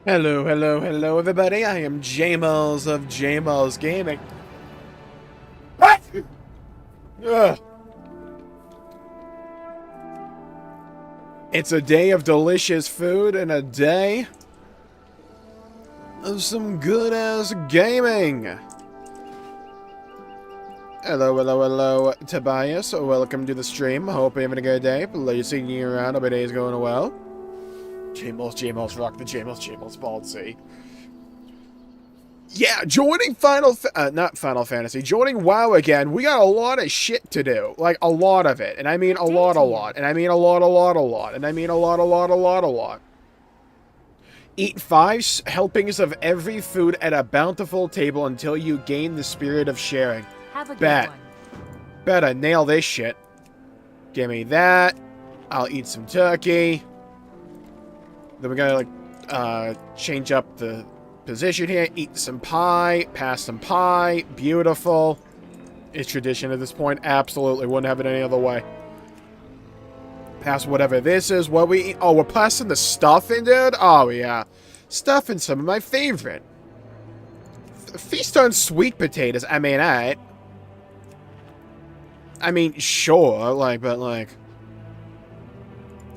Hello, hello, hello, everybody. I am Jmulls of Jmulls Gaming. What? Ugh. It's a day of delicious food and a day of some good-ass gaming. Hello, hello, hello, Tobias. Welcome to the stream. Hope you're having a good day. Pleasure seeing you around. Hope your day is going well. Jmulls rock the Jmulls bald sea. Yeah, joining not Final Fantasy, joining WoW again, we got a lot of shit to do. Like, a lot of it. And I mean a lot. And I mean a lot. And I mean a lot. Eat 5 helpings of every food at a bountiful table until you gain the spirit of sharing. Have a good one. Better nail this shit. Give me that. I'll eat some turkey. Then we gotta, like, change up the position here. Eat some pie. Pass some pie. Beautiful. It's tradition at this point. Absolutely. Wouldn't have it any other way. Pass whatever this is. What we eat. Oh, we're passing the stuffing, dude? Oh, yeah. Stuffing some of my favorite. Feast on sweet potatoes. I mean, alright. I mean, sure. Like, but, like...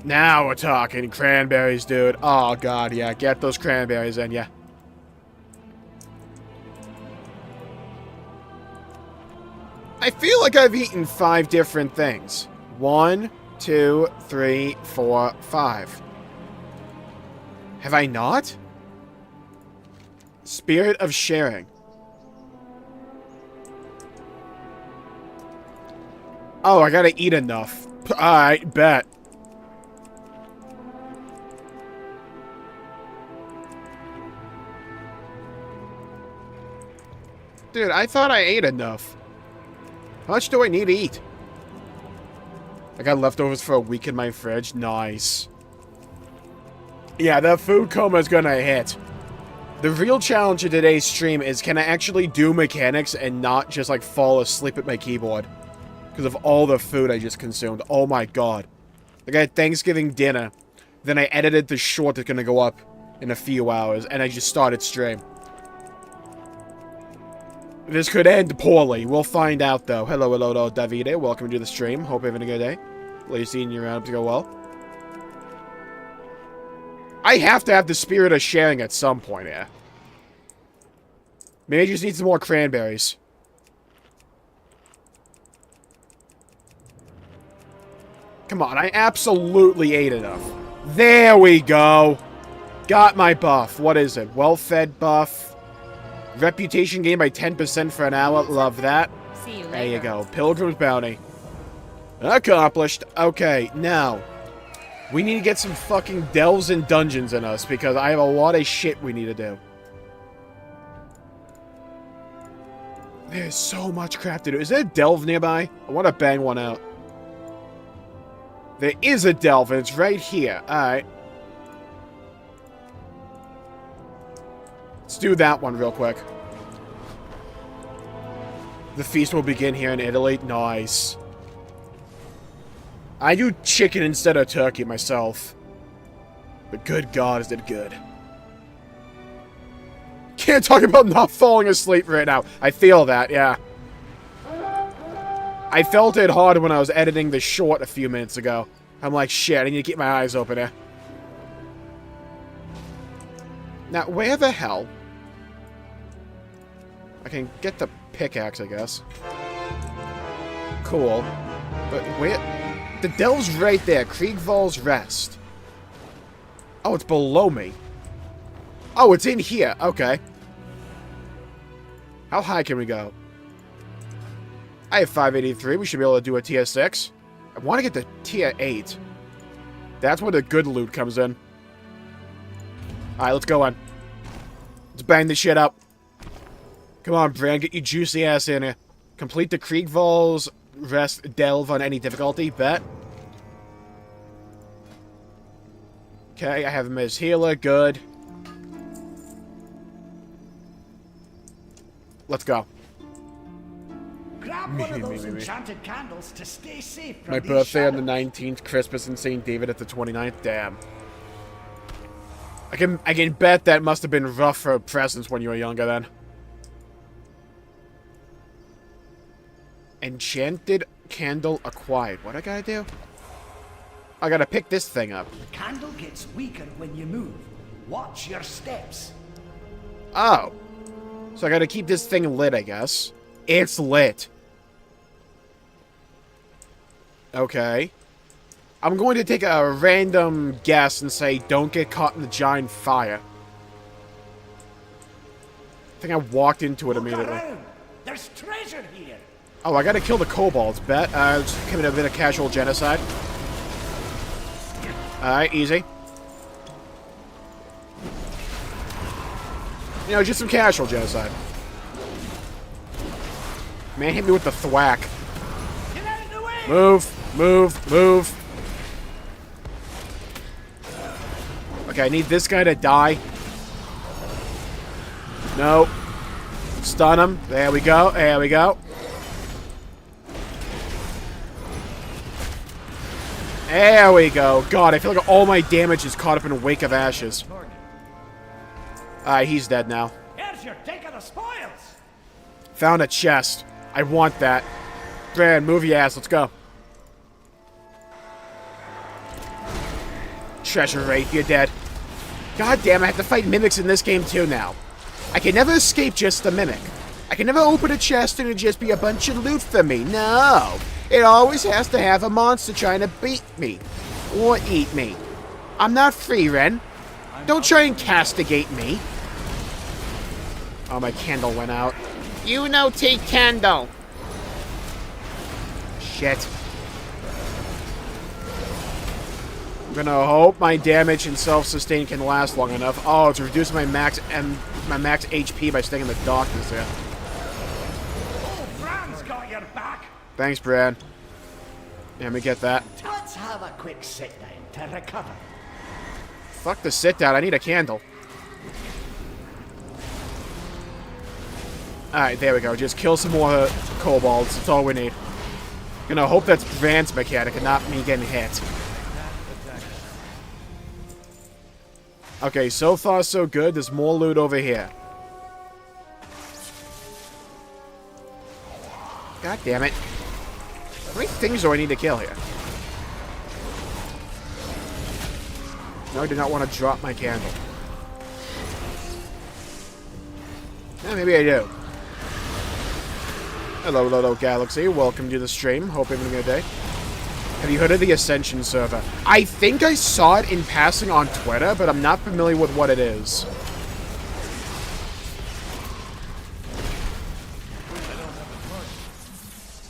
Now we're talking cranberries, dude. Oh, God, yeah. Get those cranberries in, yeah. I feel like I've eaten 5 different things. 1, 2, 3, 4, 5. Have I not? Spirit of sharing. Oh, I gotta eat enough. Alright, bet. Dude, I thought I ate enough. How much do I need to eat? I got leftovers for a week in my fridge. Nice. Yeah, that food coma is gonna hit. The real challenge of today's stream is, can I actually do mechanics and not just, like, fall asleep at my keyboard? Because of all the food I just consumed. Oh my god. Like, I had Thanksgiving dinner. Then I edited the short that's gonna go up in a few hours. And I just started stream. This could end poorly. We'll find out, though. Hello, Davide. Welcome to the stream. Hope you're having a good day. Pleasure seeing you around to go well. I have to have the spirit of sharing at some point here. Maybe I just need some more cranberries. Come on, I absolutely ate enough. There we go. Got my buff. What is it? Well-fed buff. Reputation gained by 10% for an hour. Love that. See you later. There you go. Pilgrim's Bounty. Accomplished. Okay, now. We need to get some fucking delves and dungeons in us, because I have a lot of shit we need to do. There's so much crap to do. Is there a delve nearby? I want to bang one out. There is a delve, and it's right here. Alright. Let's do that one real quick. The feast will begin here in Italy. Nice. I do chicken instead of turkey myself. But good God, is it good. Can't talk about not falling asleep right now. I feel that, yeah. I felt it hard when I was editing the short a few minutes ago. I'm like, shit, I need to keep my eyes open here. Now, where the hell... I can get the pickaxe, I guess. Cool. But where... The delve's right there. Kriegval's Rest. Oh, it's below me. Oh, it's in here. Okay. How high can we go? I have 583. We should be able to do a tier 6. I want to get to tier 8. That's where the good loot comes in. Alright, let's go on. Let's bang this shit up. Come on, Bran. Get your juicy ass in here. Complete the Kriegval's Rest delve on any difficulty. Bet. Okay, I have him as healer. Good. Let's go. Grab one of those enchanted candles to stay safe from My these birthday on shadows. the 19th, Christmas in St. David at the 29th. Damn. I can bet that must have been rough for presents when you were younger then. Enchanted candle acquired. What I gotta do? I gotta pick this thing up. The candle gets weaker when you move. Watch your steps. Oh. So I gotta keep this thing lit, I guess. It's lit. Okay. I'm going to take a random guess and say, don't get caught in the giant fire. I think I walked into it immediately. Around. There's treasure here. Oh, I gotta kill the kobolds, bet. Just commit a bit of casual genocide. Alright, easy. You know, just some casual genocide. Man, hit me with the thwack. Get out of the way. Move, move, move. Okay, I need this guy to die. No. Stun him. There we go. There we go. There we go. God, I feel like all my damage is caught up in a wake of ashes. Alright, he's dead now. Here's your take of the spoils. Found a chest. I want that. Bran, move your ass. Let's go. Treasure Wraith, you're dead. God damn, I have to fight mimics in this game too now. I can never escape just the mimic. I can never open a chest and it just be a bunch of loot for me. No. It always has to have a monster trying to beat me. Or eat me. I'm not free, Ren. Don't try and castigate me. Oh, my candle went out. You know, take candle. Shit. I'm gonna hope my damage and self-sustain can last long enough. Oh, it's reducing my max HP by staying in the darkness here. Oh, Bran's got your back. Thanks, Brad. Yeah, let me get that. Let's have a quick sit down to recover. Fuck the sit down. I need a candle. Alright, there we go. Just kill some more kobolds. That's all we need. Gonna hope that's Brand's mechanic and not me getting hit. Okay, so far so good. There's more loot over here. God damn it. How many things do I need to kill here? No, I do not want to drop my candle. Yeah, maybe I do. Hello, hello, Galaxy. Welcome to the stream. Hope you're having a good day. Have you heard of the Ascension server? I think I saw it in passing on Twitter, but I'm not familiar with what it is.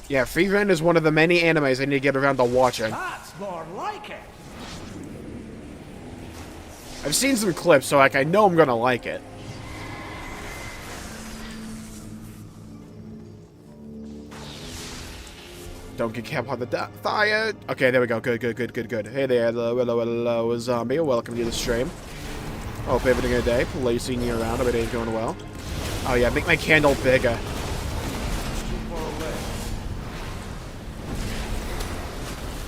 Yeah, Free Ren is one of the many animes I need to get around to watching. That's more like it. I've seen some clips, so like I know I'm gonna like it. Don't get kept on the fire. Okay, there we go. Good, good, good, good, good. Hey there, hello, hello, hello, zombie. Welcome to the stream. Hope you're having a good day. Pleasure seeing you around. Everything's going well. Oh yeah, make my candle bigger.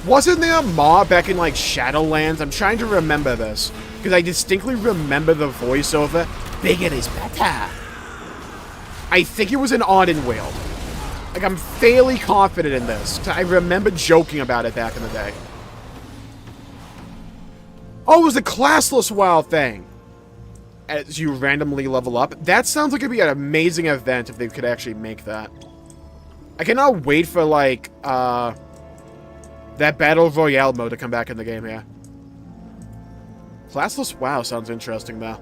Wasn't there a mob back in, like, Shadowlands? I'm trying to remember this. Because I distinctly remember the voiceover. Bigger is better. I think it was an Ardenweald. Like, I'm fairly confident in this. 'Cause I remember joking about it back in the day. Oh, it was the classless WoW thing. As you randomly level up. That sounds like it'd be an amazing event if they could actually make that. I cannot wait for, like, that Battle Royale mode to come back in the game here. Classless WoW sounds interesting, though.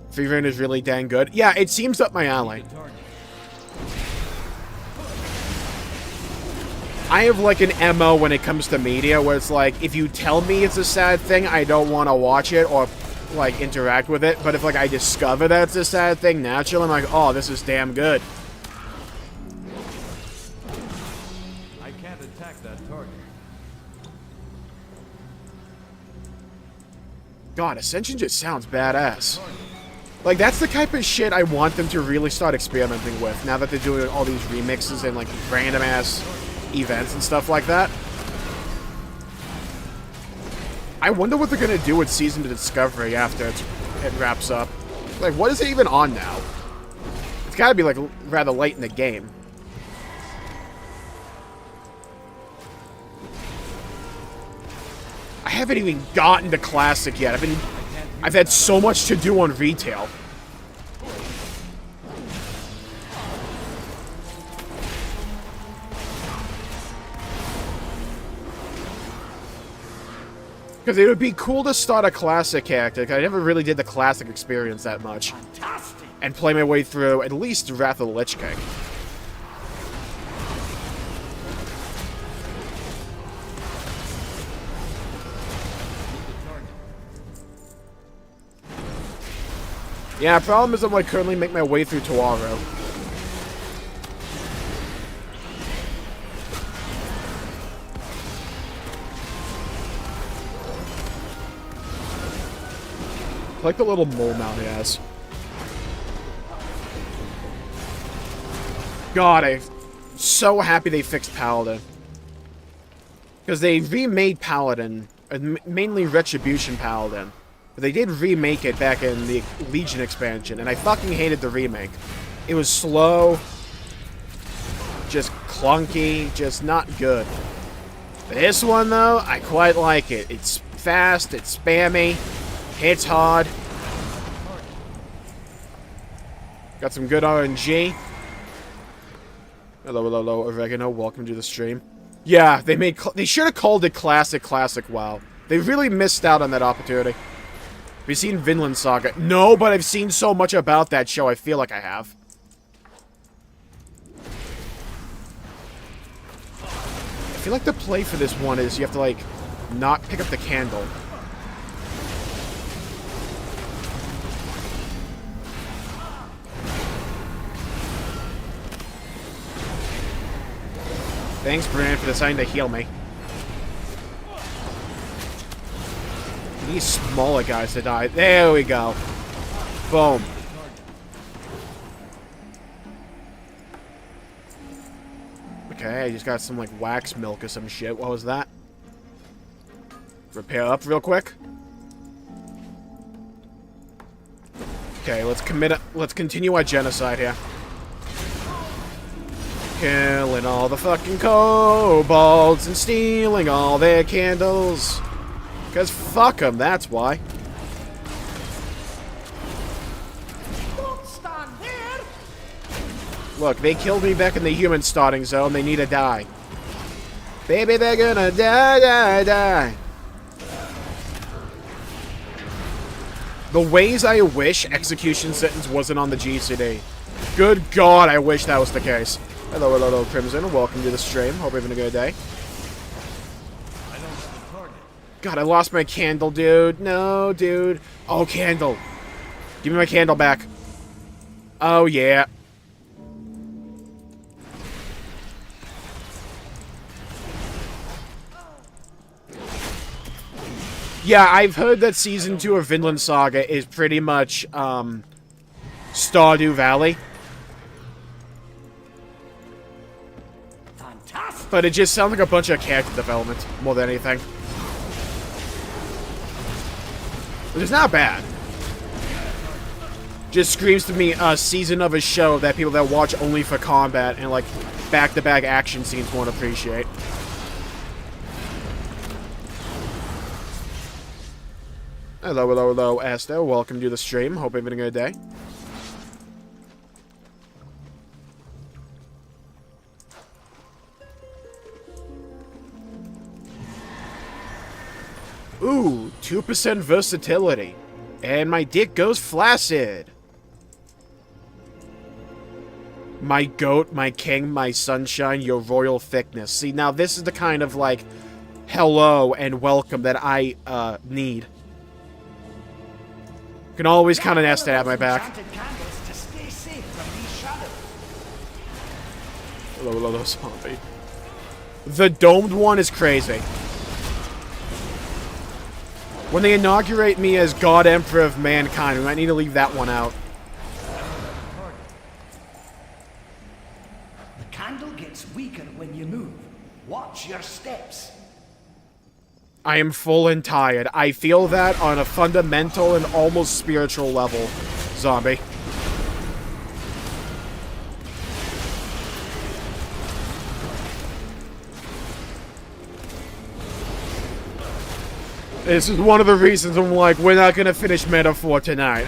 Free Reign is really dang good. Yeah, it seems up my alley. I have, like, an MO when it comes to media, where it's like, if you tell me it's a sad thing, I don't want to watch it or, like, interact with it. But if, like, I discover that it's a sad thing naturally, I'm like, oh, this is damn good. I can't attack that target. God, Ascension just sounds badass. Like, that's the type of shit I want them to really start experimenting with, now that they're doing all these remixes and, like, random-ass events and stuff like that. I wonder what they're gonna do with Season to Discovery after it wraps up. Like, what is it even on now? It's gotta be, like, rather late in the game. I haven't even gotten to Classic yet. I've had so much to do on retail. Because it would be cool to start a Classic character, 'cause I never really did the Classic experience that much. Fantastic. And play my way through at least Wrath of the Lich King. Yeah, problem is I'm like currently making my way through Tawaro. I like the little mole mount he has. God, I'm so happy they fixed Paladin. Because they remade Paladin, mainly Retribution Paladin. But they did remake it back in the Legion expansion, and I fucking hated the remake. It was slow, just clunky, just not good. This one, though, I quite like it. It's fast, it's spammy, hits hard. Got some good RNG. Hello, hello, hello, Oregano. Welcome to the stream. Yeah, they should have called it Classic WoW. They really missed out on that opportunity. Have you seen Vinland Saga? No, but I've seen so much about that show, I feel like I have. I feel like the play for this one is you have to, like, not pick up the candle. Thanks, Brand, for deciding to heal me. These smaller guys to die. There we go. Boom. Okay, I just got some, like, wax milk or some shit. What was that? Repair up real quick. Okay, let's continue our genocide here. Killing all the fucking kobolds and stealing all their candles. Because fuck them, that's why. Don't stand there. Look, they killed me back in the human starting zone. They need to die. Baby, they're gonna die, die, die. The ways I wish execution sentence wasn't on the GCD. Good God, I wish that was the case. Hello, hello, hello, Crimson. Welcome to the stream. Hope you're having a good day. God, I lost my candle, dude. No, dude. Oh, candle. Give me my candle back. Oh, yeah. Yeah, I've heard that Season 2 of Vinland Saga is pretty much, Stardew Valley. Fantastic. But it just sounds like a bunch of character development, more than anything. Which is not bad. Just screams to me a season of a show that people that watch only for combat and, like, back-to-back action scenes won't appreciate. Hello, hello, hello, Esther. Welcome to the stream. Hope you're having a good day. Ooh, 2% versatility. And my dick goes flaccid. My goat, my king, my sunshine, your royal thickness. See, now this is the kind of, like, hello and welcome that I, need. You can always count on Esther at my back. Hello, hello, hello, zombie. The domed one is crazy. When they inaugurate me as God Emperor of Mankind, we might need to leave that one out. The candle gets weaker when you move. Watch your steps. I am full and tired. I feel that on a fundamental and almost spiritual level, zombie. This is one of the reasons I'm like, we're not gonna finish Metaphor tonight.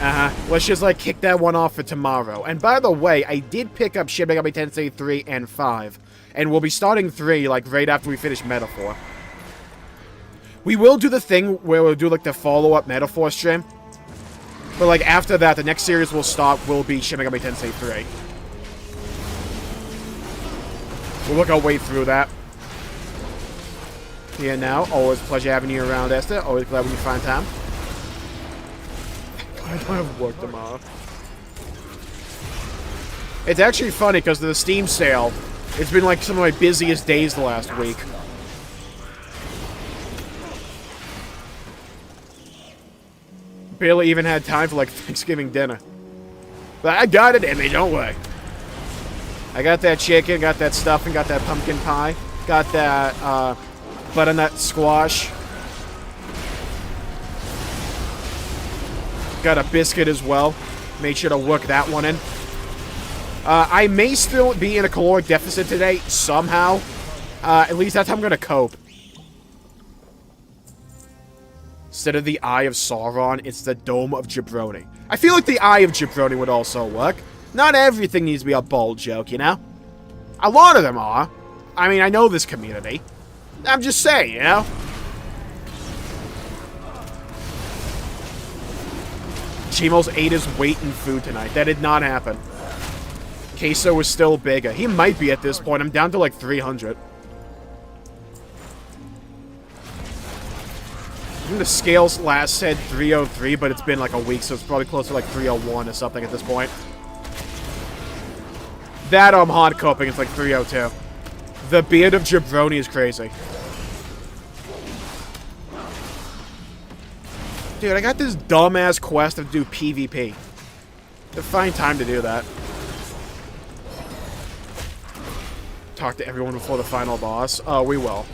Let's just, like, kick that one off for tomorrow. And by the way, I did pick up Shin Megami Tensei 3 and 5. And we'll be starting 3, like, right after we finish Metaphor. We will do the thing where we'll do, like, the follow-up Metaphor stream. But, like, after that, the next series we'll start will be Shin Megami Tensei 3. We'll work our way through that. Here now. Always a pleasure having you around, Esther. Always glad when you find time. I don't have work tomorrow. It's actually funny because the Steam sale, it's been like some of my busiest days the last week. Barely even had time for like Thanksgiving dinner. But I got it in me, don't worry. I got that chicken, got that stuffing, got that pumpkin pie, got that, butternut squash. Got a biscuit as well. Made sure to work that one in. I may still be in a caloric deficit today, somehow. At least that's how I'm gonna cope. Instead of the Eye of Sauron, it's the Dome of Jabroni. I feel like the Eye of Jabroni would also work. Not everything needs to be a bold joke, you know? A lot of them are. I mean, I know this community. I'm just saying, you know? Jmulls ate his weight in food tonight. That did not happen. Queso was still bigger. He might be at this point. I'm down to like 300. I think the scales last said 303, but it's been like a week, so it's probably close to like 301 or something at this point. That I'm hard coping. It's like 302. The beard of Jabroni is crazy. Dude, I got this dumbass quest to do PvP. To find time to do that. Talk to everyone before the final boss. Oh, we will.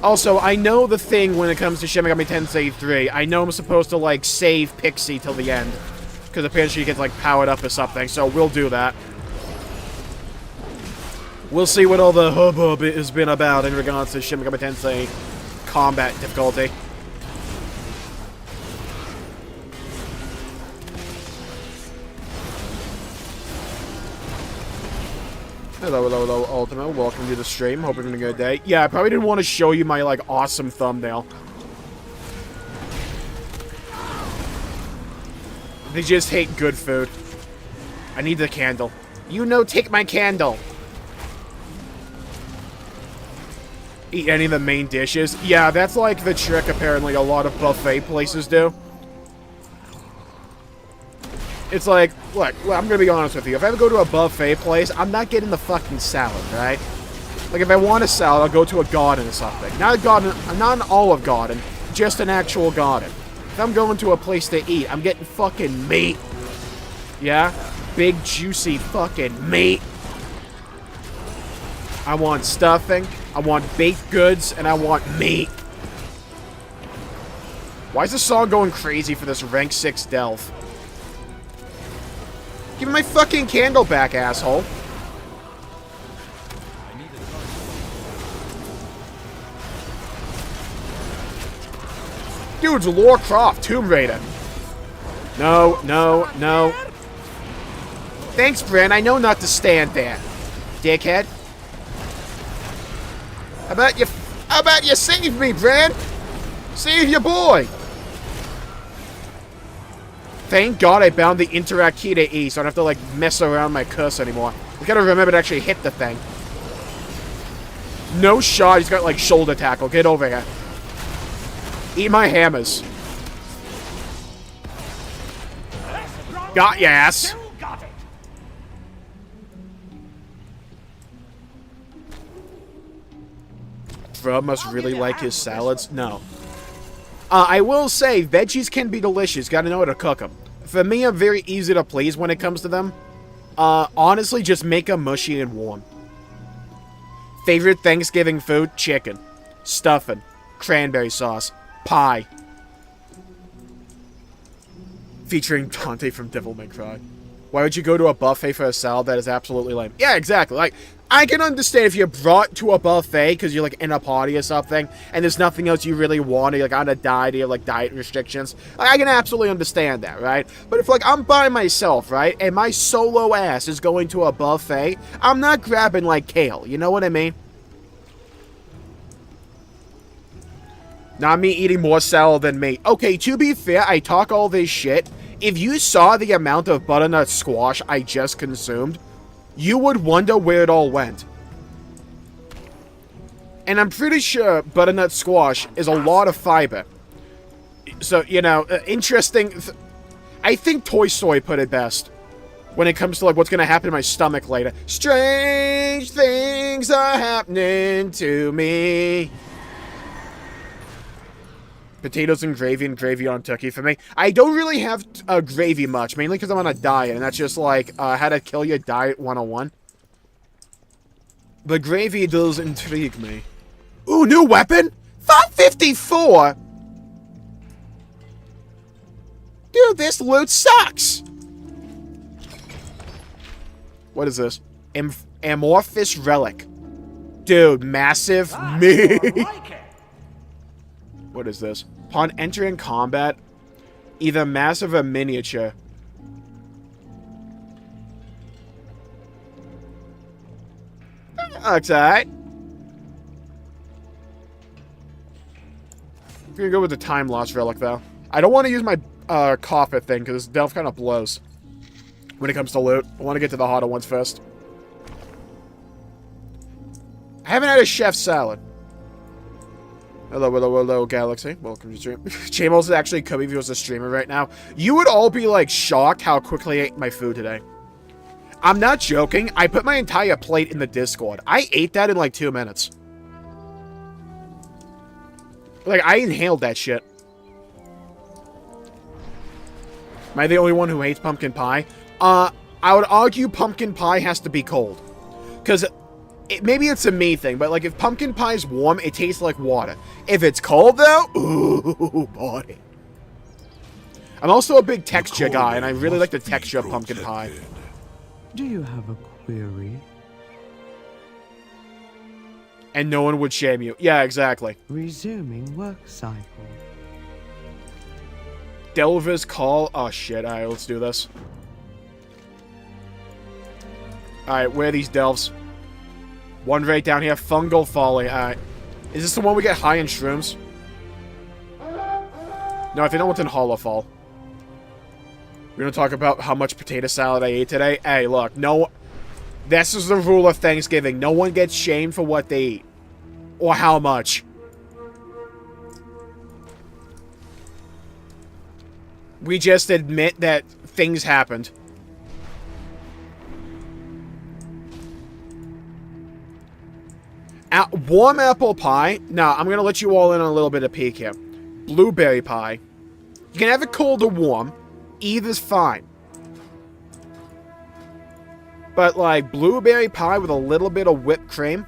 Also, I know the thing when it comes to Shin Megami Tensei 3. I know I'm supposed to, like, save Pixie till the end. Because apparently she gets, like, powered up or something. So we'll do that. We'll see what all the hubbub has been about in regards to Shin Megami Tensei combat difficulty. Hello, hello, hello, Ultima. Welcome to the stream. Hope you're having a good day. Yeah, I probably didn't want to show you my, like, awesome thumbnail. They just hate good food. I need the candle. You know, take my candle. Eat any of the main dishes. Yeah, that's, like, the trick, apparently, a lot of buffet places do. It's like, look, I'm gonna be honest with you. If I ever go to a buffet place, I'm not getting the fucking salad, right? Like, if I want a salad, I'll go to a garden or something. Not a garden, not an Olive Garden, just an actual garden. If I'm going to a place to eat, I'm getting fucking meat. Yeah? Big, juicy fucking meat. I want stuffing, I want baked goods, and I want meat. Why is the song going crazy for this rank 6 Delph? Give me my fucking candle back, asshole. Dude's Warcraft, Tomb Raider. No, no, no. Thanks, Bren. I know not to stand there, dickhead. How about you save me, Bren? Save your boy. Thank God I bound the interact key to E, so I don't have to, like, mess around my cursor anymore. We gotta remember to actually hit the thing. No shot, he's got, like, shoulder tackle. Get over here. Eat my hammers. Got ya, ass. Bro must really like his salads. No. I will say, veggies can be delicious. Gotta know how to cook them. For me, I'm very easy to please when it comes to them. Honestly, just make them mushy and warm. Favorite Thanksgiving food? Chicken. Stuffing. cranberry sauce. Pie. Featuring Dante from Devil May Cry. Why would you go to a buffet for a salad that is absolutely lame? Yeah, exactly. Like, I can understand if you're brought to a buffet because you're, like, in a party or something, and there's nothing else you really want, or you're, like, on a diet, or you have, like, diet restrictions. Like, I can absolutely understand that, right? But if, like, I'm by myself, right, and my solo ass is going to a buffet, I'm not grabbing, like, kale. You know what I mean? Not me eating more salad than me. Okay, to be fair, I talk all this shit. If you saw the amount of butternut squash I just consumed, you would wonder where it all went. And I'm pretty sure butternut squash is a lot of fiber. So, you know, interesting. I think Toy Story put it best when it comes to, like, what's going to happen to my stomach later. Strange things are happening to me. Potatoes and gravy on turkey for me. I don't really have gravy much, mainly because I'm on a diet, and that's just like how to kill your diet 101. But gravy does intrigue me. Ooh, new weapon? 554? Dude, this loot sucks! What is this? Amorphous relic. Dude, massive me. What is this? Upon entering combat, either massive or miniature. Looks alright. I'm gonna go with the time loss relic, though. I don't want to use my coffer thing, because this delve kind of blows when it comes to loot. I want to get to the harder ones first. I haven't had a chef salad. Hello, Galaxy. Welcome to stream. Jmulls is actually coming if he was a streamer right now. You would all be, like, shocked how quickly I ate my food today. I'm not joking. I put my entire plate in the Discord. I ate that in, like, 2 minutes. Like, I inhaled that shit. Am I the only one who hates pumpkin pie? I would argue pumpkin pie has to be cold. Because maybe it's a me thing, but, like, if pumpkin pie is warm, it tastes like water. If it's cold, though, ooh, boy. I'm also a big texture guy, and I really like the texture of pumpkin pie. Do you have a query? And no one would shame you. Yeah, exactly. Resuming work cycle. Delver's Call. Oh, shit. Alright, let's do this. Alright, where are these delves? One right down here. Fungal Folly. Alright. Is this the one we get high in shrooms? No, I think that one's in Hollow Fall. We're gonna talk about how much potato salad I ate today. Hey, look. No... This is the rule of Thanksgiving. No one gets shamed for what they eat. Or how much. We just admit that things happened. Warm apple pie. Now, I'm going to let you all in on a little bit of peek here. Blueberry pie. You can have it cold or warm. Either's fine. But, like, blueberry pie with a little bit of whipped cream.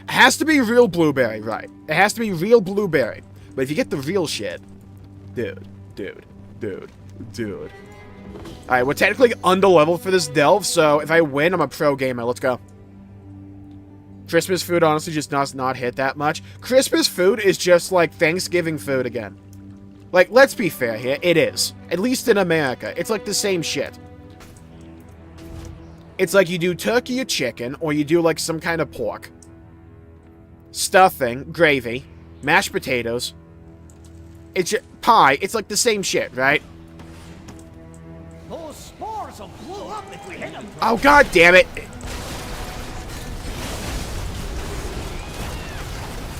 It has to be real blueberry, right? It has to be real blueberry. But if you get the real shit... Dude. Alright, we're technically under-leveled for this delve, so if I win, I'm a pro gamer. Let's go. Christmas food, honestly, just does not hit that much. Christmas food is just like Thanksgiving food again. Like, let's be fair here. It is. At least in America. It's like the same shit. It's like you do turkey or chicken, or you do, like, some kind of pork. Stuffing, gravy, mashed potatoes. It's pie. It's like the same shit, right? Those spores will blow up if we hit them. Oh, god damn it.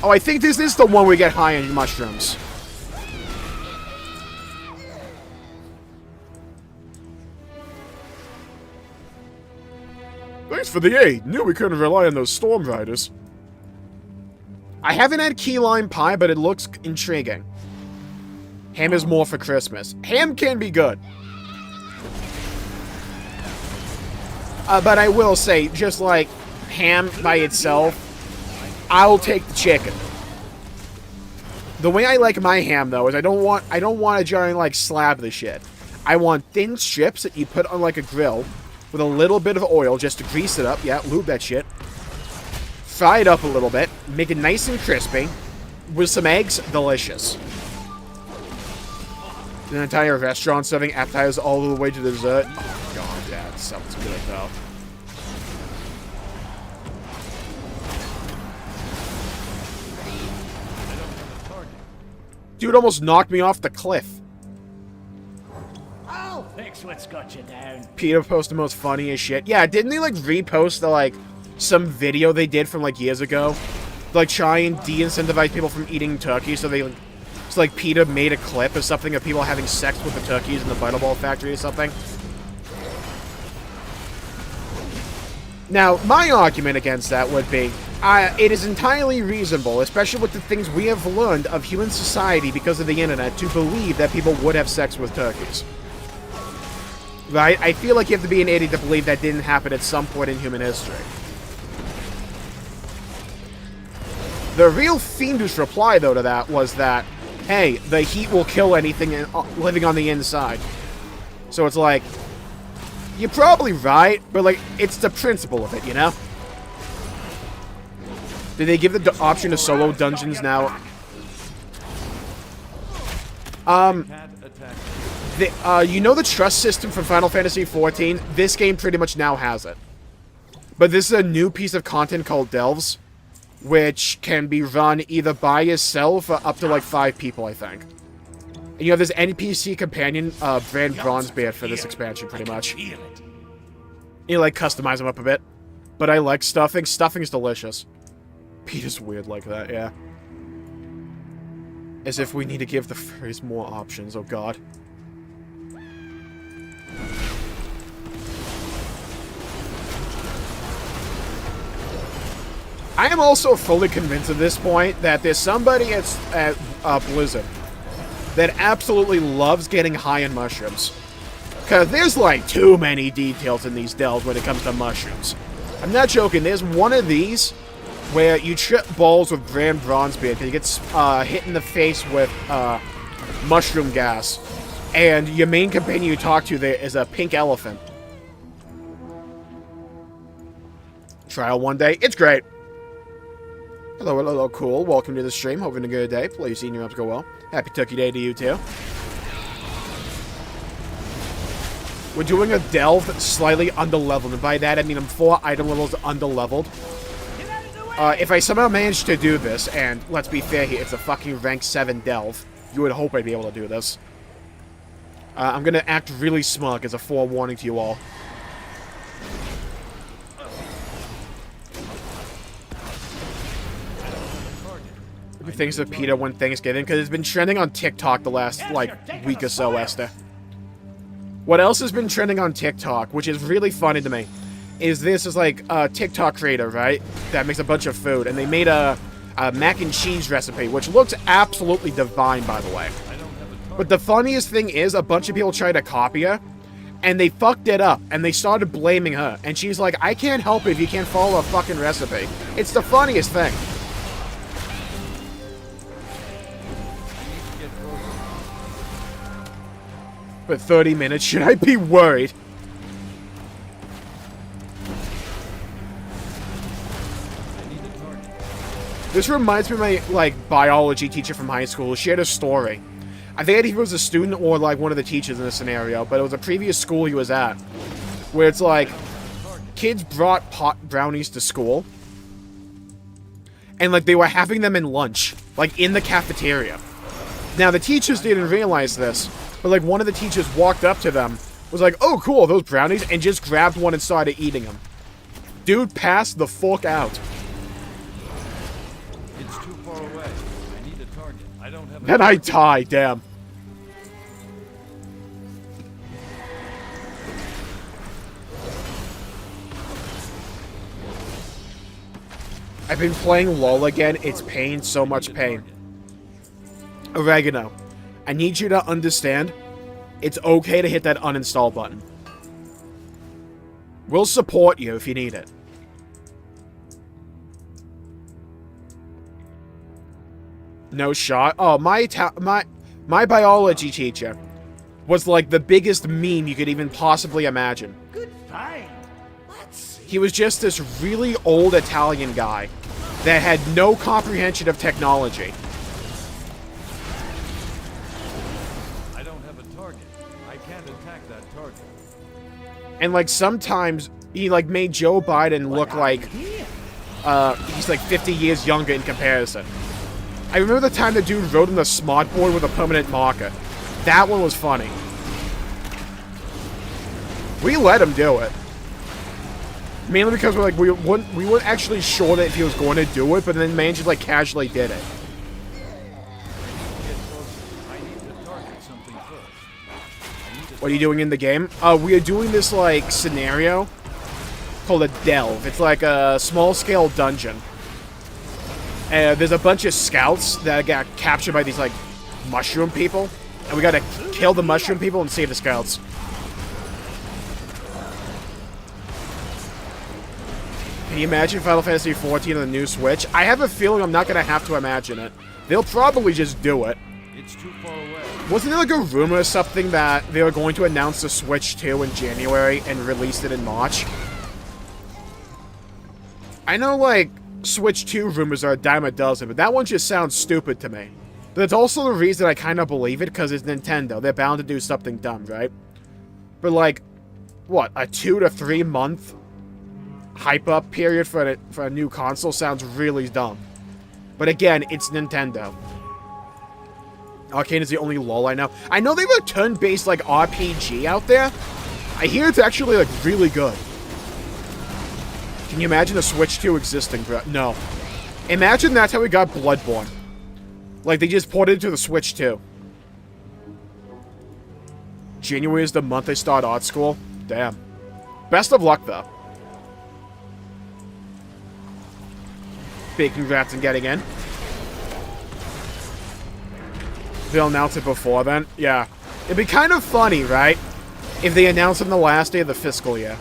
Oh, I think this is the one we get high in mushrooms. Thanks for the aid. Knew we couldn't rely on those storm riders. I haven't had key lime pie, but it looks intriguing. Ham is more for Christmas. Ham can be good. But I will say, just like ham by itself, I'll take the chicken. The way I like my ham, though, is I don't want a giant, like, slab of the shit. I want thin strips that you put on, like, a grill with a little bit of oil just to grease it up. Yeah, lube that shit. Fry it up a little bit. Make it nice and crispy. With some eggs. Delicious. An entire restaurant serving appetizers all the way to dessert. Oh, God, that sounds good, though. Dude almost knocked me off the cliff. I'll fix what's got you down. Peter posted the most funniest shit. Yeah, didn't they, like, repost the, like, some video they did from, like, years ago? To, like, try and de-incentivize people from eating turkey, so they, like, Peter made a clip or something of people having sex with the turkeys in the Butterball factory or something. Now, my argument against that would be, it is entirely reasonable, especially with the things we have learned of human society because of the internet, to believe that people would have sex with turkeys. Right? I feel like you have to be an idiot to believe that didn't happen at some point in human history. The real fiendish reply, though, to that was that, hey, the heat will kill anything living on the inside. So it's like, you're probably right, but, like, it's the principle of it, you know? Did they give the option to solo dungeons now? You know the trust system from Final Fantasy XIV? This game pretty much now has it. But this is a new piece of content called Delves, which can be run either by yourself or up to, like, 5 people, I think. And you have this NPC companion, Brand Bronzebeard, for this expansion, pretty much. You, like, customize them up a bit. But I like stuffing. Stuffing's delicious. Peter's weird like that, yeah. As if we need to give the furries more options, oh god. I am also fully convinced at this point that there's somebody at Blizzard that absolutely loves getting high on mushrooms. Because there's, like, too many details in these delves when it comes to mushrooms. I'm not joking, there's one of these where you trip balls with Grand Bronzebeard because he gets hit in the face with mushroom gas. And your main companion you talk to there is a pink elephant. Trial one day, it's great. Hello, hello, cool. Welcome to the stream. Hoping a good day. Please seeing your ups go well. Happy Turkey Day to you too. We're doing a delve slightly underleveled, and by that I mean I'm 4 item levels underleveled. If I somehow manage to do this, and let's be fair here, it's a fucking rank 7 delve, you would hope I'd be able to do this. I'm gonna act really smug as a forewarning to you all. Things of Peter when Thanksgiving, because it's been trending on TikTok the last, like, week or so, Esther. What else has been trending on TikTok, which is really funny to me, is this is, like, a TikTok creator, right, that makes a bunch of food, and they made a mac and cheese recipe, which looks absolutely divine, by the way. But the funniest thing is, a bunch of people tried to copy her, and they fucked it up, and they started blaming her, and she's like, I can't help it if you can't follow a fucking recipe. It's the funniest thing. But 30 minutes, should I be worried? This reminds me of my, like, biology teacher from high school. She had a story. I think he was a student or, like, one of the teachers in this scenario, but it was a previous school he was at, where it's like, kids brought pot brownies to school, and, like, they were having them in lunch, like, in the cafeteria. Now, the teachers didn't realize this, but, like, one of the teachers walked up to them, was like, oh, cool, those brownies, and just grabbed one and started eating them. Dude passed the fuck out. It's too far away. I need a target. I don't have a Then I die, damn. I've been playing LOL again. It's pain, so much pain. Oregano, I need you to understand, it's okay to hit that uninstall button. We'll support you if you need it. No shot. Oh, my biology teacher was like the biggest meme you could even possibly imagine. Good find. Let's see. He was just this really old Italian guy that had no comprehension of technology. I don't have a target. I can't attack that target. And like sometimes he like made Joe Biden look like he's like 50 years younger in comparison. I remember the time the dude wrote on the smart board with a permanent marker. That one was funny. We let him do it. Mainly because we're like we weren't actually sure that if he was going to do it, but then the man just like casually did it. What are you doing in the game? We are doing this like scenario called a delve. It's like a small-scale dungeon. There's a bunch of scouts that got captured by these like mushroom people, and we gotta kill the mushroom people and save the scouts. Can you imagine Final Fantasy XIV on the new Switch? I have a feeling I'm not gonna have to imagine it. They'll probably just do it. It's too far away. Wasn't there like a rumor or something that they were going to announce the Switch 2 in January and release it in March? I know like Switch 2 rumors are a dime a dozen, but that one just sounds stupid to me. But it's also the reason I kind of believe it, because it's Nintendo. They're bound to do something dumb, right? But like, what, a 2 to 3 month hype-up period for a new console sounds really dumb. But again, it's Nintendo. Arcane is the only LOL I know. I know they have a turn-based, like, RPG out there. I hear it's actually, like, really good. Can you imagine a Switch 2 existing, bro? No. Imagine that's how we got Bloodborne. Like, they just ported it to the Switch 2. January is the month they start art school. Damn. Best of luck, though. Big congrats on getting in. They'll announce it before then? Yeah. It'd be kind of funny, right? If they announce it on the last day of the fiscal year.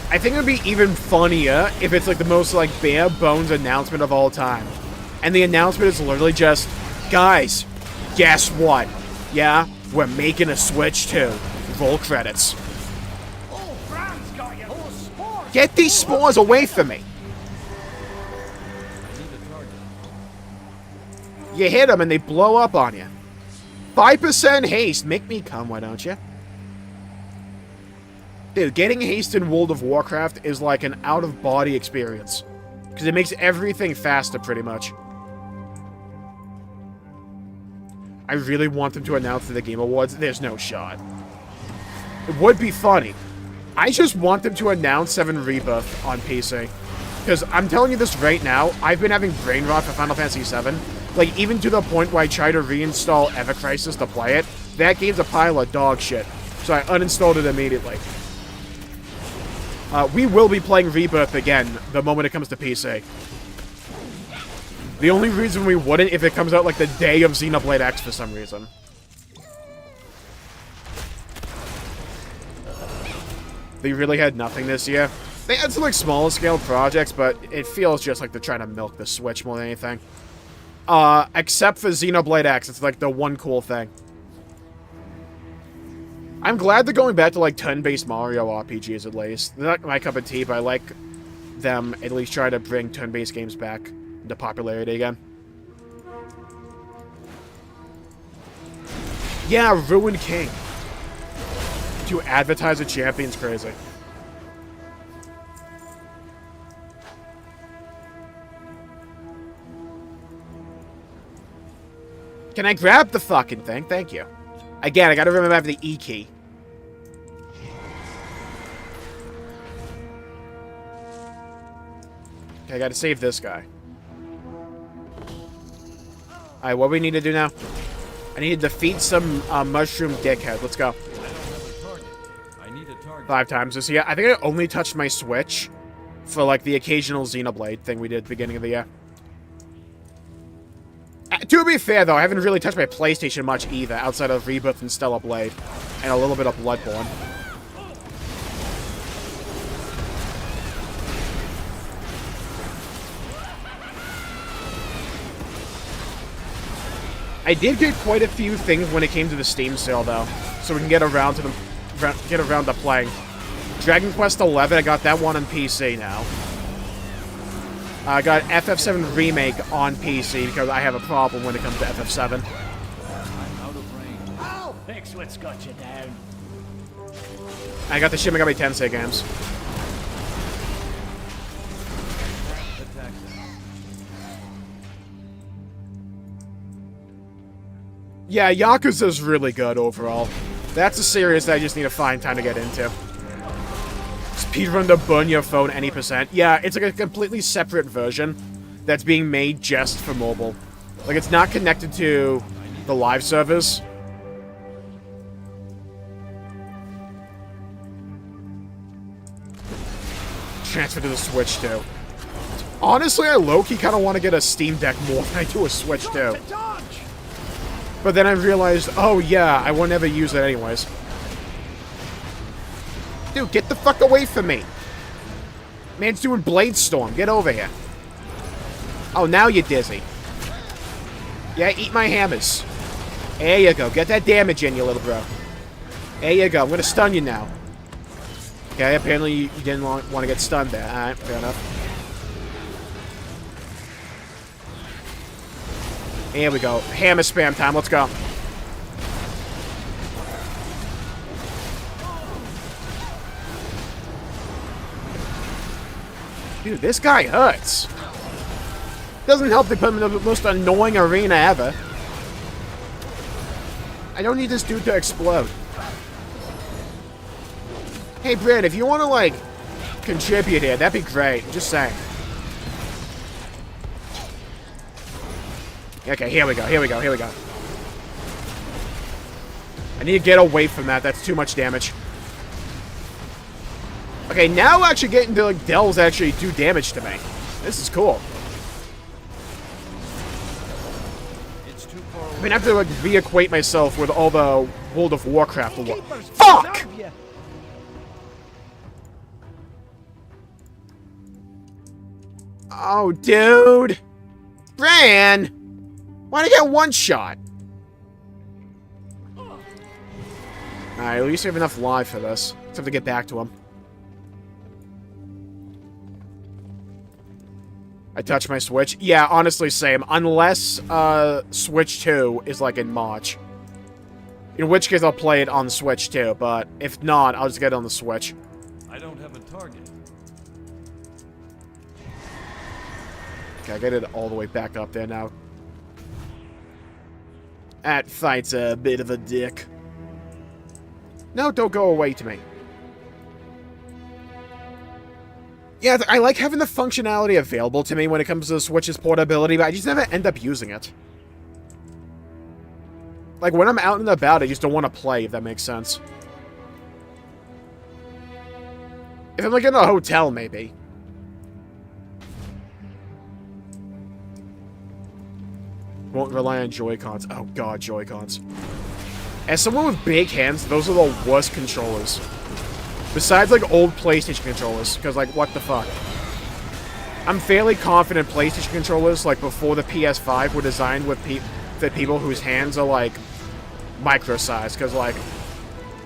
I think it would be even funnier if it's like the most like bare bones announcement of all time. And the announcement is literally just, guys, guess what? Yeah, we're making a Switch 2. Roll credits. Oh, Fran's got your whole spores. Get these spores away from me. You hit them and they blow up on you. 5% haste. Make me come, why don't you? Dude, getting haste in World of Warcraft is like an out-of-body experience. Because it makes everything faster, pretty much. I really want them to announce the Game Awards. There's no shot. It would be funny. I just want them to announce 7 Rebirth on PC. Because I'm telling you this right now, I've been having brain rot for Final Fantasy VII. Like, even to the point where I try to reinstall Ever Crisis to play it. That game's a pile of dog shit. So I uninstalled it immediately. We will be playing Rebirth again the moment it comes to PC. The only reason we wouldn't if it comes out like the day of Xenoblade X for some reason. They really had nothing this year. They had some like smaller scale projects, but it feels just like they're trying to milk the Switch more than anything. Except for Xenoblade X, it's like the one cool thing. I'm glad they're going back to like turn-based Mario RPGs at least. They're not my cup of tea, but I like them at least try to bring turn-based games back into popularity again. Yeah, Ruined King. To advertise a champion's crazy. Can I grab the fucking thing? Thank you. Again, I gotta remember I have the E key. Okay, I gotta save this guy. Alright, what do we need to do now? I need to defeat some mushroom dickhead. Let's go. I need a target. 5 times this year. I think I only touched my Switch for like the occasional Xenoblade thing we did at the beginning of the year. To be fair, though, I haven't really touched my PlayStation much either, outside of Rebirth and Stellar Blade, and a little bit of Bloodborne. I did get quite a few things when it came to the Steam sale, though, so we can get around to playing. Dragon Quest XI, I got that one on PC now. I got FF7 Remake on PC because I have a problem when it comes to FF7. I'm out of range. I'll fix what's got you down. I got the Shin Megami Tensei games. Attack them. Yeah, Yakuza's really good overall. That's a series that I just need to find time to get into. Speedrun to burn your phone any percent. Yeah, it's like a completely separate version that's being made just for mobile. Like, it's not connected to the live servers. Transfer to the Switch, too. Honestly, I low-key kind of want to get a Steam Deck more than I do a Switch, too. But then I realized, oh yeah, I won't ever use it anyways. Dude, get the fuck away from me. Man's doing Blade Storm. Get over here. Oh, now you're dizzy. Yeah, eat my hammers. There you go. Get that damage in, you little bro. There you go. I'm gonna stun you now. Okay, apparently you didn't want to get stunned there. Alright, fair enough. Here we go. Hammer spam time. Let's go. Dude, this guy hurts. Doesn't help they put him in the most annoying arena ever. I don't need this dude to explode. Hey, Brad, if you want to, like, contribute here, that'd be great. Just saying. Okay, here we go, here we go, here we go. I need to get away from that. That's too much damage. Okay, now actually getting to, like, Dells actually do damage to me. This is cool. It's too far away. I mean, I have to, like, reacquaint myself with all the World of Warcraft lore. Fuck! Oh, dude! Bran! Why'd I get one shot? Alright, at least we have enough live for this. Let's have to get back to him. I touched my Switch. Yeah, honestly, same. Unless, Switch 2 is, like, in March. In which case, I'll play it on Switch 2, but if not, I'll just get it on the Switch. I don't have a target. Okay, I get it all the way back up there now. That fight's a bit of a dick. No, don't go away to me. Yeah, I like having the functionality available to me when it comes to the Switch's portability, but I just never end up using it. Like, when I'm out and about, I just don't want to play, if that makes sense. If I'm, like, in a hotel, maybe. Won't rely on Joy-Cons. Oh, God, Joy-Cons. As someone with big hands, those are the worst controllers. Besides, like, old PlayStation controllers. Because, like, what the fuck? I'm fairly confident PlayStation controllers, like, before the PS5, were designed with for people whose hands are, like, micro-sized. Because, like,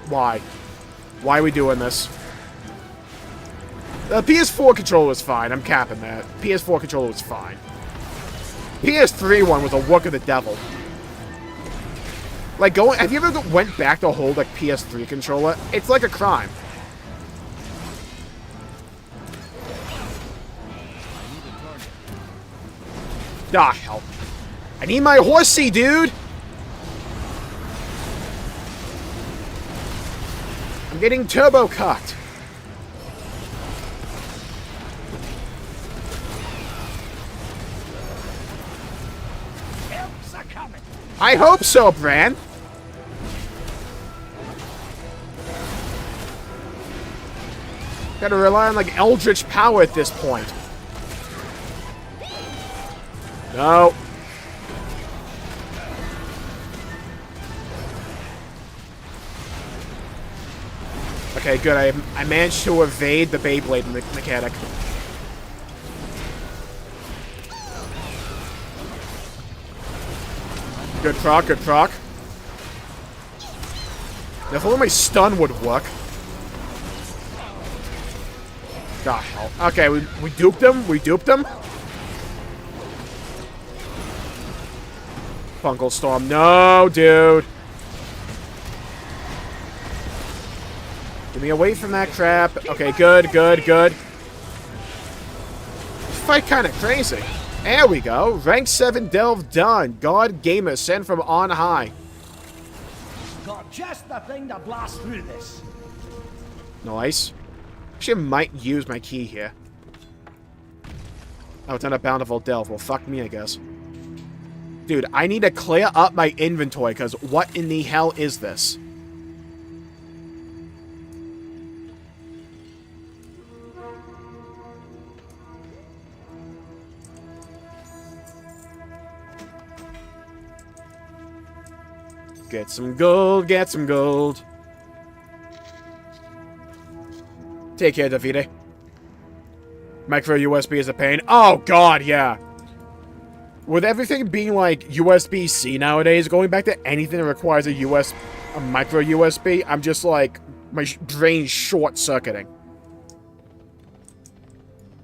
why? Why are we doing this? The PS4 controller was fine. I'm capping that. PS4 controller was fine. PS3 one was a work of the devil. Like, have you ever went back to hold, like, PS3 controller? It's like a crime. Ah, hell. I need my horsey, dude! I'm getting turbo-cocked. I hope so, Bran. Gotta rely on, like, eldritch power at this point. No. Okay, good. I managed to evade the Beyblade mechanic. Good proc, good proc. Now, if only my stun would work. God, hell. Okay, we duped him. We duped him. Fungal Storm. No, dude. Get me away from that crap. Okay, good, good, good. This fight kind of crazy. There we go. Rank 7 delve done. God Gamer sent from on high. Got just the thing to blast through this. Nice. Actually, I might use my key here. Oh, it's not a bountiful delve. Well, fuck me, I guess. Dude, I need to clear up my inventory, because what in the hell is this? Get some gold, get some gold. Take care, Davide. Micro USB is a pain. Oh, God, yeah. With everything being like USB-C nowadays, going back to anything that requires a micro USB, I'm just like, my brain's short-circuiting.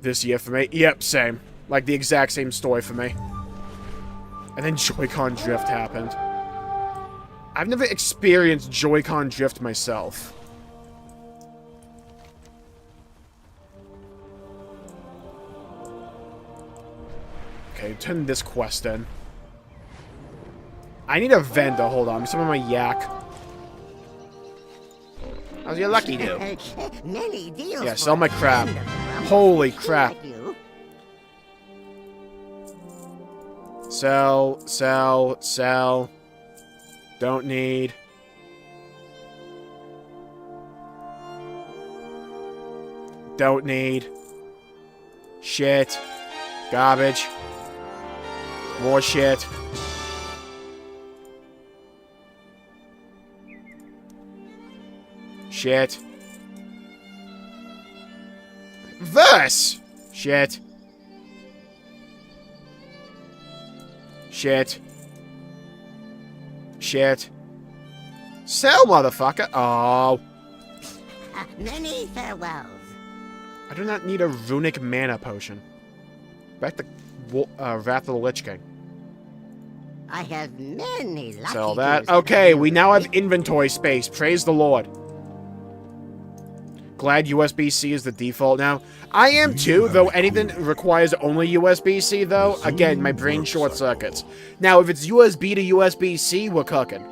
This year for me? Yep, same. Like, the exact same story for me. And then Joy-Con drift happened. I've never experienced Joy-Con drift myself. Okay, turn this quest in. I need a vendor. Hold on. Some of my yak. How's your lucky do? Many deals. Yeah, sell my crap. Holy crap. Sell, sell, sell. Don't need. Don't need. Shit. Garbage. More shit. Shit. Verse! Shit. Shit. Shit. Sell, motherfucker! Oh. Many farewells. I do not need a runic mana potion. Back to Wrath of the Lich King. I have many lucky Sell that. deals Okay, to we now have inventory space. Praise the Lord. Glad USB-C is the default now. I am too, though anything requires only USB-C, though, again, my brain short circuits. Now, if it's USB to USB-C, we're cooking.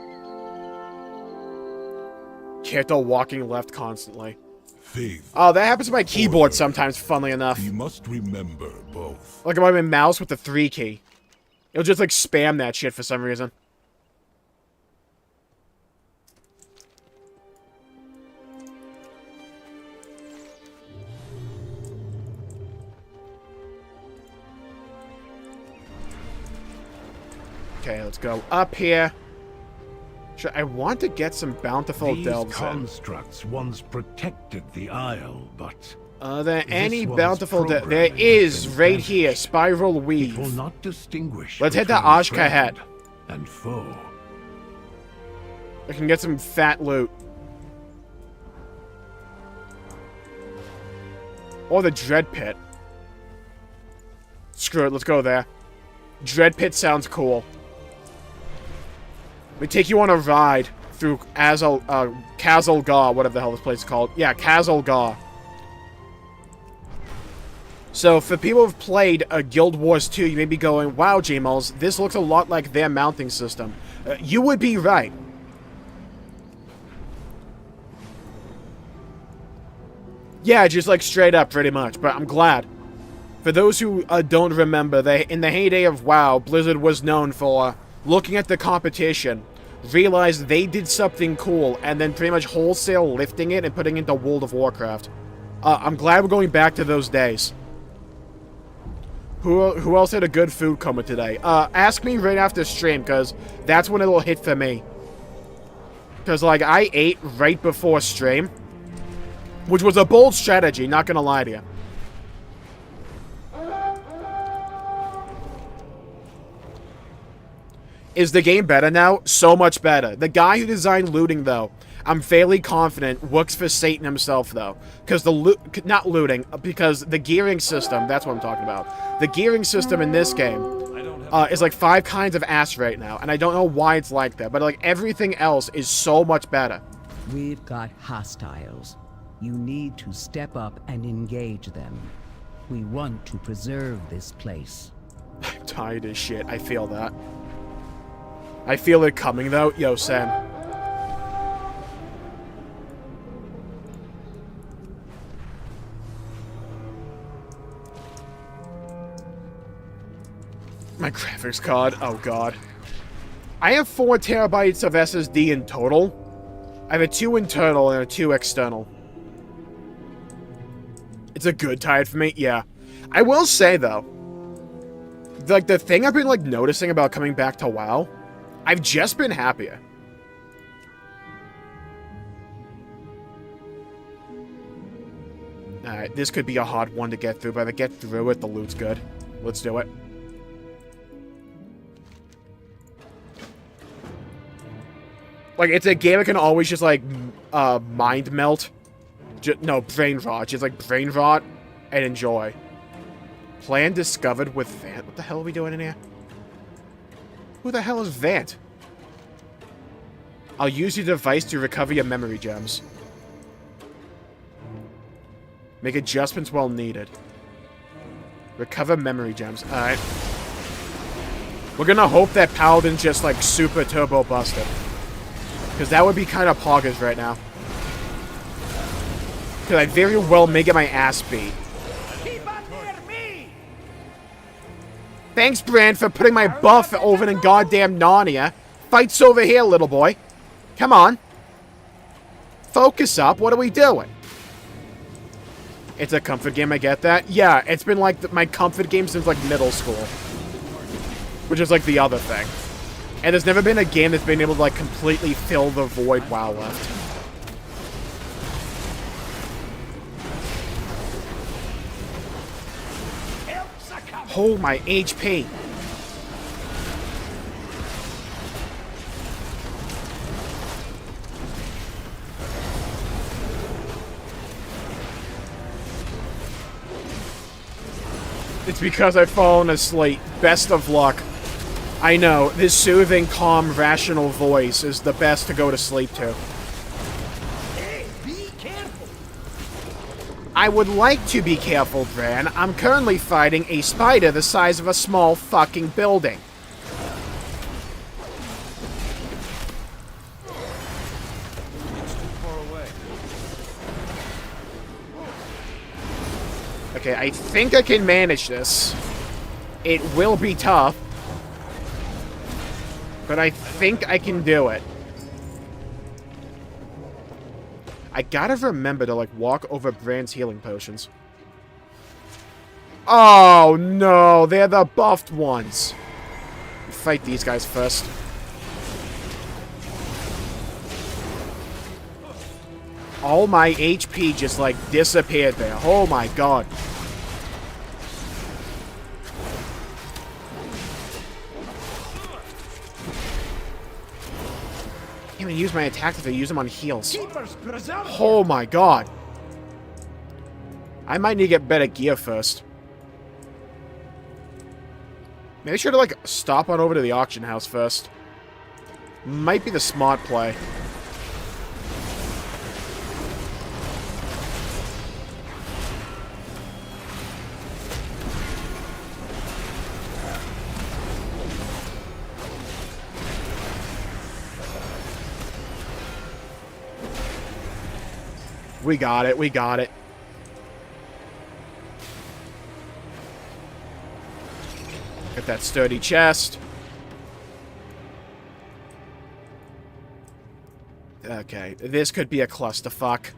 Kirito walking left constantly. Faith. Oh, that happens to my keyboard sometimes, funnily enough. You must remember both. Like my mouse with the 3 key. It'll just, like, spam that shit for some reason. Okay, let's go up here. I want to get some bountiful delves These constructs once protected the Isle, but Are there any was bountiful delves? There programming is, has been right here. vanished. Spiral it will Weave. not distinguish. Let's hit the between Ashkahet. friend and foe. I can get some fat loot. Or the Dread Pit. Screw it, let's go there. Dread Pit sounds cool. We take you on a ride through Kazalgar, whatever the hell this place is called. Yeah, Kazalgar. So, for people who've played Guild Wars 2, you may be going, wow, Jmulls, this looks a lot like their mounting system. You would be right. Yeah, just like straight up, pretty much, but I'm glad. For those who don't remember, in the heyday of WoW, Blizzard was known for looking at the competition, realized they did something cool, and then pretty much wholesale lifting it and putting it into World of Warcraft. I'm glad we're going back to those days. Who else had a good food coma today? Ask me right after stream, because that's when it'll hit for me. Because, like, I ate right before stream, which was a bold strategy, not gonna lie to you. Is the game better now? So much better. The guy who designed looting, though, I'm fairly confident works for Satan himself, though. Because not looting, because the gearing system, that's what I'm talking about. The gearing system in this game is like 5 kinds of ass right now. And I don't know why it's like that, but like everything else is so much better. We've got hostiles. You need to step up and engage them. We want to preserve this place. I'm tired as shit. I feel that. I feel it coming, though. Yo, Sam. My graphics card. Oh, God. I have 4 terabytes of SSD in total. I have a 2 internal and a 2 external. It's a good tide for me. Yeah. I will say, though, like, the thing I've been, like, noticing about coming back to WoW, I've just been happier. Alright, this could be a hard one to get through, but if I get through it, the loot's good. Let's do it. Like, it's a game that can always just, like, mind melt. No, brain rot. Just, like, brain rot and enjoy. Plan discovered with Vant. What the hell are we doing in here? Who the hell is Vant? I'll use your device to recover your memory gems. Make adjustments while needed. Recover memory gems. Alright. We're gonna hope that Paladin just, like, super turbo busted. Because that would be kind of poggers right now. Because I very well may get my ass beat. Thanks, Brand, for putting my buff over in goddamn Narnia. Fight's over here, little boy. Come on. Focus up. What are we doing? It's a comfort game, I get that. Yeah, it's been like my comfort game since like middle school. Which is like the other thing. And there's never been a game that's been able to like completely fill the void WoW left. Hold my HP. It's because I've fallen asleep. Best of luck. I know, this soothing, calm, rational voice is the best to go to sleep to. Hey, be careful. I would like to be careful, Bran. I'm currently fighting a spider the size of a small fucking building. It's too far away. Okay, I think I can manage this. It will be tough. But I think I can do it. I gotta remember to, like, walk over Bran's healing potions. Oh, no. They're the buffed ones. Fight these guys first. All my HP just, like, disappeared there. Oh, my God. I can't even use my attack if I use them on heals. Oh my God. I might need to get better gear first. Maybe I should, like, stop on over to the auction house first. Might be the smart play. We got it, we got it. Get that sturdy chest. Okay, this could be a clusterfuck.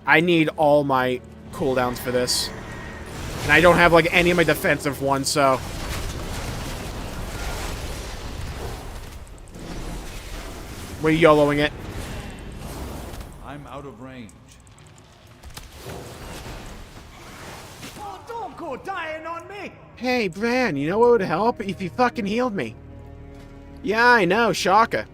I need all my cooldowns for this. And I don't have, like, any of my defensive ones, so... We're YOLOing it. I'm out of range. Oh, don't go dying on me. Hey, Bran, you know what would help? If you fucking healed me. Yeah, I know. Shocker.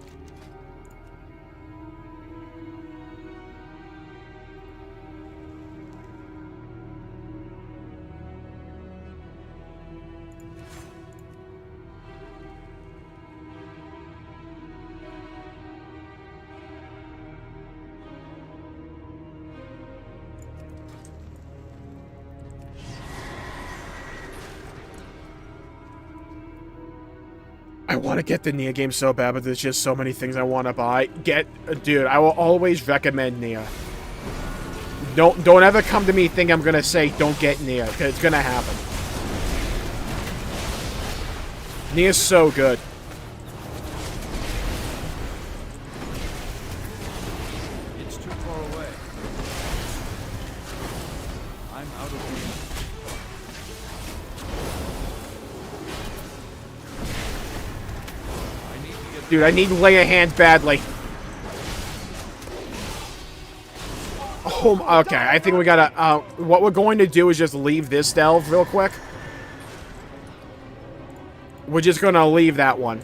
I want to get the Nia game so bad, but there's just so many things I want to buy. Dude, I will always recommend Nia. Don't ever come to me think I'm going to say don't get Nia, because it's going to happen. Nia's so good. It's too far away. I'm out of range. Dude, I need layer hands badly. Oh, okay, I think we gotta, what we're going to do is just leave this delve real quick. We're just gonna leave that one.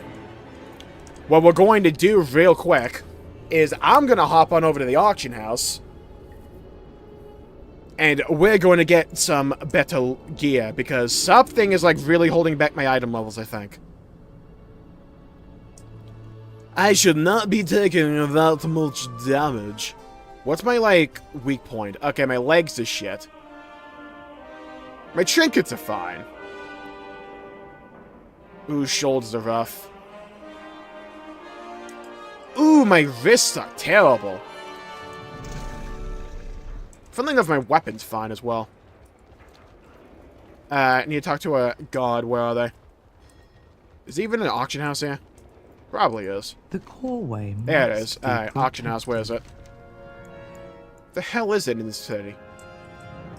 What we're going to do real quick is I'm gonna hop on over to the auction house. And we're going to get some better gear, because something is, like, really holding back my item levels, I think. I should not be taking that much damage. What's my, like, weak point? Okay, my legs are shit. My trinkets are fine. Ooh, shoulders are rough. Ooh, my wrists are terrible. Funnily enough, my weapon's fine as well. I need to talk to a god. Where are they? Is there even an auction house here? Probably is. The causeway. There it is. Alright, auction house, where is it? The hell is it in this city?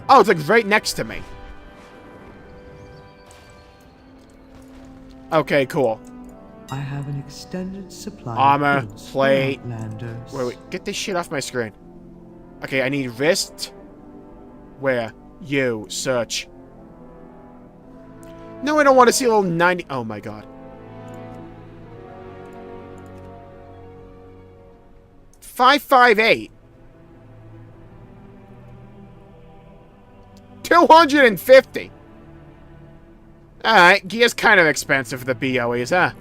Oh, it's like right next to me. Okay, cool. I have an extended supply Armor, of goods for plate. Outlanders. Wait, get this shit off my screen. Okay, I need wrist. Where? You. Search. No, I don't want to see a little 90... Oh my god. 558. 250. Alright, gear's kind of expensive for the BOEs, huh?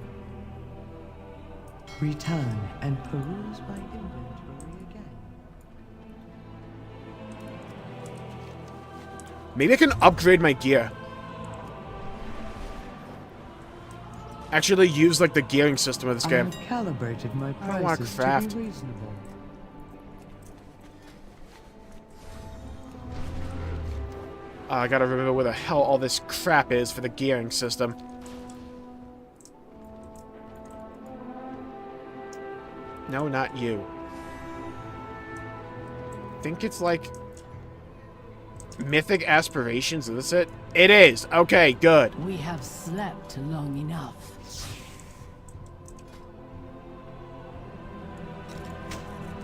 Return and peruse my inventory again. Maybe I can upgrade my gear. Actually use, like, the gearing system of this I game. have calibrated my I don't wanna prices to craft. be reasonable. I gotta remember where the hell all this crap is for the gearing system. No, not you. I think it's like... Mythic Aspirations, is this it? It is! Okay, good. We have slept long enough.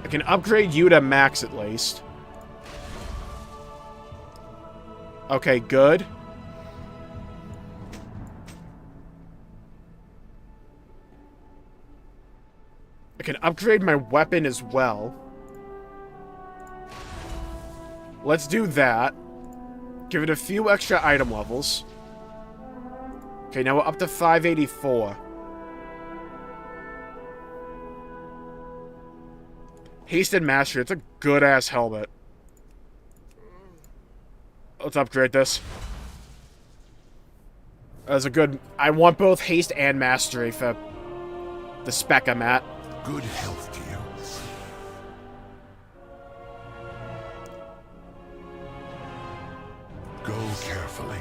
I can upgrade you to max at least. Okay, good. I can upgrade my weapon as well. Let's do that. Give it a few extra item levels. Okay, now we're up to 584. Hasted Mastery. It's a good-ass helmet. Let's upgrade this. That's a good... I want both haste and mastery for the spec I'm at. Good health to you. Go carefully.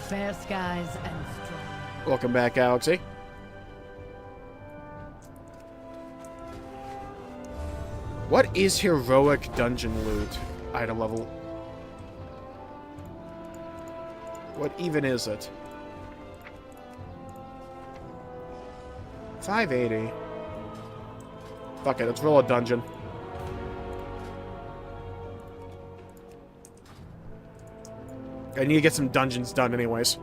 Fair skies and strong. Welcome back, Galaxy. What is heroic dungeon loot? Item level. What even is it? 580. Fuck it, let's roll a dungeon. I need to get some dungeons done anyways.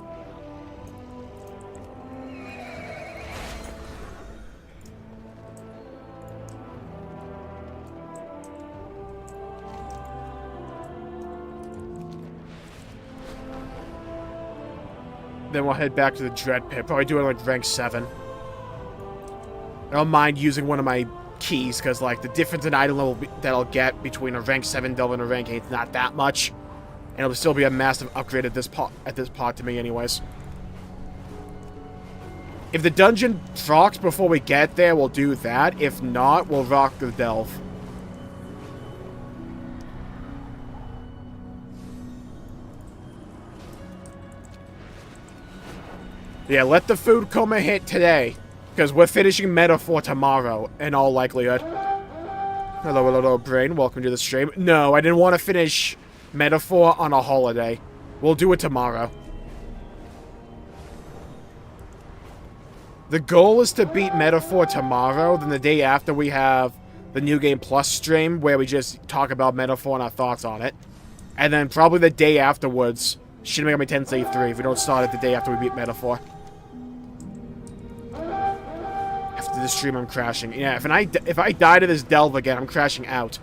Then we'll head back to the Dread Pit. Probably do it like rank 7. I don't mind using one of my keys, because like the difference in item level that I'll get between a rank 7 delve and a rank 8 is not that much. And it'll still be a massive upgrade at this part to me anyways. If the dungeon rocks before we get there, we'll do that. If not, we'll rock the delve. Yeah, let the food coma hit today, because we're finishing Metaphor tomorrow, in all likelihood. Hello, hello, brain. Welcome to the stream. No, I didn't want to finish Metaphor on a holiday. We'll do it tomorrow. The goal is to beat Metaphor tomorrow, then the day after we have the New Game Plus stream, where we just talk about Metaphor and our thoughts on it. And then probably the day afterwards, Shin Megami Tensei 3, if we don't start it the day after we beat Metaphor. After the stream, I'm crashing. Yeah, if I die to this delve again, I'm crashing out.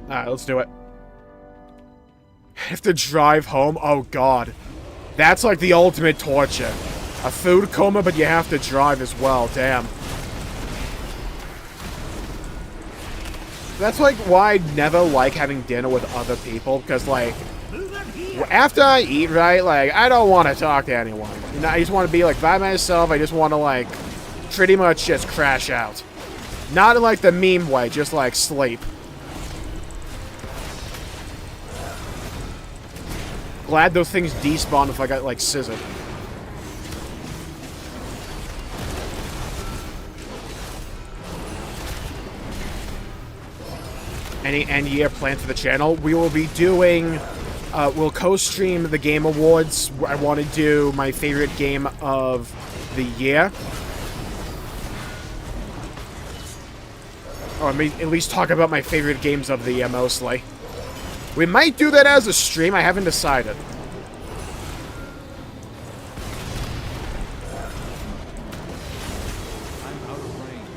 Alright, let's do it. I have to drive home? Oh god. That's like the ultimate torture. A food coma, but you have to drive as well. Damn. That's like why I never like having dinner with other people, because like, after I eat, right, like, I don't want to talk to anyone. You know, I just want to be like by myself. I just want to like, pretty much just crash out. Not in like the meme way, just like sleep. Glad those things despawn if I got, like, scissored. Any end-year plan for the channel? We will be doing... we'll co-stream the Game Awards. I want to do my favorite game of the year. Or at least talk about my favorite games of the year, mostly. We might do that as a stream, I haven't decided. I'm out of range.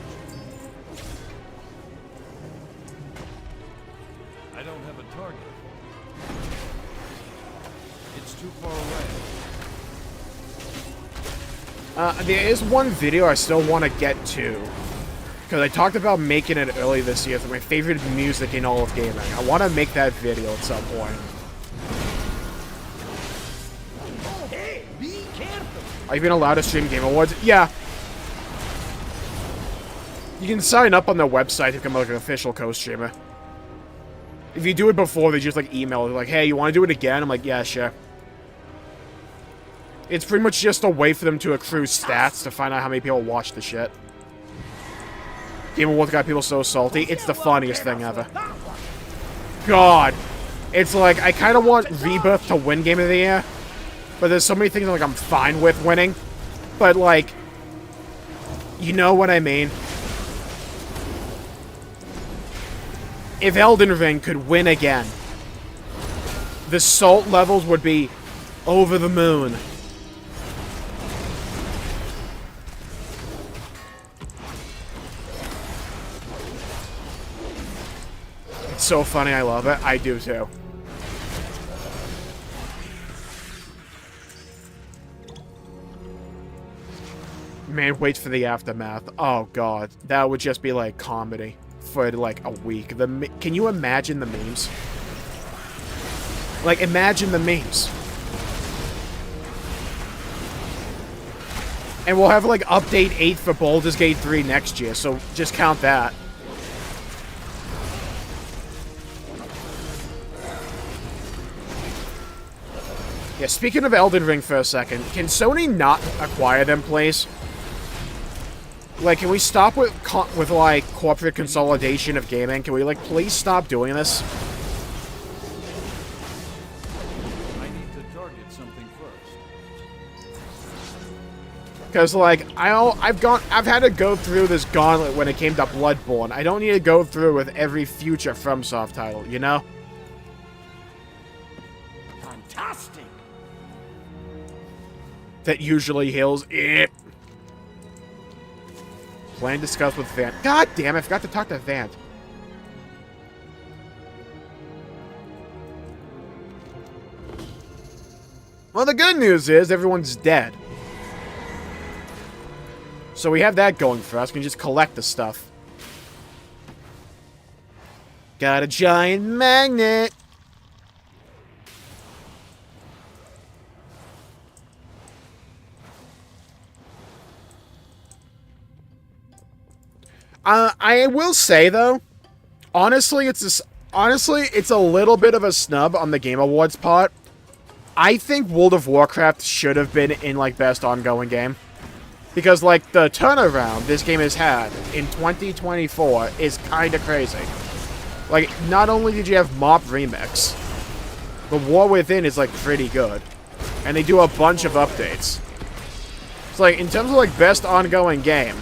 I don't have a target. It's too far away. There is one video I still want to get to. Because I talked about making it early this year for my favorite music in all of gaming. I want to make that video at some point. Hey, be careful. Are you even allowed to stream Game Awards? Yeah. You can sign up on their website to become like an official co-streamer. If you do it before, they just like email it like, hey, you want to do it again? I'm like, yeah, sure. It's pretty much just a way for them to accrue stats to find out how many people watch the shit. Game Awards got people so salty. It's the funniest thing ever. God. It's like, I kind of want Rebirth to win Game of the Year. But there's so many things like I'm fine with winning. But like, you know what I mean? If Elden Ring could win again, the salt levels would be over the moon. It's so funny, I love it. I do too. Man, wait for the aftermath. Oh god, that would just be like comedy for like a week. Can you imagine the memes? Like, imagine the memes. And we'll have like update 8 for Baldur's Gate 3 next year, so just count that. Yeah, speaking of Elden Ring for a second, can Sony not acquire them, please? Like, can we stop with like, corporate consolidation of gaming? Can we, like, please stop doing this? get something first. Because, like, I've had to go through this gauntlet when it came to Bloodborne. I don't need to go through with every future FromSoft title, you know? Fantastic! That usually heals it. Plan discussed with Vant. God damn, I forgot to talk to Vant. Well, the good news is everyone's dead. So we have that going for us. We can just collect the stuff. Got a giant magnet. I will say though, honestly, it's a little bit of a snub on the Game Awards part. I think World of Warcraft should have been in like Best Ongoing Game. Because, like, the turnaround this game has had in 2024 is kind of crazy. Like, not only did you have Mop Remix, the War Within is, like, pretty good. And they do a bunch of updates. So, like, in terms of, like, Best Ongoing Game,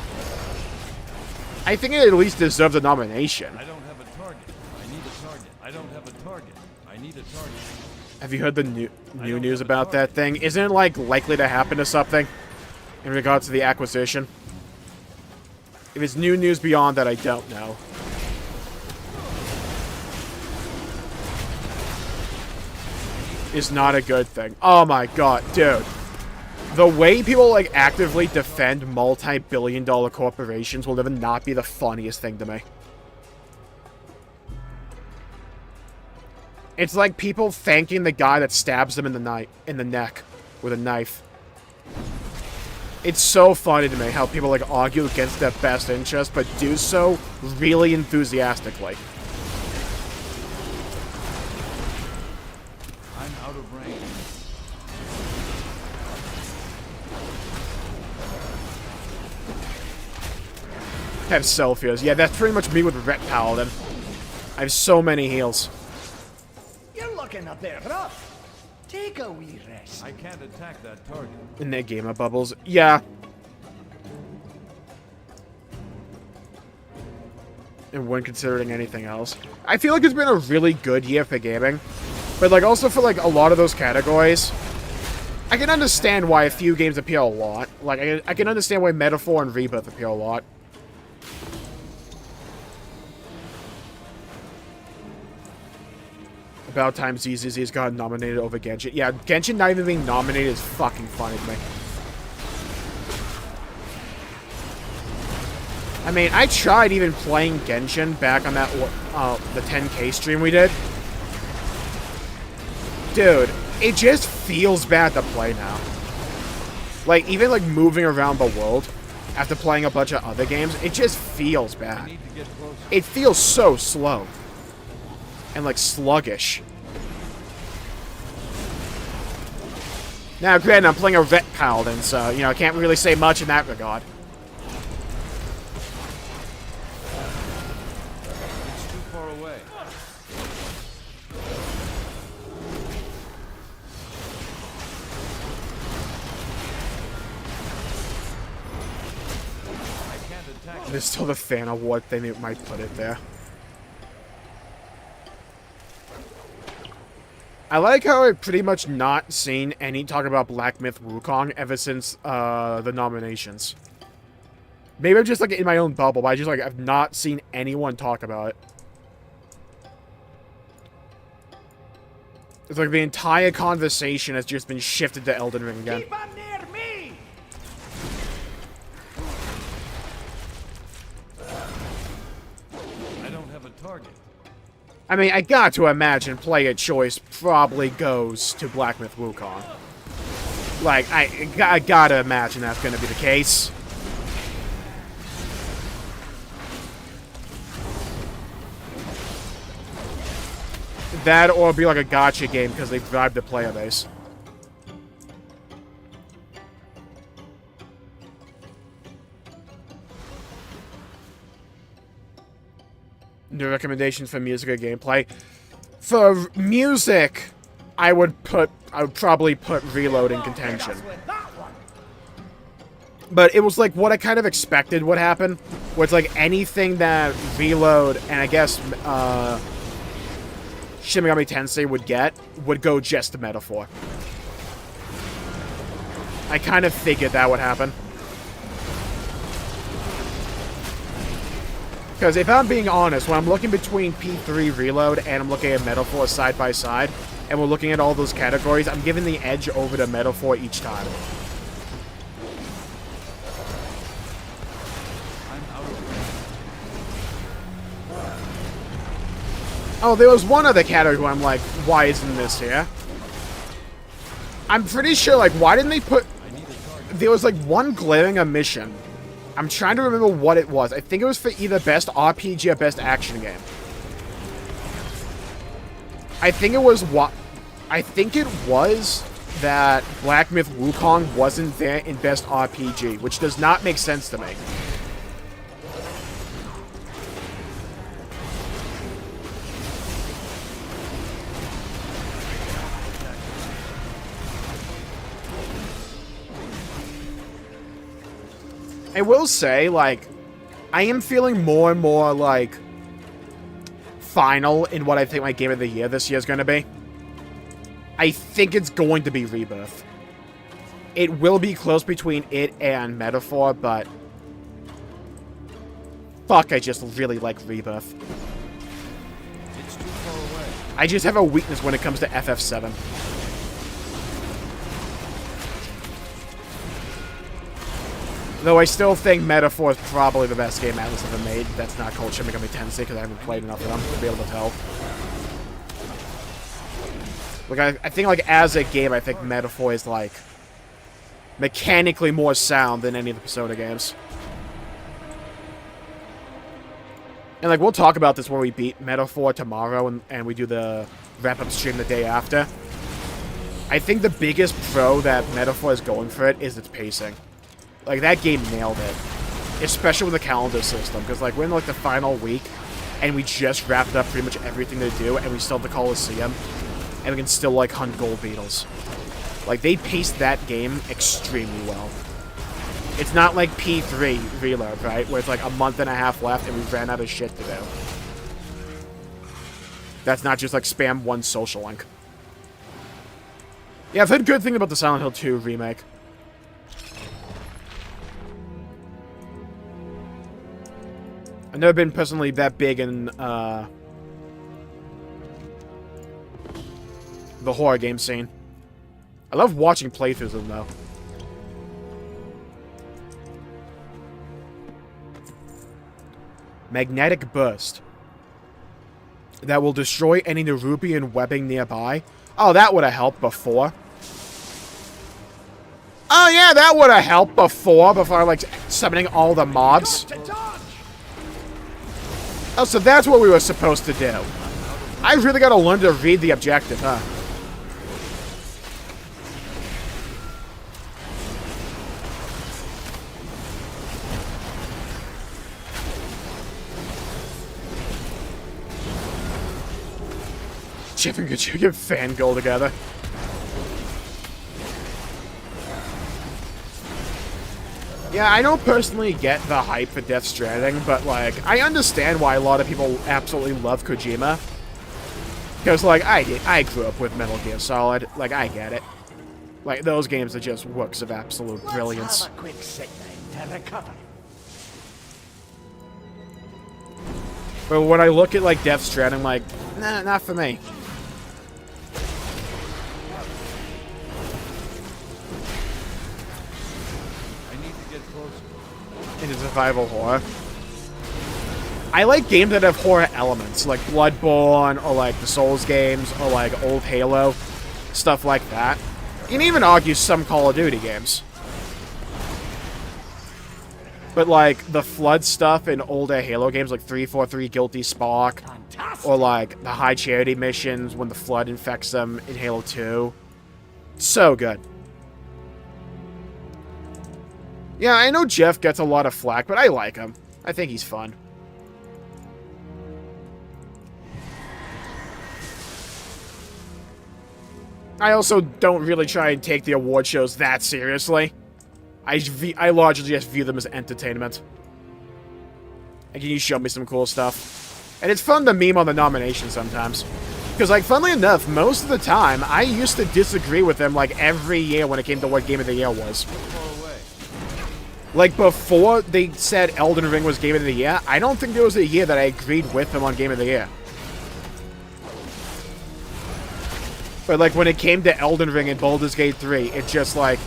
I think it at least deserves a nomination. I don't have a target. I need a target. I don't have a target. I need a target. Have you heard the new news about that thing? Isn't it, like, likely to happen to something? In regards to the acquisition. If it's new news beyond that, I don't know. Is not a good thing. Oh my god, dude. The way people, like, actively defend multi-billion-dollar corporations will never not be the funniest thing to me. It's like people thanking the guy that stabs them in the neck with a knife. It's so funny to me how people, like, argue against their best interest, but do so really enthusiastically. I'm out of range. Have selfies. Yeah, that's pretty much me with Ret Paladin. I have so many heals. You're looking a bit rough. Take a wee rest. I can't attack that target. In their gamer bubbles. Yeah. And when considering anything else. I feel like it's been a really good year for gaming. But, like, also for, like, a lot of those categories, I can understand why a few games appeal a lot. Like, I can understand why Metaphor and Rebirth appeal a lot. About time ZZZ's got nominated over Genshin. Yeah, Genshin not even being nominated is fucking funny to me. I mean, I tried even playing Genshin back on that, the 10K stream we did. Dude, it just feels bad to play now. Like, even, like, moving around the world after playing a bunch of other games, it just feels bad. It feels so slow. And, like, sluggish. Now, granted, I'm playing a Vet Paladin, so, you know, I can't really say much in that regard. It's too far away. I can't attack. There's still the fan award thing that might put it there. I like how I've pretty much not seen any talk about Black Myth Wukong ever since the nominations. Maybe I'm just like in my own bubble, but I just like I've not seen anyone talk about it. It's like the entire conversation has just been shifted to Elden Ring again. Keep on near me! I don't have a target. I mean, I got to imagine player choice probably goes to Black Myth Wukong. Like, I gotta imagine that's gonna be the case. That or be like a gacha game because they drive the player base. New recommendations for music or gameplay. For music, I would put I would probably put Reload in contention. But it was like what I kind of expected would happen, where it's like anything that Reload and I guess Shin Megami Tensei would go just to Metaphor. I kind of figured that would happen. Because if I'm being honest, when I'm looking between P3 Reload and I'm looking at Metaphor side by side, and we're looking at all those categories, I'm giving the edge over to Metaphor each time. Oh, there was one other category where I'm like, why isn't this here? I'm pretty sure, like, why didn't they put... There was, like, one glaring omission. I'm trying to remember what it was. I think it was for either Best RPG or Best Action Game. I think it was what... I think it was that Black Myth Wukong wasn't there in Best RPG, which does not make sense to me. I will say, like, I am feeling more and more, like, final in what I think my Game of the Year this year is going to be. I think it's going to be Rebirth. It will be close between it and Metaphor, but... Fuck, I just really like Rebirth. It's too far away. I just have a weakness when it comes to FF7. Though I still think Metaphor is probably the best game Atlas ever made. That's not called Shin Megami Tensei because I haven't played enough of them to be able to tell. Like, I think, like, as a game, I think Metaphor is, like, mechanically more sound than any of the Persona games. And, like, we'll talk about this when we beat Metaphor tomorrow and we do the wrap-up stream the day after. I think the biggest pro that Metaphor is going for it is its pacing. Like, that game nailed it. Especially with the calendar system. Because, like, we're in, like, the final week, and we just wrapped up pretty much everything to do, and we still have the Coliseum, and we can still, like, hunt gold beetles. Like, they paced that game extremely well. It's not like P3 Reload, right? Where it's, like, a month and a half left, and we ran out of shit to do. That's not just, like, spam one social link. Yeah, I've heard good things about the Silent Hill 2 remake. I've never been personally that big in, the horror game scene. I love watching playthroughs of them, though. Magnetic Burst. That will destroy any Nerubian webbing nearby. Oh, that would have helped before. Oh, yeah, that would have helped before, like, summoning all the mobs. Oh, so that's what we were supposed to do. I really gotta learn to read the objective, huh? Chip and Gachu get fangirl together. Yeah, I don't personally get the hype for Death Stranding, but, like, I understand why a lot of people absolutely love Kojima. Because, like, I grew up with Metal Gear Solid. Like, I get it. Like, those games are just works of absolute brilliance. Let's have a quick sit down to recover. But when I look at, like, Death Stranding, I'm like, nah, not for me. Into survival horror. I like games that have horror elements, like Bloodborne, or like the Souls games, or like old Halo, stuff like that. You can even argue some Call of Duty games. But like the Flood stuff in older Halo games, like 343 Guilty Spark, or like the High Charity missions when the Flood infects them in Halo 2. So good. Yeah, I know Jeff gets a lot of flack, but I like him. I think he's fun. I also don't really try and take the award shows that seriously. I largely just view them as entertainment. And can you show me some cool stuff? And it's fun to meme on the nomination sometimes. Because, like, funnily enough, most of the time, I used to disagree with them, like, every year when it came to what Game of the Year was. Like, before they said Elden Ring was Game of the Year, I don't think there was a year that I agreed with them on Game of the Year. But, like, when it came to Elden Ring and Baldur's Gate 3, it's just like...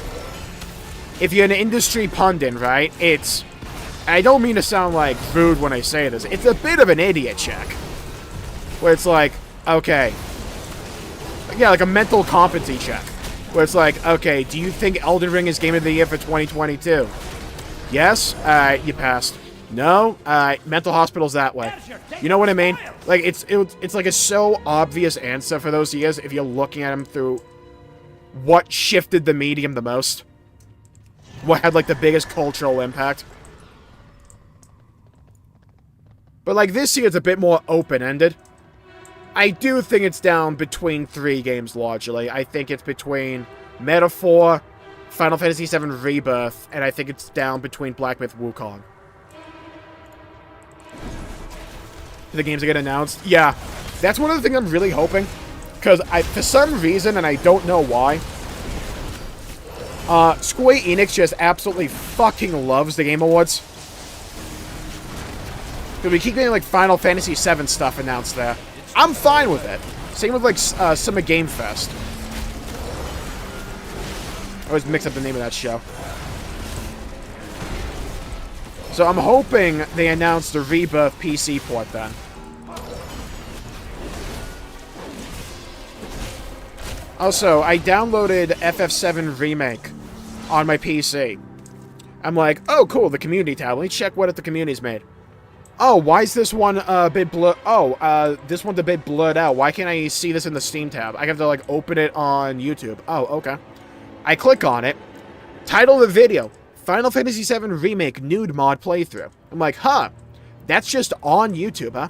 If you're an industry pundit, right, it's... I don't mean to sound, like, rude when I say this. It's a bit of an idiot check. Where it's like, okay. Yeah, like a mental competency check. Where it's like, okay, do you think Elden Ring is Game of the Year for 2022? Yes? You passed. No? Mental hospital's that way. You know what I mean? Like, it's like a so obvious answer for those years if you're looking at them through what shifted the medium the most. What had, like, the biggest cultural impact. But, like, this year it's a bit more open-ended. I do think it's down between 3 games, largely. I think it's between Metaphor, Final Fantasy VII Rebirth, and I think it's down between Black Myth Wukong. The games that get announced? Yeah. That's one of the things I'm really hoping. Because for some reason, and I don't know why, Square Enix just absolutely fucking loves the Game Awards. Because we keep getting, like, Final Fantasy VII stuff announced there. I'm fine with it. Same with, like, Summer Game Fest. I always mix up the name of that show. So I'm hoping they announce the Rebirth PC port then. Also, I downloaded FF7 Remake on my PC. I'm like, oh, cool, the community tab. Let me check what the community's made. Oh, why is this one a bit blurred? Oh, this one's a bit blurred out. Why can't I see this in the Steam tab? I have to, like, open it on YouTube. Oh, okay. I click on it. Title of the video, Final Fantasy VII Remake Nude Mod Playthrough. I'm like, huh, that's just on YouTube, huh?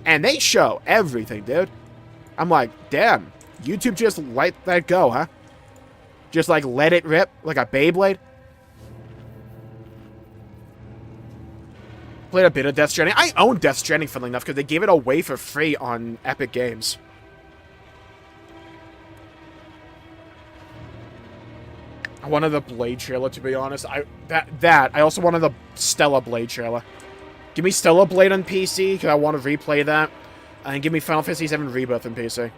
And they show everything, dude. I'm like, damn, YouTube just let that go, huh? Just, like, let it rip like a Beyblade. Played a bit of Death Stranding. I own Death Stranding, funnily enough, because they gave it away for free on Epic Games. I wanted the Blade trailer, to be honest. I also wanted the Stella Blade trailer. Give me Stella Blade on PC, because I want to replay that. And give me Final Fantasy VII Rebirth on PC.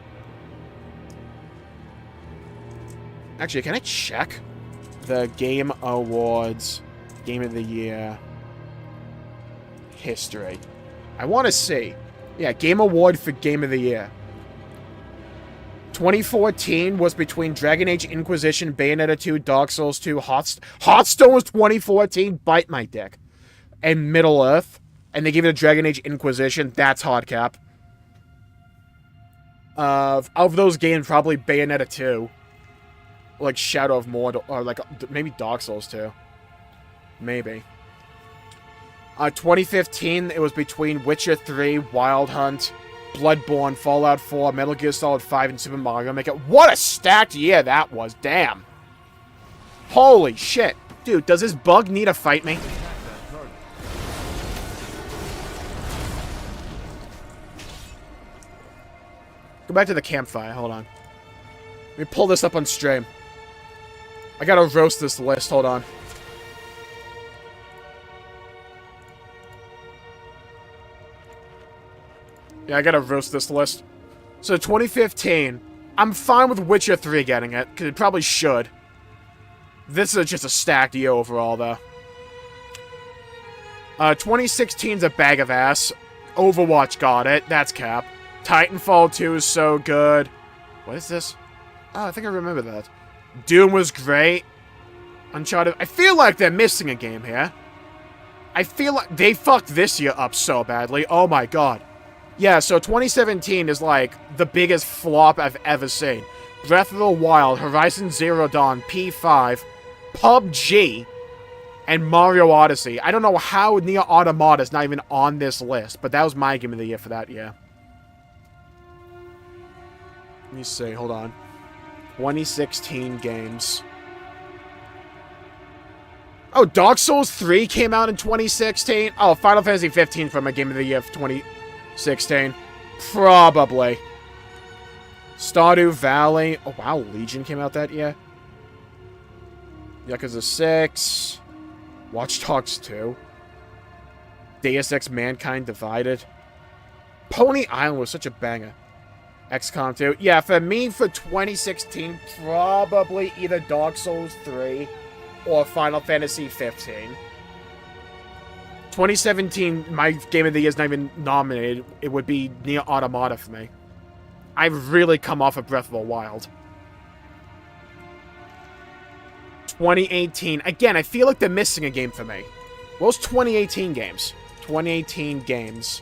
Actually, can I check the Game Awards Game of the Year history? I want to see. Yeah, Game Award for Game of the Year. 2014 was between Dragon Age Inquisition, Bayonetta 2, Dark Souls 2, Hearthstone was 2014, bite my dick. And Middle-earth. And they gave it a Dragon Age Inquisition, that's hard cap. Of those games, probably Bayonetta 2. Like Shadow of Mordor, or like maybe Dark Souls 2. Maybe. 2015, it was between Witcher 3, Wild Hunt, Bloodborne, Fallout 4, Metal Gear Solid 5, and Super Mario Maker. What a stacked year that was, damn. Holy shit. Dude, does this bug need to fight me? Go back to the campfire, hold on. Let me pull this up on stream. I gotta roast this list, hold on. Yeah, I gotta roast this list. So 2015, I'm fine with Witcher 3 getting it, because it probably should. This is just a stacked year overall, though. 2016's a bag of ass. Overwatch got it, that's cap. Titanfall 2 is so good. What is this? Oh, I think I remember that. Doom was great. Uncharted. I feel like they're missing a game here. I feel like they fucked this year up so badly. Oh my god. Yeah, so 2017 is like the biggest flop I've ever seen. Breath of the Wild, Horizon Zero Dawn, P5, PUBG, and Mario Odyssey. I don't know how Nier Automata is not even on this list, but that was my game of the year for that year. Let me see, hold on. 2016 games. Oh, Dark Souls 3 came out in 2016? Oh, Final Fantasy 15 from a Game of the Year of 2016. Probably. Stardew Valley. Oh, wow, Legion came out that year. Yakuza 6. Watch Dogs 2. Deus Ex Mankind Divided. Pony Island was such a banger. XCOM 2. Yeah, for me, for 2016, probably either Dark Souls 3 or Final Fantasy 15. 2017, my Game of the Year is not even nominated. It would be Nier Automata for me. I've really come off of Breath of the Wild. 2018. Again, I feel like they're missing a game for me. What was 2018 games? 2018 games.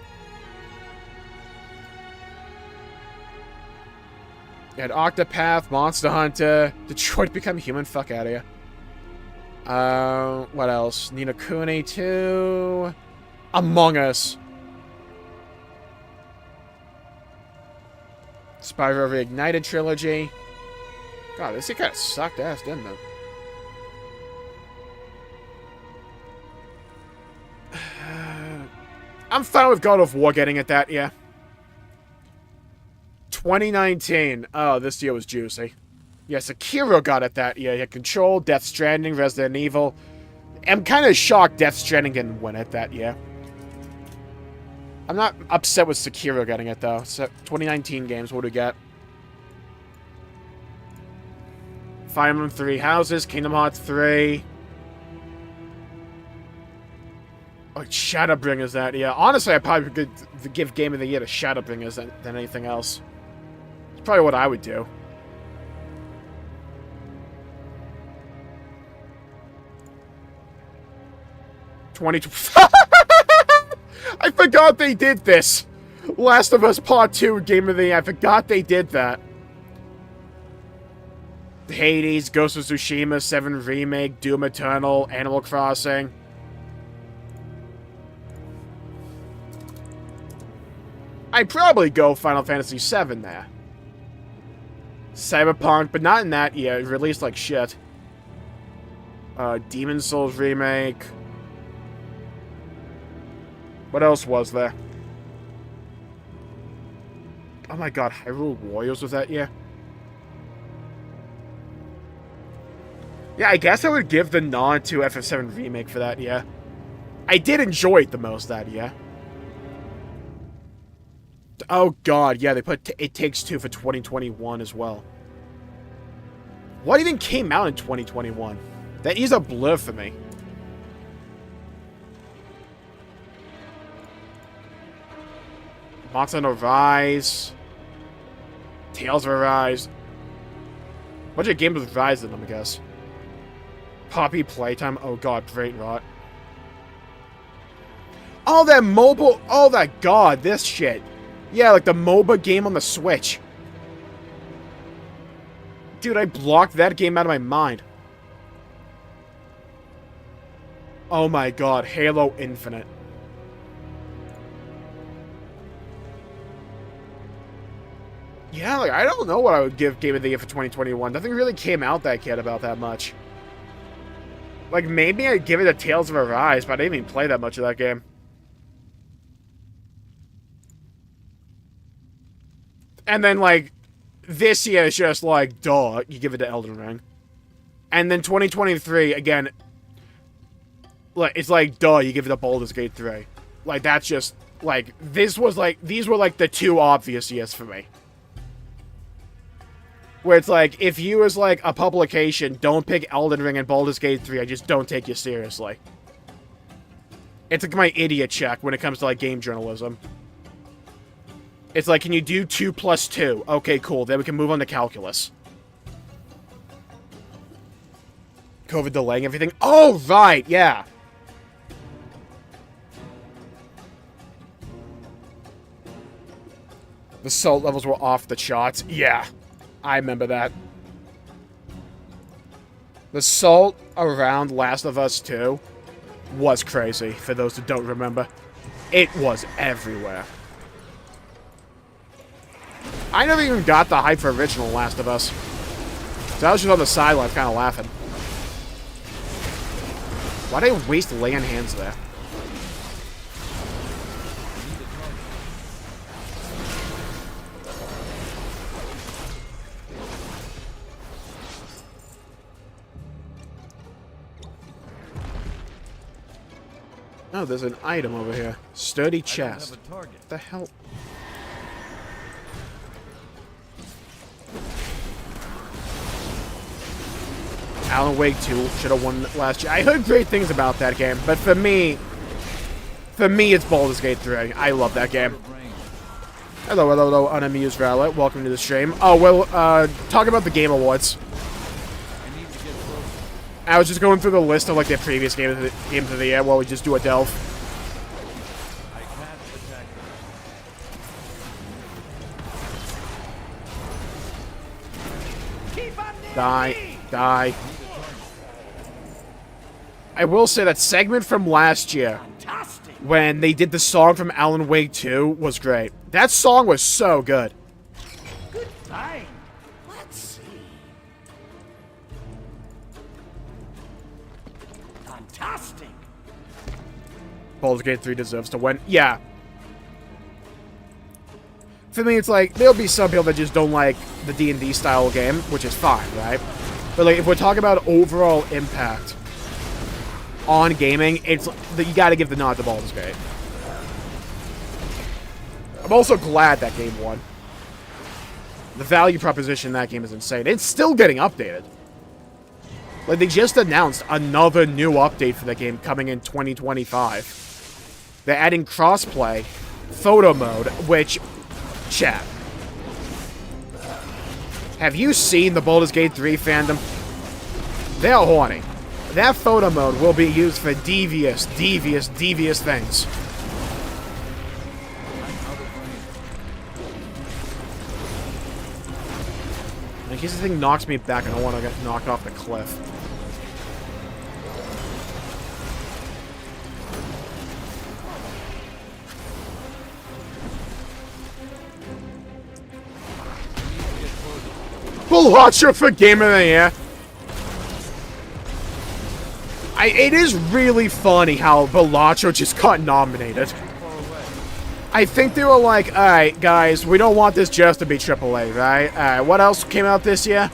You had Octopath, Monster Hunter, Detroit Become Human, fuck out of here. What else? Ni no Kuni 2, Among Us. Spyro Reignited Trilogy. God, this thing kind of sucked ass, didn't it? I'm fine with God of War getting it that year. 2019. Oh, this year was juicy. Yeah, Sekiro got it that year. You had Control, Death Stranding, Resident Evil. I'm kind of shocked Death Stranding didn't win it that year. I'm not upset with Sekiro getting it, though. So, 2019 games, what do we get? Fire Emblem 3 Houses, Kingdom Hearts 3. Oh, Shadowbringers that year. Honestly, I probably could give Game of the Year to Shadowbringers than anything else. It's probably what I would do. I forgot they did this. Last of Us Part 2 Game of the Year. I forgot they did that. Hades, Ghost of Tsushima, 7 Remake, Doom Eternal, Animal Crossing. I'd probably go Final Fantasy VII there. Cyberpunk, but not in that year. It released like shit. Demon Souls Remake. What else was there? Oh my god, Hyrule Warriors was that year? Yeah, I guess I would give the nod to FF7 Remake for that year. I did enjoy it the most that year. Oh god, yeah, they put It Takes Two for 2021 as well. What even came out in 2021? That is a blur for me. Monster Hunter Rise. Tales of Arise. Bunch of games with Rise in them, I guess. Poppy Playtime. Oh god, Great Rot. Oh, that mobile. Oh, that god, this shit. Yeah, like the MOBA game on the Switch. Dude, I blocked that game out of my mind. Oh my god, Halo Infinite. Yeah, like, I don't know what I would give Game of the Year for 2021. Nothing really came out that kid about that much. Like, maybe I'd give it a Tales of Arise, but I didn't even play that much of that game. And then, like, this year is just like, duh, you give it to Elden Ring. And then 2023, again, like, it's like, duh, you give it to Baldur's Gate 3. Like, that's just, like, these were like the two obvious years for me. Where it's like, if you was like a publication, don't pick Elden Ring and Baldur's Gate 3, I just don't take you seriously. It's like my idiot check when it comes to like game journalism. It's like, can you do 2 plus 2? Okay, cool, then we can move on to calculus. COVID delaying everything. Oh, right, yeah. The salt levels were off the charts. Yeah. I remember that. The salt around Last of Us 2 was crazy, for those who don't remember. It was everywhere. I never even got the hype for original Last of Us. So I was just on the sideline kind of laughing. Why did I waste land hands there? Oh, there's an item over here. Sturdy chest. Have a target. What the hell? Alan Wake 2 should have won last year. I heard great things about that game, but for me, it's Baldur's Gate 3. I love that game. Hello, hello, hello, unamused Rowlet. Welcome to the stream. Oh, well, talk about the Game Awards. I was just going through the list of, like, their previous games of the year while we just do a delve. I can't attack them. Keep on near Die. me. Die. I will say that segment from last year, Fantastic. when they did the song from Alan Wake 2, was great. That song was so good. Good time. Let's see. Fantastic. Baldur's Gate 3 deserves to win. Yeah. For me, it's like, there'll be some people that just don't like the D&D style game, which is fine, right? But, like, if we're talking about overall impact on gaming, it's you gotta give the nod to Baldur's Gate. I'm also glad that game won. The value proposition in that game is insane. It's still getting updated. Like, they just announced another new update for the game coming in 2025. They're adding crossplay, photo mode, which, chat, have you seen the Baldur's Gate 3 fandom? They're horny. That photo mode will be used for devious things. In case this thing knocks me back and I want to get knocked off the cliff. Balacho for Game of the Year. It is really funny how Balacho just got nominated. I think they were like, alright, guys, we don't want this just to be AAA, right? Alright, what else came out this year?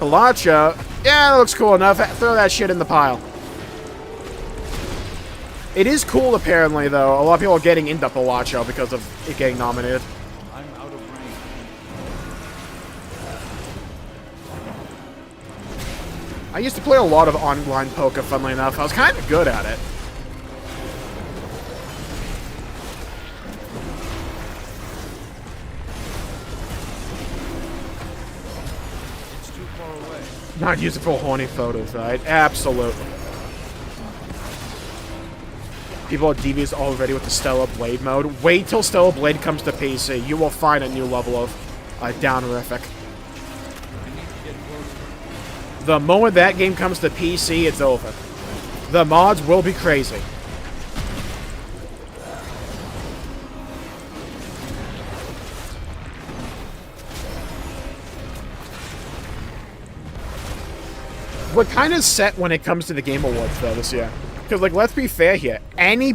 Balacho. Yeah, that looks cool enough. Throw that shit in the pile. It is cool, apparently, though. A lot of people are getting into Balacho because of it getting nominated. I'm out of range. I used to play a lot of online poker, funnily enough. I was kind of good at it. It's too far away. Not used it for horny photos, right? Absolutely. People are devious already with the Stellar Blade mode. Wait till Stellar Blade comes to PC. You will find a new level of downerific. The moment that game comes to PC, it's over. The mods will be crazy. We're kind of set when it comes to the Game Awards, though, this year. Because, like, let's be fair here. Any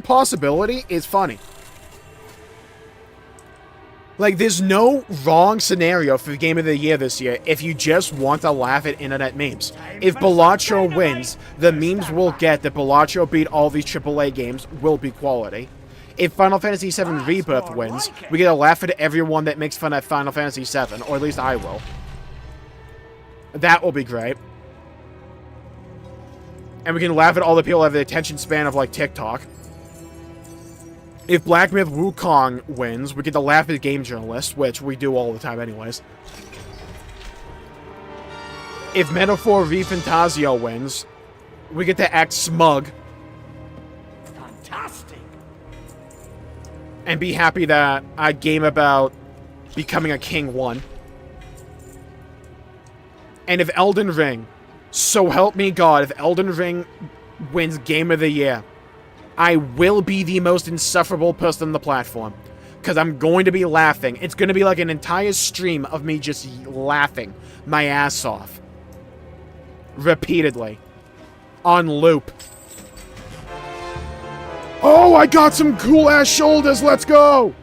possibility is funny. Like, there's no wrong scenario for the Game of the Year this year if you just want to laugh at internet memes. If Balacho wins, the memes we'll get that Balacho beat all these AAA games will be quality. If Final Fantasy VII Rebirth wins, we get to laugh at everyone that makes fun of Final Fantasy VII, or at least I will. That will be great. And we can laugh at all the people that have the attention span of, like, TikTok. If Black Myth Wukong wins, we get to laugh at game journalists, which we do all the time anyways. If Metaphor ReFantasio wins, we get to act smug. Fantastic. And be happy that a game about becoming a king won. And if Elden Ring, so help me God, if Elden Ring wins Game of the Year, I will be the most insufferable person on the platform. because I'm going to be laughing. It's going to be like an entire stream of me just laughing my ass off. Repeatedly. On loop. Oh, I got some cool-ass shoulders. Let's go.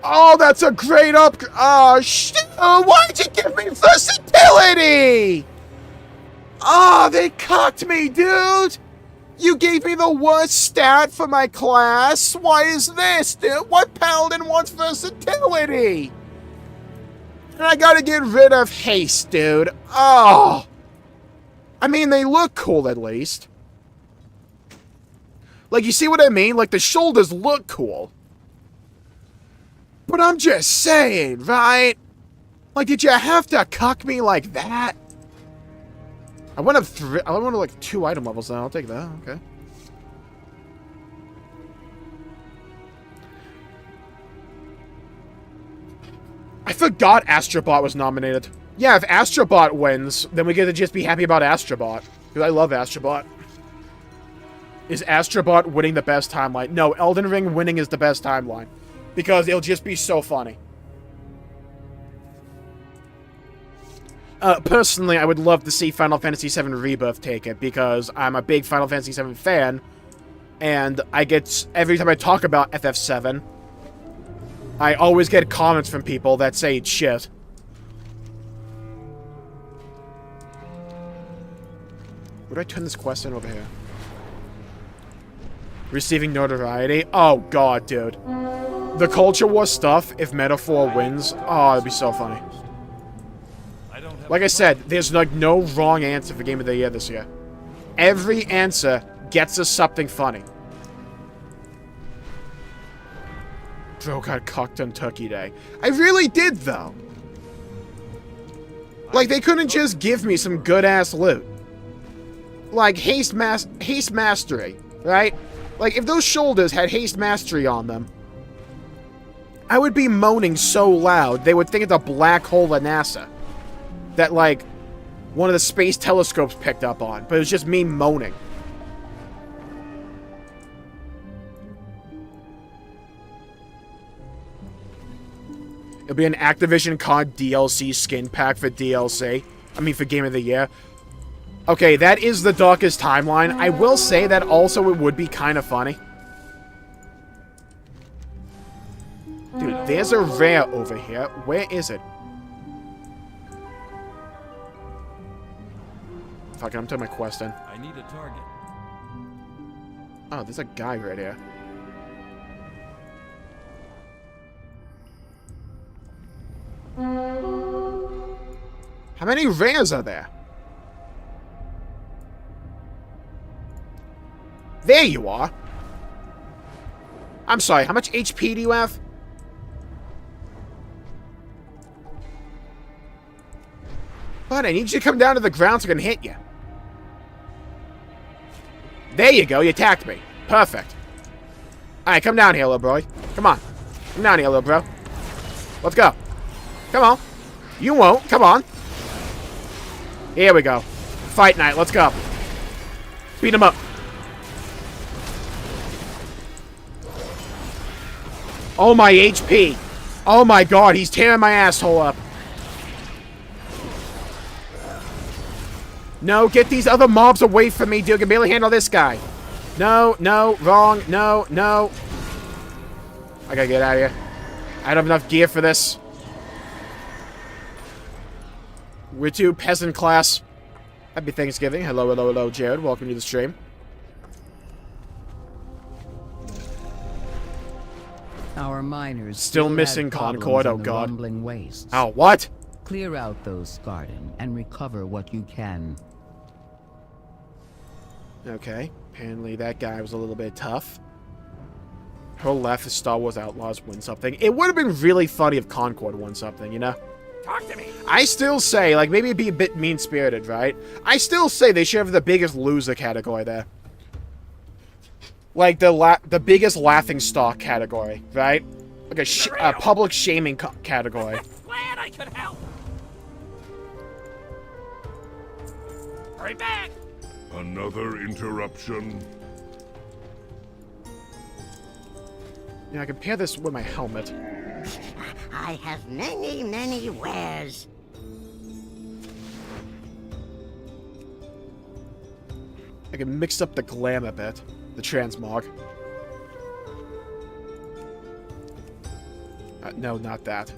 Oh, that's a great up... Oh, shit. Why'd you give me versatility? Oh, they cucked me, dude. You gave me the worst stat for my class. Why is this, dude? What paladin wants versatility? And I gotta get rid of haste, dude. Oh. I mean, they look cool, at least. Like, you see what I mean? Like, the shoulders look cool. But I'm just saying, right? Like, did you have to cuck me like that? I went up like 2 item levels now. I'll take that. Okay. I forgot Astrobot was nominated. Yeah, if Astrobot wins, then we get to just be happy about Astrobot. Because I love Astrobot. Is Astrobot winning the best timeline? No, Elden Ring winning is the best timeline. Because it'll just be so funny. Personally, I would love to see Final Fantasy VII Rebirth take it, because I'm a big Final Fantasy VII fan, and I get, every time I talk about FF7, I always get comments from people that say it's shit. Where do I turn this quest in over here? Receiving notoriety? Oh god, dude. The Culture War stuff, if Metaphor wins, oh, it'd be so funny. Like I said, there's like no wrong answer for Game of the Year this year. Every answer gets us something funny. Bro got cocked on Turkey Day. I really did, though. Like, they couldn't just give me some good-ass loot. Like, Haste Mastery, right? Like, if those shoulders had Haste Mastery on them, I would be moaning so loud, they would think it's a black hole at NASA. That, like, one of the space telescopes picked up on. But it was just me moaning. It'll be an Activision COD DLC skin pack for DLC. I mean, for Game of the Year. Okay, that is the darkest timeline. I will say that also it would be kind of funny. Dude, there's a rare over here. Where is it? Fuck it, I'm taking my quest in. I need a target. Oh, there's a guy right here. How many rares are there? There you are. I'm sorry, how much HP do you have? But I need you to come down to the ground so I can hit you. There you go, you attacked me. Perfect. Alright, come down here, little boy. Come on. Come down here, little bro. Let's go. Come on. You won't. Come on. Here we go. Fight night. Let's go. Beat him up. Oh, my HP. Oh, my God. He's tearing my asshole up. No, get these other mobs away from me, dude. I can barely handle this guy. No, no, wrong. No, no. I gotta get out of here. I don't have enough gear for this. We're too peasant class. Happy Thanksgiving. Hello, hello, hello, Jared. Welcome to the stream. Our miners Still missing had problems Concord. in Oh, the God. rumbling wastes. Oh, what? Clear out those, Garden, and recover what you can. Okay. Apparently that guy was a little bit tough. Her left is Star Wars Outlaws win something. It would have been really funny if Concord won something, you know? Talk to me. I still say, like, maybe it'd be a bit mean-spirited, right? I still say they should have the biggest loser category there. Like, the biggest laughing stock category, right? Like a public shaming category. Glad I could help. Hurry back. Another interruption. Yeah, I can pair this with my helmet. I have many, many wares. I can mix up the glam a bit. The transmog. No, not that.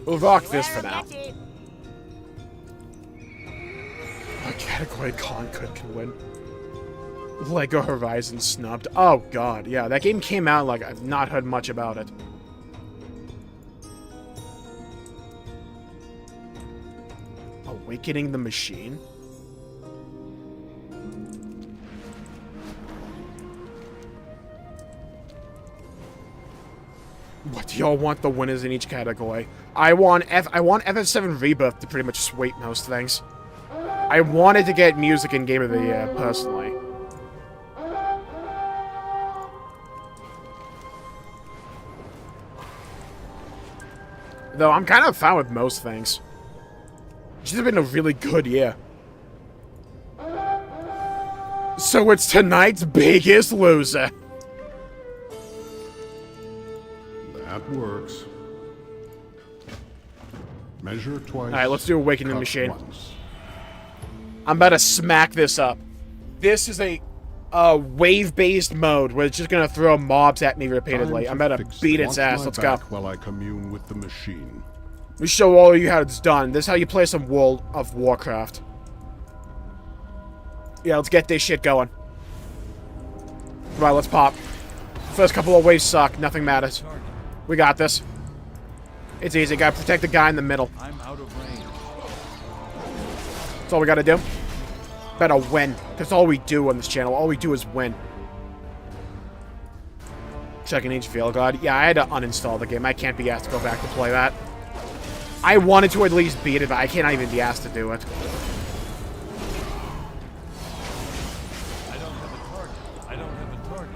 We'll rock this for now. A category Concord can win. Lego Horizon snubbed. Oh god, yeah, that game came out like I've not heard much about it. Awakening the Machine? What do y'all want the winners in each category? I want FF7 Rebirth to pretty much sweep most things. I wanted to get music in Game of the Year, personally. Though I'm kind of fine with most things. It's just been a really good year. So it's tonight's biggest loser. That works. Measure twice. Alright, let's do Awakening the Machine. Once. I'm about to smack this up. This is a wave-based mode where it's just gonna throw mobs at me repeatedly. I'm about to beat its ass. Let's go. While I commune with the machine. Let me show all of you how it's done. This is how you play some World of Warcraft. Yeah, let's get this shit going. Right, let's pop. First couple of waves suck. Nothing matters. We got this. It's easy. Gotta protect the guy in the middle. I'm out of range. That's all we gotta do. Better win. That's all we do on this channel. All we do is win. Checking each field guide. Yeah, I had to uninstall the game. I can't be asked to go back to play that. I wanted to at least beat it, but I can't even be asked to do it. I don't have a target. I don't have a target.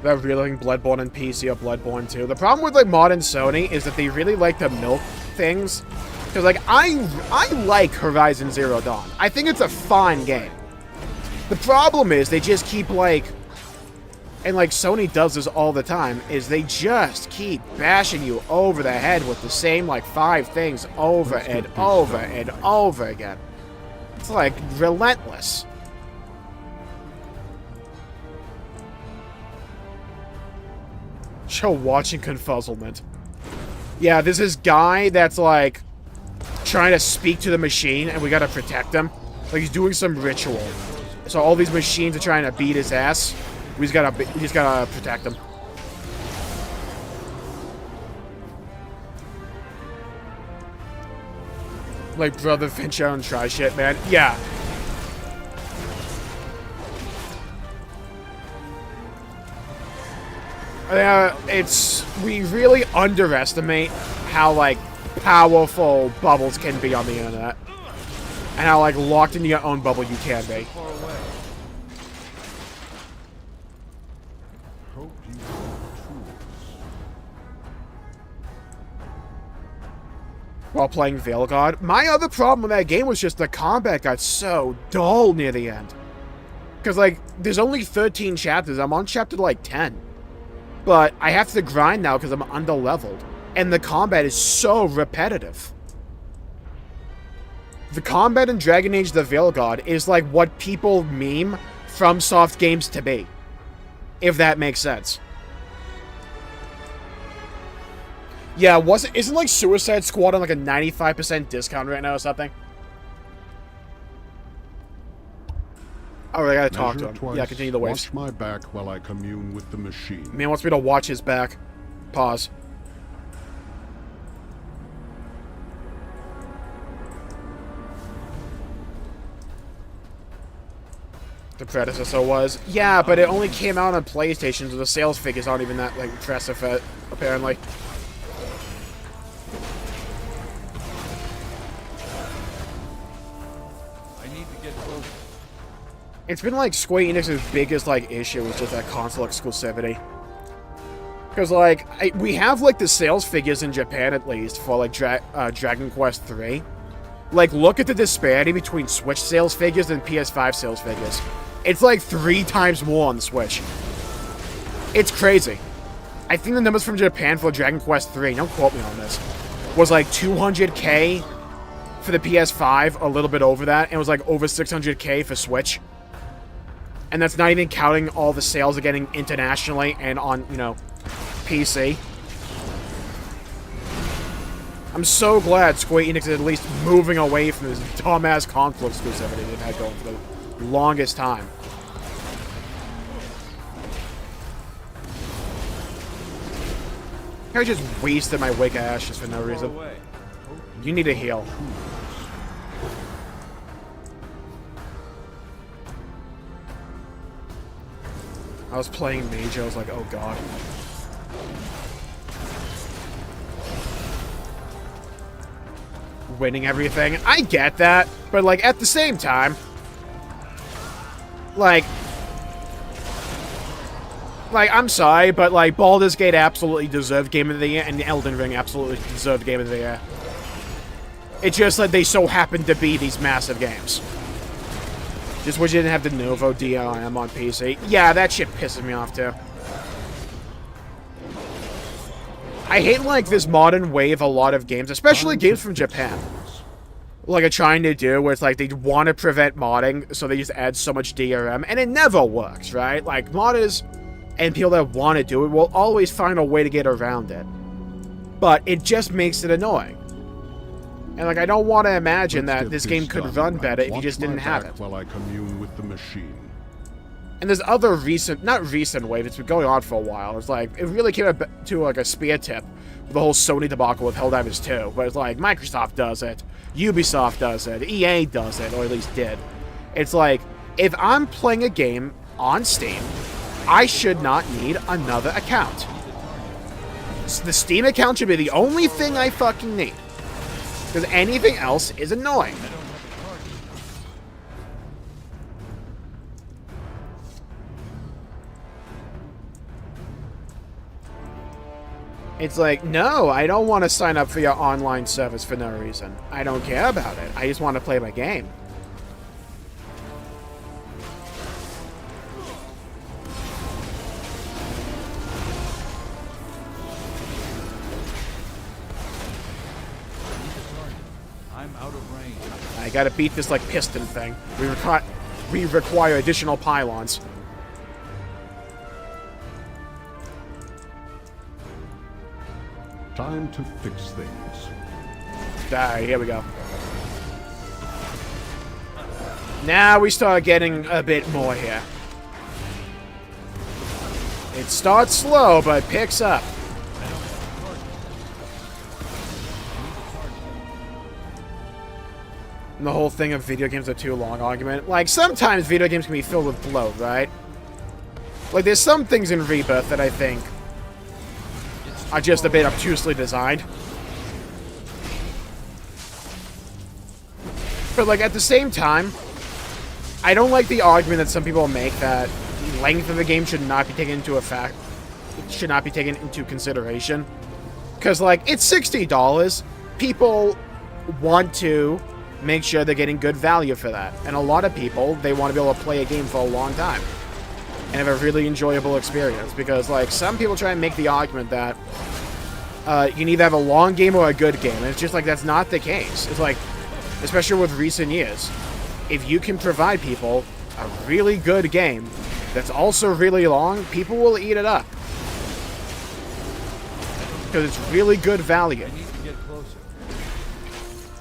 They're reeling Bloodborne and PC or Bloodborne 2. The problem with like modern Sony is that they really like to milk things. Because like I like Horizon Zero Dawn. I think it's a fine game. The problem is they just keep like, and like Sony does this all the time, is they just keep bashing you over the head with the same like 5 things over and over and over again. It's like relentless. Show watching confuzzlement. Yeah, this is guy that's like trying to speak to the machine and we gotta protect him. Like he's doing some ritual. So all these machines are trying to beat his ass. We just gotta protect him. Like brother Finch out and try shit, man. Yeah. We really underestimate how, like, powerful bubbles can be on the internet. And how, like, locked into your own bubble you can be. Far away. Hope you have tools. While playing Veilguard. My other problem with that game was just the combat got so dull near the end. Because, like, there's only 13 chapters. I'm on chapter, like, 10. But I have to grind now because I'm under-leveled. And the combat is so repetitive. The combat in Dragon Age the Veilguard is like what people meme FromSoft games to be. If that makes sense. Yeah, isn't like Suicide Squad on like a 95% discount right now or something? Oh, I gotta talk to Measure him. twice. Yeah, continue the waves. Watch my back while I commune with the machine. Man wants me to watch his back. Pause. The predecessor was. Yeah, but it only came out on PlayStation, so the sales figures aren't even that, like, impressive, apparently. I need to get closer. It's been, like, Square Enix's biggest, like, issue is just that console exclusivity. Because, like, we have, like, the sales figures in Japan, at least, for, like, Dragon Quest III. Like, look at the disparity between Switch sales figures and PS5 sales figures. It's like 3 times more on the Switch. It's crazy. I think the numbers from Japan for Dragon Quest III, don't quote me on this, was like 200k for the PS5, a little bit over that, and it was like over 600k for Switch. And that's not even counting all the sales they're getting internationally and on, you know, PC. I'm so glad Square Enix is at least moving away from this dumbass console exclusivity they've had going for the longest time. I just wasted my Wake of Ashes for no reason. You need a heal. I was playing Mage, I was like, oh god. Winning everything. I get that, but like at the same time, like I'm sorry, but like Baldur's Gate absolutely deserved Game of the Year, and Elden Ring absolutely deserved Game of the Year. It's just that they so happen to be these massive games. Just wish you didn't have the Novo DRM on PC. Yeah, that shit pisses me off too. I hate, like, this modern wave a lot of games, especially games from Japan, like, are trying to do, where it's like they want to prevent modding, so they just add so much DRM, and it never works, right? Like, modders and people that want to do it will always find a way to get around it. But it just makes it annoying. And, like, I don't want to imagine that this game could run better if you just didn't have it. While I commune with the machine. And there's other recent, not recent wave, it's been going on for a while. It's like, it really came up to like a spear tip with the whole Sony debacle with Helldivers 2. But it's like, Microsoft does it, Ubisoft does it, EA does it, or at least did. It's like, if I'm playing a game on Steam, I should not need another account. The Steam account should be the only thing I fucking need. Because anything else is annoying. It's like, no, I don't want to sign up for your online service for no reason. I don't care about it. I just want to play my game. I'm out of range. I gotta beat this, like, piston thing. We require additional pylons. Time to fix things. Alright, here we go. Now we start getting a bit more here. It starts slow, but picks up. And the whole thing of video games are too long argument. Like, sometimes video games can be filled with bloat, right? Like, there's some things in Rebirth that I think are just a bit obtusely designed. But, like, at the same time, I don't like the argument that some people make that length of the game should not be taken into should not be taken into consideration. Because, like, it's $60. People want to make sure they're getting good value for that. And a lot of people, they want to be able to play a game for a long time and have a really enjoyable experience. Because, like, some people try and make the argument that you can either have a long game or a good game. And it's just like, that's not the case. It's like, especially with recent years, if you can provide people a really good game that's also really long, people will eat it up. Because it's really good value. I need to get closer.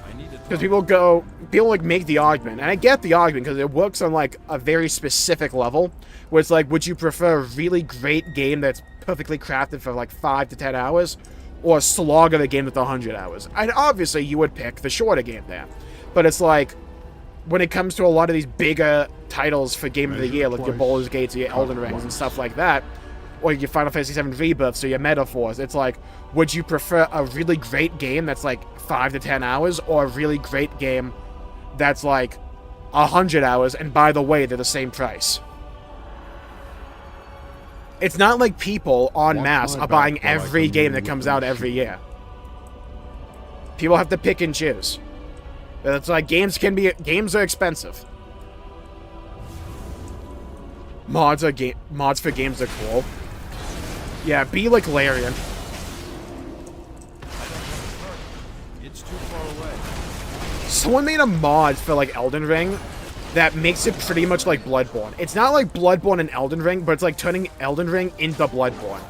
I Because people like make the argument, and I get the argument because it works on like a very specific level, where it's like, would you prefer a really great game that's perfectly crafted for like 5 to 10 hours, or a slog of a game with 100 hours? And obviously you would pick the shorter game there, but it's like, when it comes to a lot of these bigger titles for Game of the Year, like your Baldur's Gates, your Elden Rings, and stuff like that, or your Final Fantasy VII Rebirths, or your Metaphors, it's like, would you prefer a really great game that's like 5 to 10 hours, or a really great game that's like 100 hours, and by the way, they're the same price? It's not like people en masse are buying every game that comes out every year. People have to pick and choose. That's like, games are expensive. Mods for games are cool. Yeah, be like Larian. It's too far away. Someone made a mod for like Elden Ring that makes it pretty much like Bloodborne. It's not like Bloodborne and Elden Ring, but it's like turning Elden Ring into Bloodborne.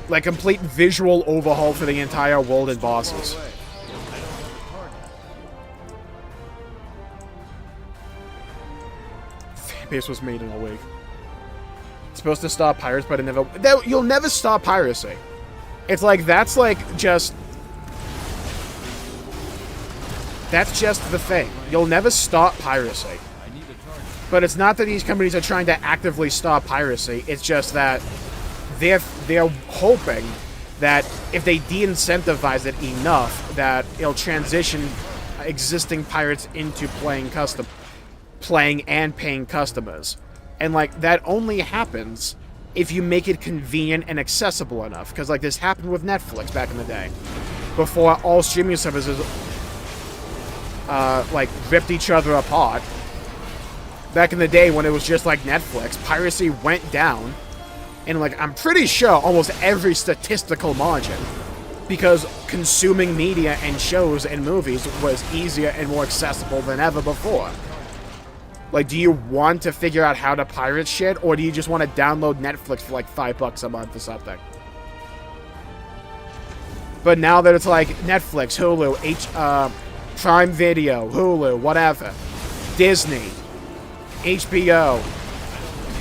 Like complete visual overhaul for the entire world and bosses. Fanbase was made in a week. It's supposed to stop pirates, but it never... You'll never stop piracy. It's like, that's just the thing. You'll never stop piracy. But it's not that these companies are trying to actively stop piracy. It's just that they're hoping that if they de-incentivize it enough, that it'll transition existing pirates into playing and paying customers. And like, that only happens if you make it convenient and accessible enough. Because like, this happened with Netflix back in the day, before all streaming services like ripped each other apart. Back in the day when it was just like Netflix, piracy went down. And like, I'm pretty sure almost every statistical margin, because consuming media and shows and movies was easier and more accessible than ever before. Like, do you want to figure out how to pirate shit, or do you just want to download Netflix for like $5 a month or something? But now that it's like Netflix, Hulu, Prime Video, Hulu, whatever, Disney, HBO,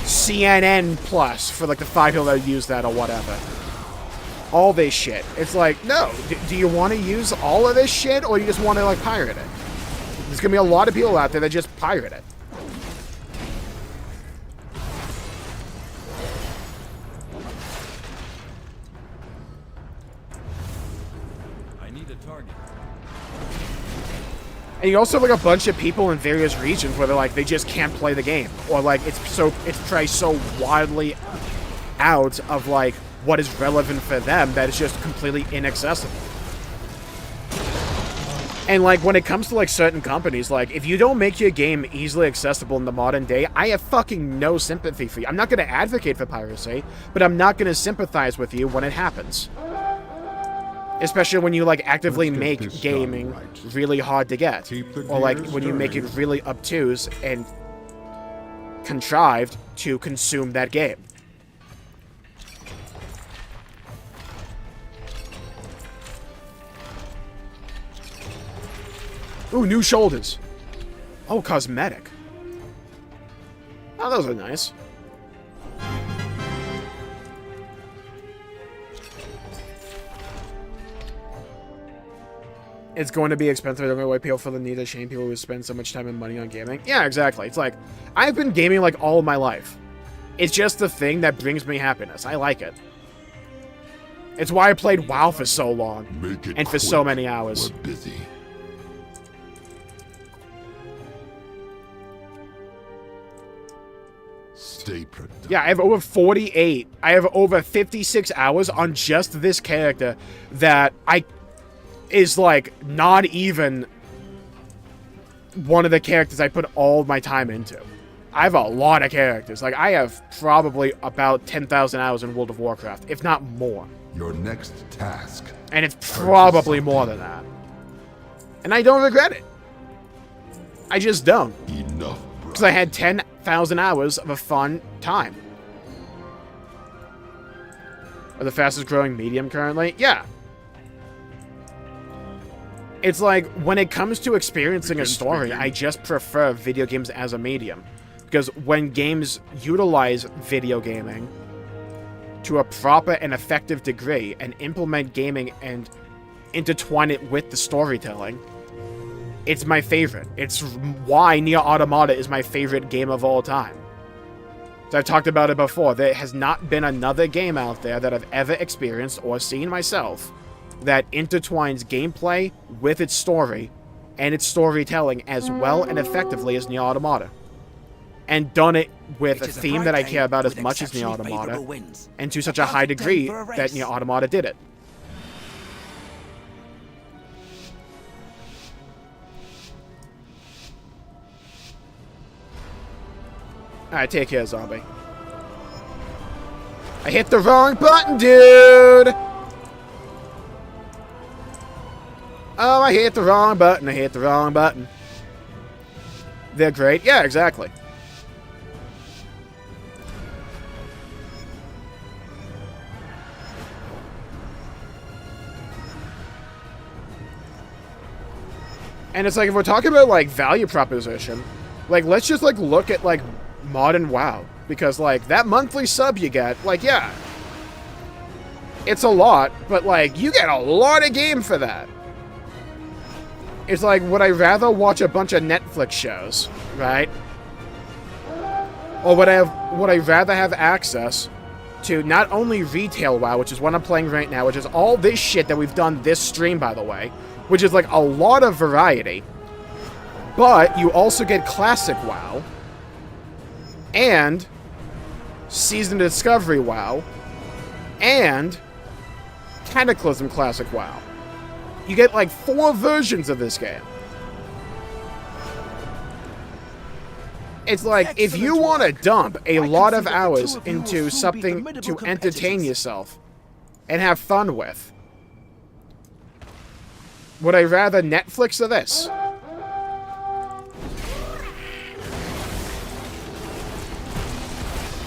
CNN Plus, for like the 5 people that use that or whatever. All this shit. It's like, no. Do you want to use all of this shit, or you just want to like pirate it? There's gonna be a lot of people out there that just pirate it. I need a target. And you also have like a bunch of people in various regions where they're like, they just can't play the game, or like it's priced so wildly out of like what is relevant for them that it's just completely inaccessible. And like, when it comes to like certain companies, like if you don't make your game easily accessible in the modern day, I have fucking no sympathy for you. I'm not going to advocate for piracy, but I'm not going to sympathize with you when it happens. Especially when you like actively make gaming really hard to get, or like when you make it really obtuse and contrived to consume that game. Ooh, new shoulders. Oh, cosmetic. Oh, those are nice. It's going to be expensive. I don't know why people feel the need to shame people who spend so much time and money on gaming. Yeah, exactly. It's like, I've been gaming like all of my life. It's just the thing that brings me happiness. I like it. It's why I played WoW for so long. And for so many hours. We're busy. Stay productive. Yeah, I have over 48. I have over 56 hours on just this character that is like not even one of the characters I put all my time into. I have a lot of characters. Like, I have probably about 10,000 hours in World of Warcraft, if not more. Your next task. And it's probably more than that. And I don't regret it. I just don't. Enough. Because I had 10,000 hours of a fun time. Are the fastest growing medium currently? Yeah. It's like, when it comes to experiencing a story, I just prefer video games as a medium. Because when games utilize video gaming to a proper and effective degree and implement gaming and intertwine it with the storytelling, it's my favorite. It's why Nier Automata is my favorite game of all time. So I've talked about it before. There has not been another game out there that I've ever experienced or seen myself that intertwines gameplay with its story and its storytelling as well and effectively as Nier Automata. And done it with a theme that I care about as much as Nier Automata, and to such a high degree that Nier Automata did it. Alright, take care, zombie. I hit the wrong button, dude! Oh, I hit the wrong button. I hit the wrong button. They're great. Yeah, exactly. And it's like, if we're talking about, like, value proposition, like, let's just, like, look at, like, modern WoW. Because, like, that monthly sub you get, like, yeah. It's a lot, but, like, you get a lot of game for that. It's like, would I rather watch a bunch of Netflix shows, right? Or would I rather have access to not only retail WoW, which is what I'm playing right now, which is all this shit that we've done this stream, by the way, which is like a lot of variety, but you also get classic WoW, and Season Discovery WoW, and Cataclysm Classic WoW. You get like 4 versions of this game. It's like, if you want to dump a lot of hours into something to entertain yourself and have fun with, would I rather Netflix or this?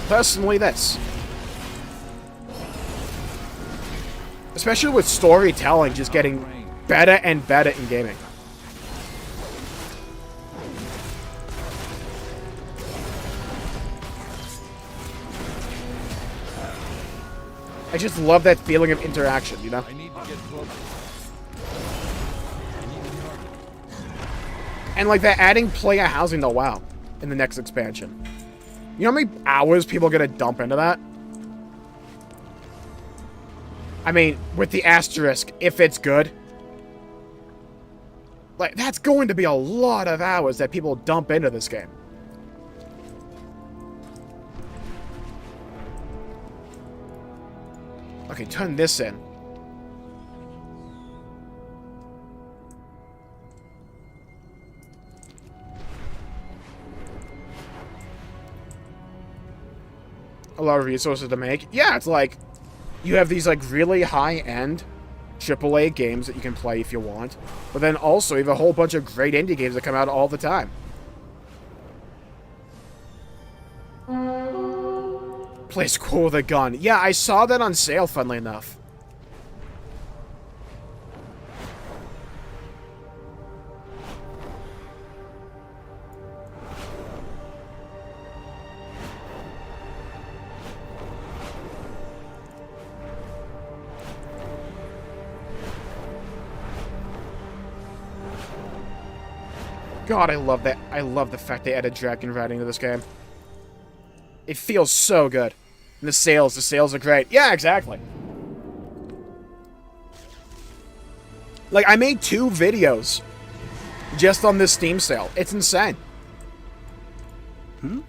Personally, this. Especially with storytelling just getting better and better in gaming. I just love that feeling of interaction, you know? I need to get closer. I need a target. And like they're adding player housing to WoW in the next expansion. You know how many hours people are gonna dump into that? I mean, with the asterisk, if it's good. Like, that's going to be a lot of hours that people dump into this game. Okay, turn this in. A lot of resources to make. Yeah, it's like, you have these, like, really high-end AAA games that you can play if you want. But then also, you have a whole bunch of great indie games that come out all the time. Place cool with a gun. Yeah, I saw that on sale, funnily enough. God, I love that. I love the fact they added dragon riding to this game. It feels so good. And the sales are great. Yeah, exactly. Like, I made 2 videos just on this Steam sale. It's insane.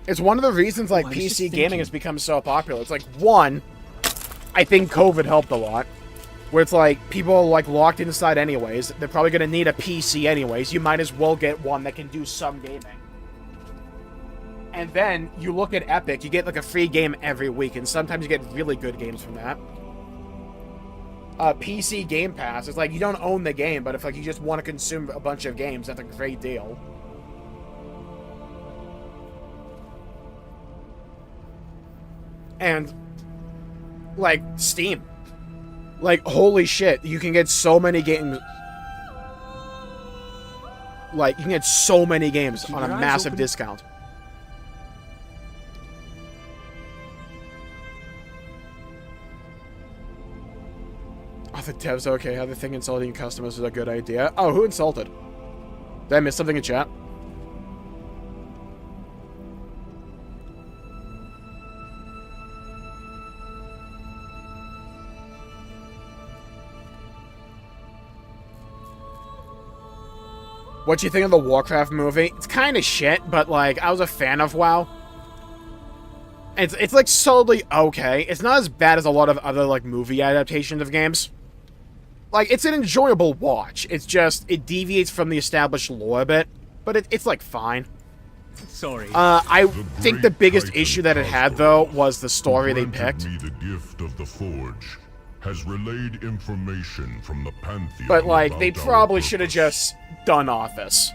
It's one of the reasons, like, PC gaming has become so popular. It's like, one, I think COVID helped a lot. Where it's like, people are like locked inside anyways. They're probably going to need a PC anyways. You might as well get one that can do some gaming. And then, you look at Epic, you get like a free game every week. And sometimes you get really good games from that. PC Game Pass, it's like, you don't own the game. But if like you just want to consume a bunch of games, that's a great deal. And, like, Steam. Like, holy shit, you can get so many games. Like, you can get so many games Keep on a your eyes massive open. discount. Oh, the devs, okay. I think insulting customers is a good idea. Oh, who insulted? Did I miss something in chat? What do you think of the Warcraft movie? It's kind of shit, but, like, I was a fan of WoW. It's like, solidly okay. It's not as bad as a lot of other, like, movie adaptations of games. Like, it's an enjoyable watch. It's just, it deviates from the established lore a bit, but it's like, fine. Sorry. I think the great biggest Titan issue that it had, though, was the story they granted picked. me the gift of the Forge, has relayed information from the Pantheon. But, like, they about our probably should have purpose. just done Office.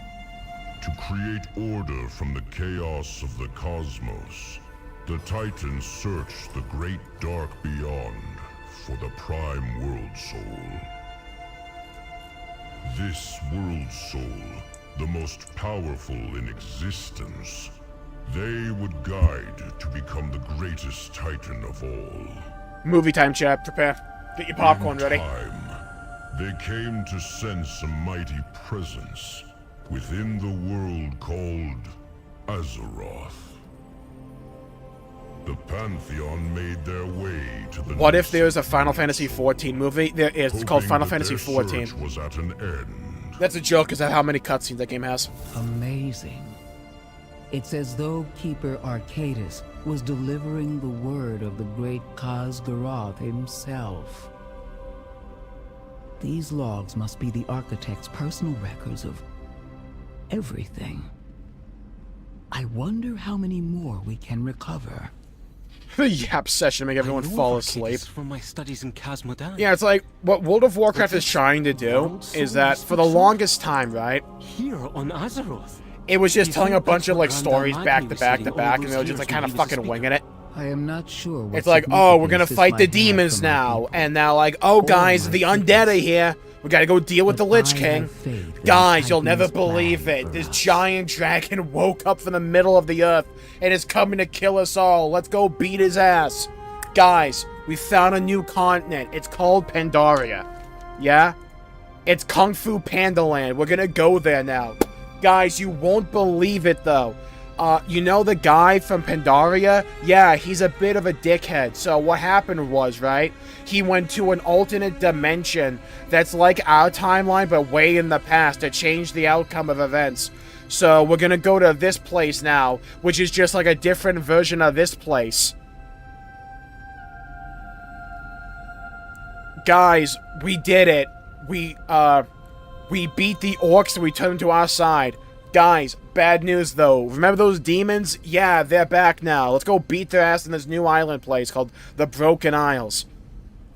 To create order from the chaos of the cosmos, the Titans search the great dark beyond for the prime world soul. This world soul, the most powerful in existence, they would guide to become the greatest Titan of all. Movie time, chat. Prepare. Get your popcorn In ready. time, they came to sense a mighty presence within the world called Azeroth. The Pantheon made their way to the What if next there's a Final Fantasy XIV movie? There is. It's called hoping Final that Fantasy their XIV. search was at an end. That's a joke, because of how many cutscenes that game has. Amazing. It's as though Keeper Arcadus was delivering the word of the great Khaz'Garath himself. These logs must be the architect's personal records of everything. I wonder how many more we can recover. The yap session make everyone I know fall of asleep. Arcadis from my studies in Casmodan. Yeah, it's like, what World of Warcraft is trying to do is that, for the longest time, right, Here on Azeroth. it was just You telling a think bunch that's of, what like, stories Grandad back Magni to was back saying to all back, and those they were just, years like, when kind of he was a fucking speaker? winging it. I am not sure what It's like, oh, we're gonna significance this fight the might have demons for my now, people. and now, like, oh, guys, the undead are here. We gotta go deal with the But Lich I King. have faith in Guys, you'll Titan's never plan believe it. for This us. giant dragon woke up from the middle of the earth and is coming to kill us all. Let's go beat his ass. Guys, we found a new continent. It's called Pandaria. Yeah? It's Kung Fu Panda Land. We're gonna go there now. Guys, you won't believe it, though. You know the guy from Pandaria? Yeah, he's a bit of a dickhead. So what happened was, right? He went to an alternate dimension that's like our timeline, but way in the past to change the outcome of events. So we're gonna go to this place now, which is just like a different version of this place. Guys, we did it. We beat the orcs and we turned them to our side. Guys, bad news though. Remember those demons? Yeah, they're back now. Let's go beat their ass in this new island place called the Broken Isles.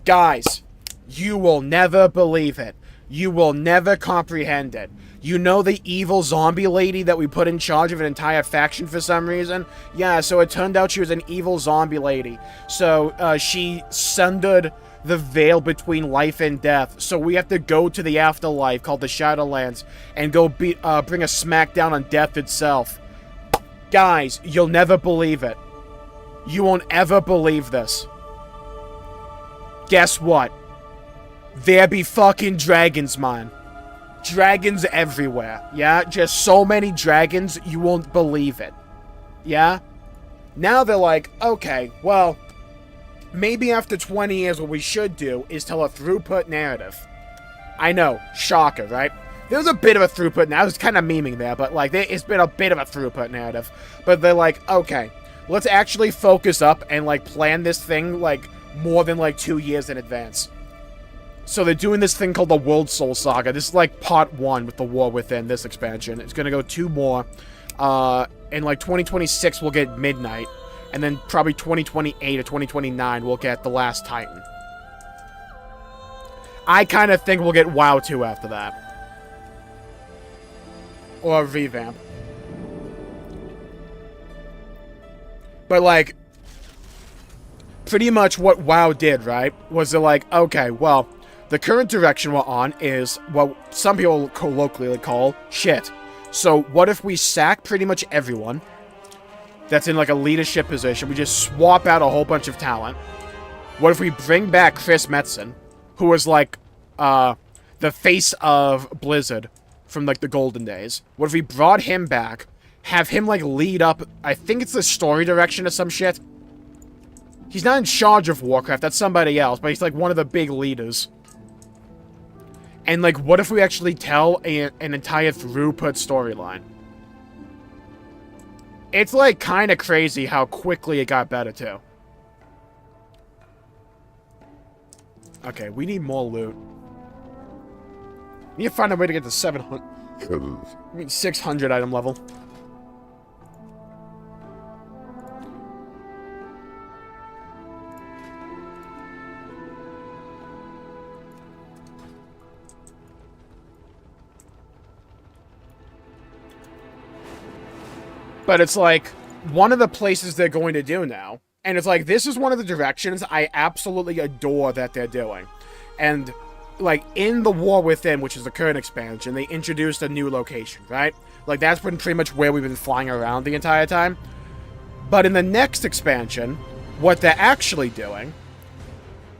Guys, you will never believe it. You will never comprehend it. You know the evil zombie lady that we put in charge of an entire faction for some reason? Yeah, so it turned out she was an evil zombie lady. So, she sundered the veil between life and death. So we have to go to the afterlife called the Shadowlands and go bring a smackdown on death itself. Guys, you'll never believe it. You won't ever believe this. Guess what? There be fucking dragons, man. Dragons everywhere, yeah? Just so many dragons, you won't believe it. Yeah? Now they're like, okay, well, maybe after 20 years what we should do is tell a throughput narrative. I know, shocker, right? There was a bit of a throughput now. I was kind of memeing there, but, like, it's been a bit of a throughput narrative. But they're like, okay, let's actually focus up and, like, plan this thing, like, more than, like, 2 years in advance. So they're doing this thing called the World Soul Saga. This is like part 1 with the War Within, this expansion. It's gonna go 2 more. In like 2026 we'll get Midnight. And then probably 2028 or 2029 we'll get The Last Titan. I kind of think we'll get WoW 2 after that. Or a revamp. But like, pretty much what WoW did, right? Was they're like, okay, well, the current direction we're on is what some people colloquially call shit. So what if we sack pretty much everyone that's in like a leadership position? We just swap out a whole bunch of talent. What if we bring back Chris Metzen, who was like the face of Blizzard from like the golden days? What if we brought him back, have him like lead up, I think it's the story direction or some shit? He's not in charge of Warcraft, that's somebody else, but he's like one of the big leaders. And like, what if we actually tell an entire throughput storyline? It's like kind of crazy how quickly it got better too. Okay, we need more loot. We need to find a way to get to 700. I mean 600 item level. But it's like, one of the places they're going to do now, and it's like, this is one of the directions I absolutely adore that they're doing. And, like, in the War Within, which is the current expansion, they introduced a new location, right? Like, that's been pretty much where we've been flying around the entire time. But in the next expansion, what they're actually doing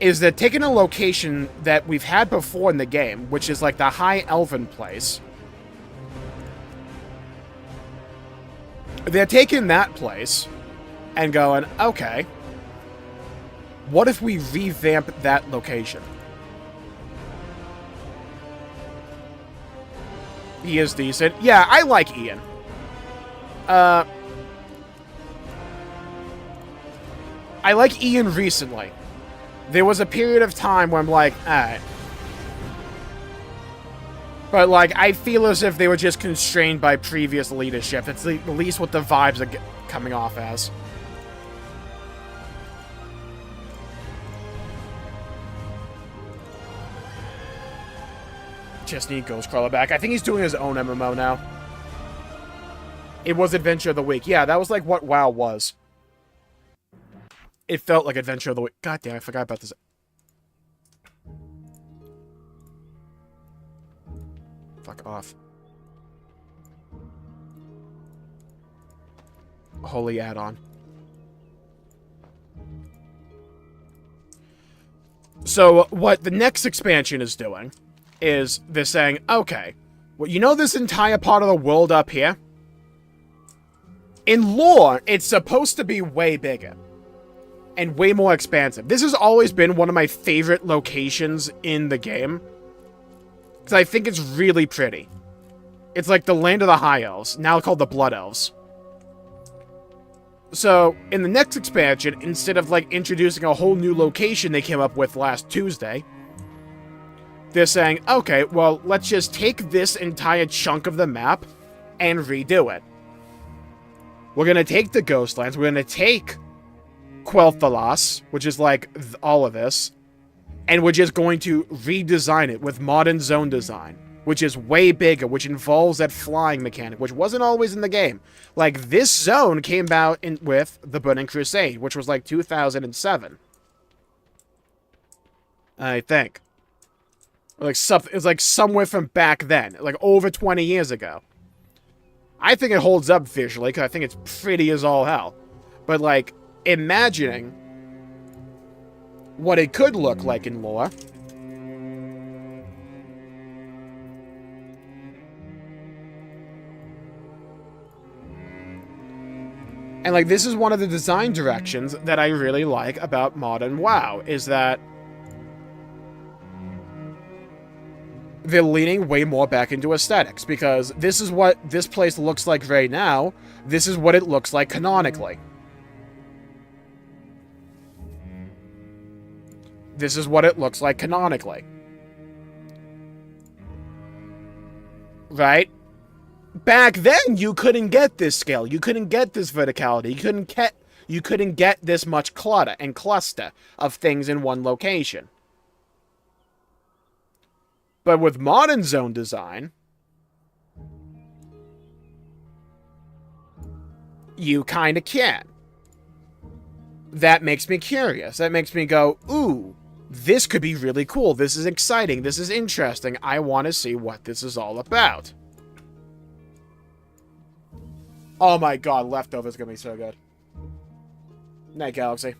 is they're taking a location that we've had before in the game, which is like the High Elven place. They're taking that place and going, okay, what if we revamp that location? He is decent. Yeah, I like Ian. I like Ian recently. There was a period of time where I'm like, alright. But, like, I feel as if they were just constrained by previous leadership. That's at least what the vibes are coming off as. Just need Ghostcrawler back. I think he's doing his own MMO now. It was Adventure of the Week. Yeah, that was like what WoW was. It felt like Adventure of the Week. God damn, I forgot about this. Fuck off. Holy add-on. So, what the next expansion is doing is they're saying, okay, well, you know this entire part of the world up here? In lore, it's supposed to be way bigger. And way more expansive. This has always been one of my favorite locations in the game. Because I think it's really pretty. It's like the land of the High Elves, now called the Blood Elves. So, in the next expansion, instead of like introducing a whole new location they came up with last Tuesday, they're saying, okay, well, let's just take this entire chunk of the map and redo it. We're going to take the Ghostlands, we're going to take Quel'Thalas, which is like all of this, and we're just going to redesign it with modern zone design, which is way bigger, which involves that flying mechanic, which wasn't always in the game. Like, this zone came out with the Burning Crusade, which was like 2007. I think. Like, it was like somewhere from back then, like over 20 years ago. I think it holds up visually, because I think it's pretty as all hell. But, like, imagining what it could look like in lore. And, like, this is one of the design directions that I really like about modern WoW, is that they're leaning way more back into aesthetics, because this is what this place looks like right now. This is what it looks like canonically. This is what it looks like canonically. Right? Back then, you couldn't get this scale. You couldn't get this verticality. You couldn't get this much clutter and cluster of things in one location. But with modern zone design, you kind of can. That makes me curious. That makes me go, ooh, this could be really cool. This is exciting. This is interesting. I want to see what this is all about. Oh my god, Leftovers gonna be so good. Night Galaxy.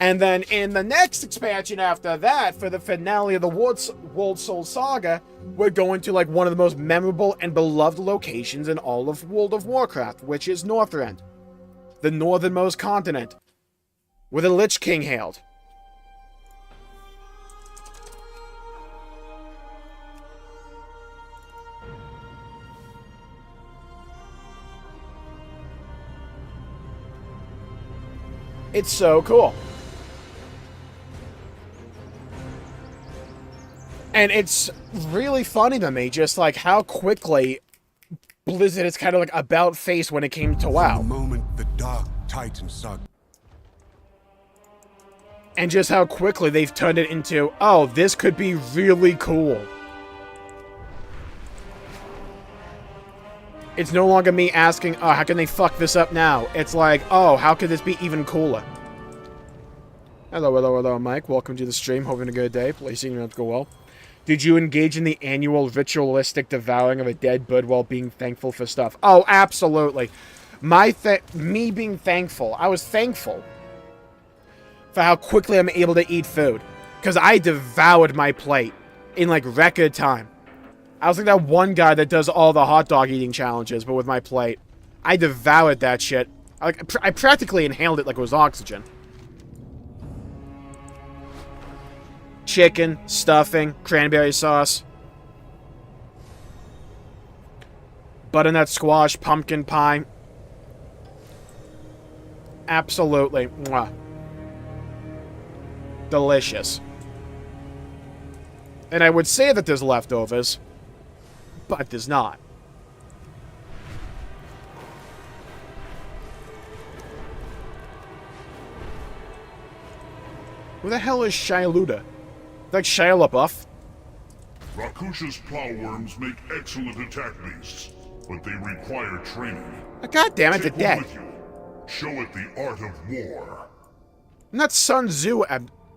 And then in the next expansion after that, for the finale of the World Soul Saga, we're going to like one of the most memorable and beloved locations in all of World of Warcraft, which is Northrend. The northernmost continent, where the Lich King hailed. It's so cool. And it's really funny to me, just like how quickly Blizzard is kind of like about face when it came to WoW. The moment the Dark Titan saw. And just how quickly they've turned it into, oh, this could be really cool. It's no longer me asking, oh, how can they fuck this up now? It's like, oh, how could this be even cooler? Hello, hello, hello, Mike. Welcome to the stream. Hoping a good day. Placing your go well. Did you engage in the annual ritualistic devouring of a dead bird while being thankful for stuff? Oh, absolutely. Me being thankful. I was thankful for how quickly I'm able to eat food. Because I devoured my plate in, like, record time. I was like that one guy that does all the hot dog eating challenges, but with my plate. I devoured that shit. I practically inhaled it like it was oxygen. Chicken, stuffing, cranberry sauce. Butternut squash, pumpkin pie. Absolutely. Mwah. Delicious. And I would say that there's leftovers, but there's not. Who the hell is Shailuda? Like Shia LaBeouf? Rakusha's plowworms make excellent attack beasts, but they require training. God damn it, they're Take one dead. with you. Show it the art of war. Not Sun Tzu,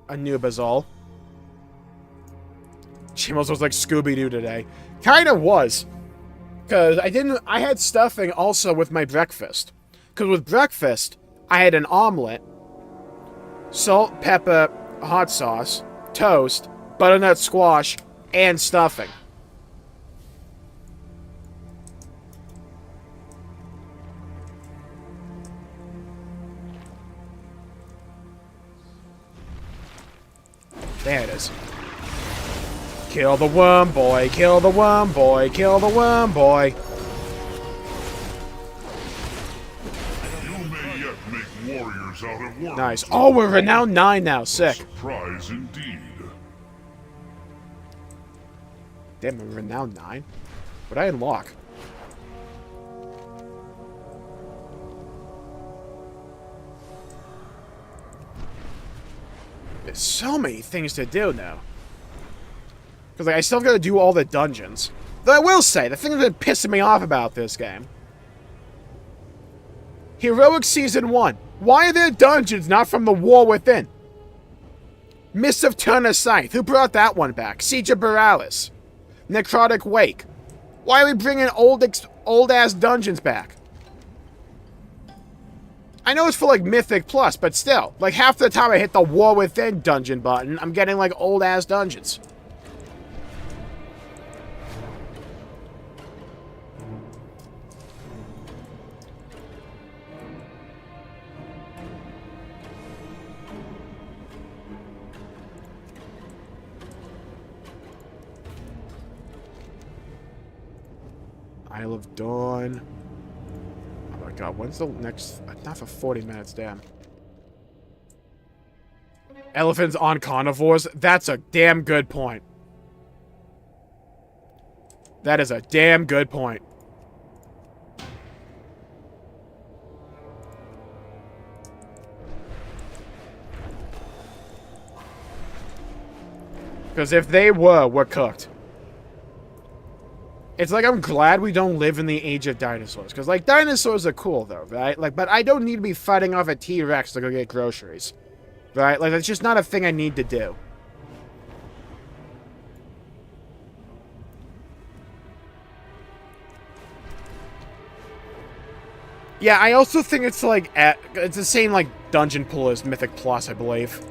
Anubizal. Jmulls was like Scooby-Doo today. Kinda was. Because I had stuffing also with my breakfast. Because with breakfast, I had an omelet, salt, pepper, hot sauce, toast, butternut squash, and stuffing. There it is. Kill the worm boy, kill the worm boy, kill the worm boy. You may yet make warriors out of worms. Nice. Oh, we're renowned 9 now. Sick. Surprise indeed. Damn, we're renowned 9? What'd I unlock? There's so many things to do now. Because like, I still gotta do all the dungeons. Though I will say, the thing that's been pissing me off about this game. Heroic Season 1. Why are there dungeons not from the War Within? Mists of Turner Scythe. Who brought that one back? Siege of Borealis. Necrotic Wake. Why are we bringing old-ass dungeons back? I know it's for, like, Mythic Plus, but still. Like, half the time I hit the War Within dungeon button, I'm getting, like, old-ass dungeons. Isle of Dawn. Oh my god, when's the next... Not for 40 minutes, damn. Elephants on carnivores? That's a damn good point. That is a damn good point. Because if they were, we're cooked. It's like I'm glad we don't live in the age of dinosaurs. Because, like, dinosaurs are cool, though, right? Like, but I don't need to be fighting off a T-Rex to go get groceries. Right? Like, that's just not a thing I need to do. Yeah, I also think it's like it's the same like dungeon pool as Mythic Plus, I believe.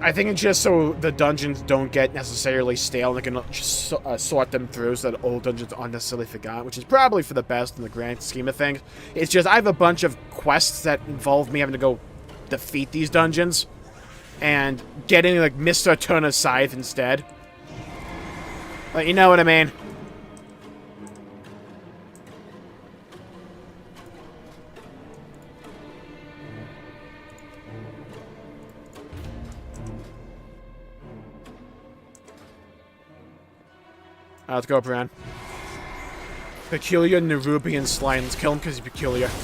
I think it's just so the dungeons don't get necessarily stale and they can just sort them through so that old dungeons aren't necessarily forgotten, which is probably for the best in the grand scheme of things. It's just I have a bunch of quests that involve me having to go defeat these dungeons and getting like Mr. Turner's Scythe instead. But you know what I mean? Let's go, Bran. Peculiar Nerubian slime. Let's kill him because he's peculiar. It's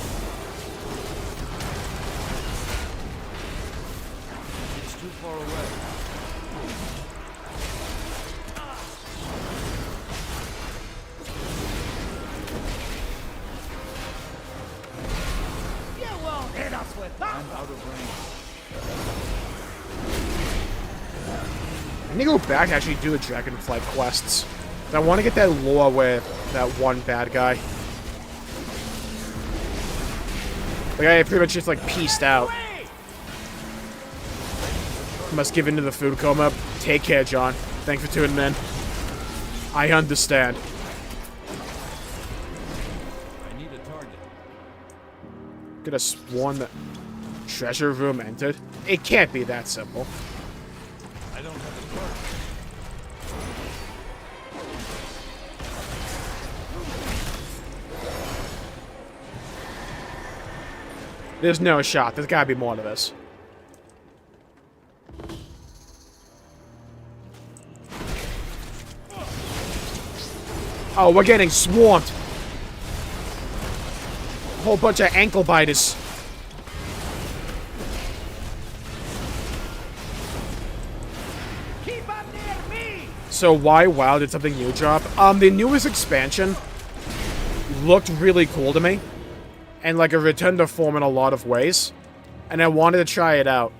too far away. You won't hit us with that. I'm out of range. I need to go back and actually do the Dragonflight quests. I want to get that lore with that one bad guy. The guy pretty much just like pieced out. Must give in to the food coma. Take care, John. Thanks for tuning in. I understand. I need a target. Could have sworn that treasure room entered. It can't be that simple. I don't have a target. There's no shot. There's gotta be more to this. Oh, we're getting swamped. A whole bunch of ankle biters. Keep up near me. So why WoW did something new drop? The newest expansion looked really cool to me. And like a return to form in a lot of ways. And I wanted to try it out.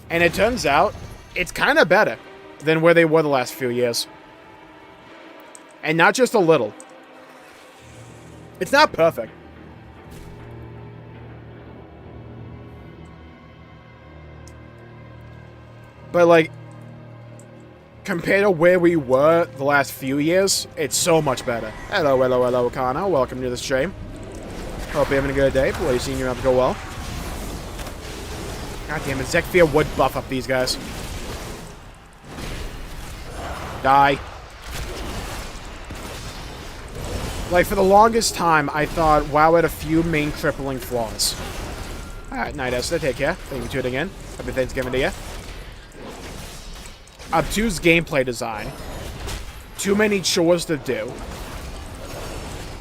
And it turns out, it's kind of better than where they were the last few years. And not just a little. It's not perfect. But like, compared to where we were the last few years, it's so much better. Hello, hello, hello, Kana. Welcome to the stream. Hope you're having a good day. Please, seeing you have to go well. God damn it, Zekfir would buff up these guys. Die. Like, for the longest time, I thought WoW had a few main crippling flaws. Alright, Night Esther, take care. Thank you for tuning in. Happy Thanksgiving to you. Obtuse gameplay design. Too many chores to do.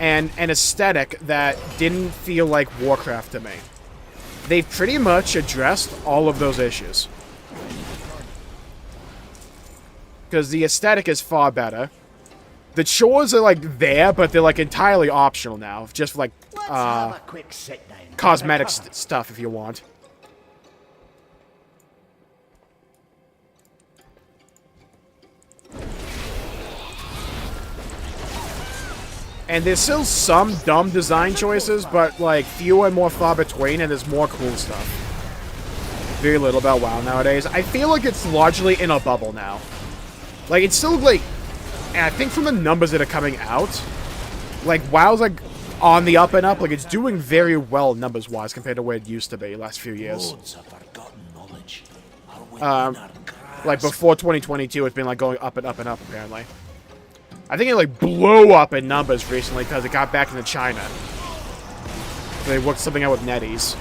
And an aesthetic that didn't feel like Warcraft to me. They've pretty much addressed all of those issues. Because the aesthetic is far better. The chores are like there, but they're like entirely optional now. Just like Let's have a quick sit down. cosmetic stuff if you want. And there's still some dumb design choices, but like fewer and more far between, and there's more cool stuff. Very little about WoW nowadays. I feel like it's largely in a bubble now. Like, it's still like, and I think from the numbers that are coming out, like WoW's like on the up and up. Like, it's doing very well numbers-wise compared to where it used to be last few years. Like before 2022, it's been like going up and up and up apparently. I think it like blew up in numbers recently because it got back into China. So they worked something out with NetEase.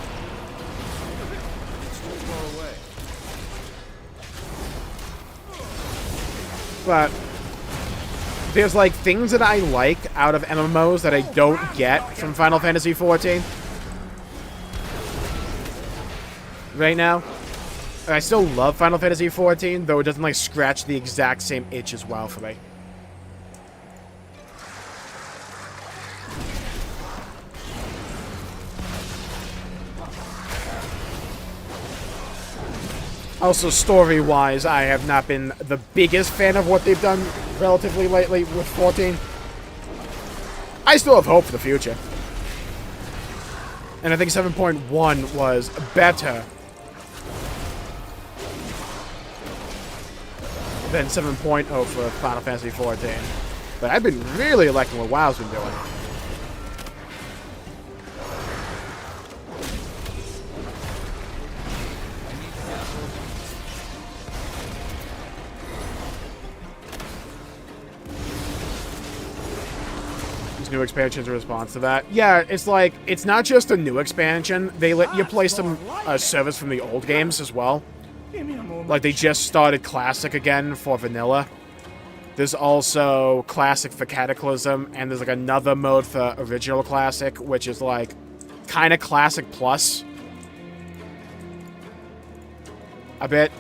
It's too far away. But there's like things that I like out of MMOs that I don't get from Final Fantasy XIV. Right now. And I still love Final Fantasy XIV, though it doesn't like scratch the exact same itch as WoW for me. Also, story-wise, I have not been the biggest fan of what they've done relatively lately with 14. I still have hope for the future. And I think 7.1 was better than 7.0 for Final Fantasy XIV. But I've been really liking what WoW's been doing. New expansions in response to that. Yeah, it's like, it's not just a new expansion. They let you play some service from the old games as well. Like, they just started Classic again for Vanilla. There's also Classic for Cataclysm, and there's like another mode for Original Classic, which is like kind of Classic Plus. A bit.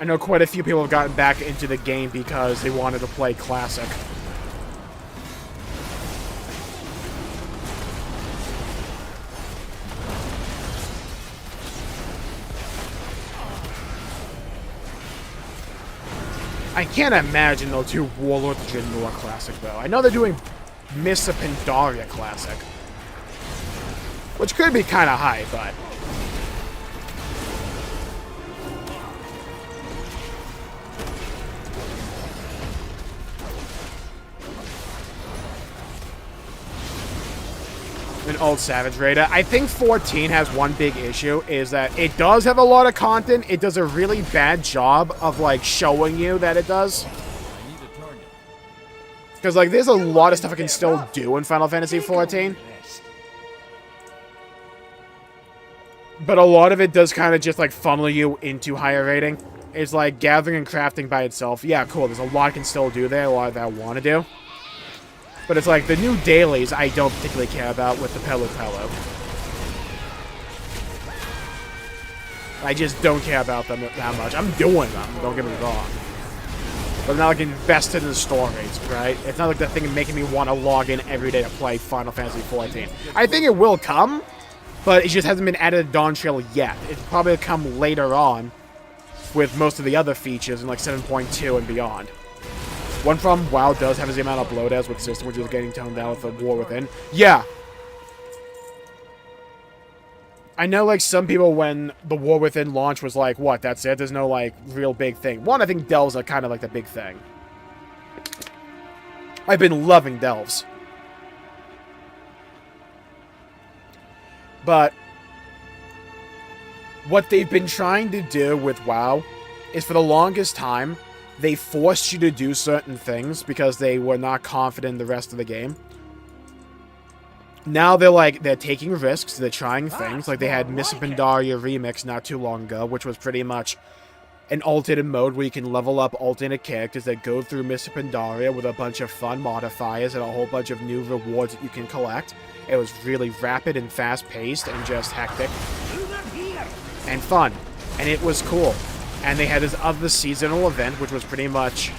I know quite a few people have gotten back into the game because they wanted to play Classic. I can't imagine they'll do Warlords of Jmulls Classic, though. I know they're doing Mists of Pandaria Classic. Which could be kind of high, but... an old Savage Raider. I think 14 has one big issue, is that it does have a lot of content. It does a really bad job of, like, showing you that it does. Because, like, there's a lot of stuff I can still do in Final Fantasy 14. But a lot of it does kind of just, like, funnel you into higher rating. It's like gathering and crafting by itself. Yeah, cool. There's a lot I can still do there, a lot that I want to do. But it's like, the new dailies I don't particularly care about with the Pelu Pelu. I just don't care about them that much. I'm doing them, don't get me wrong. But I'm not like invested in the stories, right? It's not like the thing making me want to log in every day to play Final Fantasy XIV. I think it will come, but it just hasn't been added to Dawn Trail yet. It'll probably come later on with most of the other features in like 7.2 and beyond. One problem WoW does have is the amount of bloat as with system, which is getting toned down with the War Within. Yeah. I know, like, some people, when the War Within launch was like, what, that's it? There's no, like, real big thing. One, I think delves are kind of like the big thing. I've been loving delves. But what they've been trying to do with WoW is, for the longest time, they forced you to do certain things because they were not confident in the rest of the game. Now they're taking risks, they're trying things. Like, they had Mists of Pandaria Remix not too long ago, which was pretty much an alternate mode where you can level up alternate characters that go through Mists of Pandaria with a bunch of fun modifiers and a whole bunch of new rewards that you can collect. It was really rapid and fast-paced and just hectic. And fun. And it was cool. And they had this other seasonal event, which was pretty much...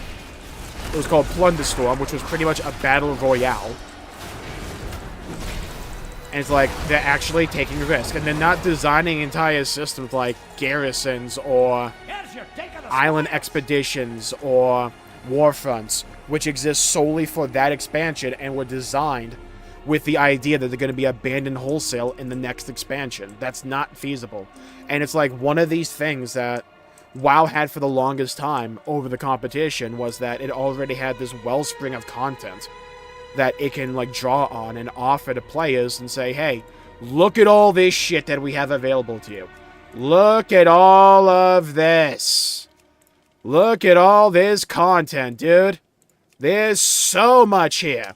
It was called Plunderstorm, which was pretty much a battle royale. And it's like, they're actually taking a risk. And they're not designing entire systems like garrisons or island expeditions or warfronts, which exist solely for that expansion and were designed with the idea that they're going to be abandoned wholesale in the next expansion. That's not feasible. And it's like one of these things that WoW had for the longest time over the competition was that it already had this wellspring of content that it can, like, draw on and offer to players and say, hey, look at all this shit that we have available to you. Look at all of this. Look at all this content, dude. There's so much here.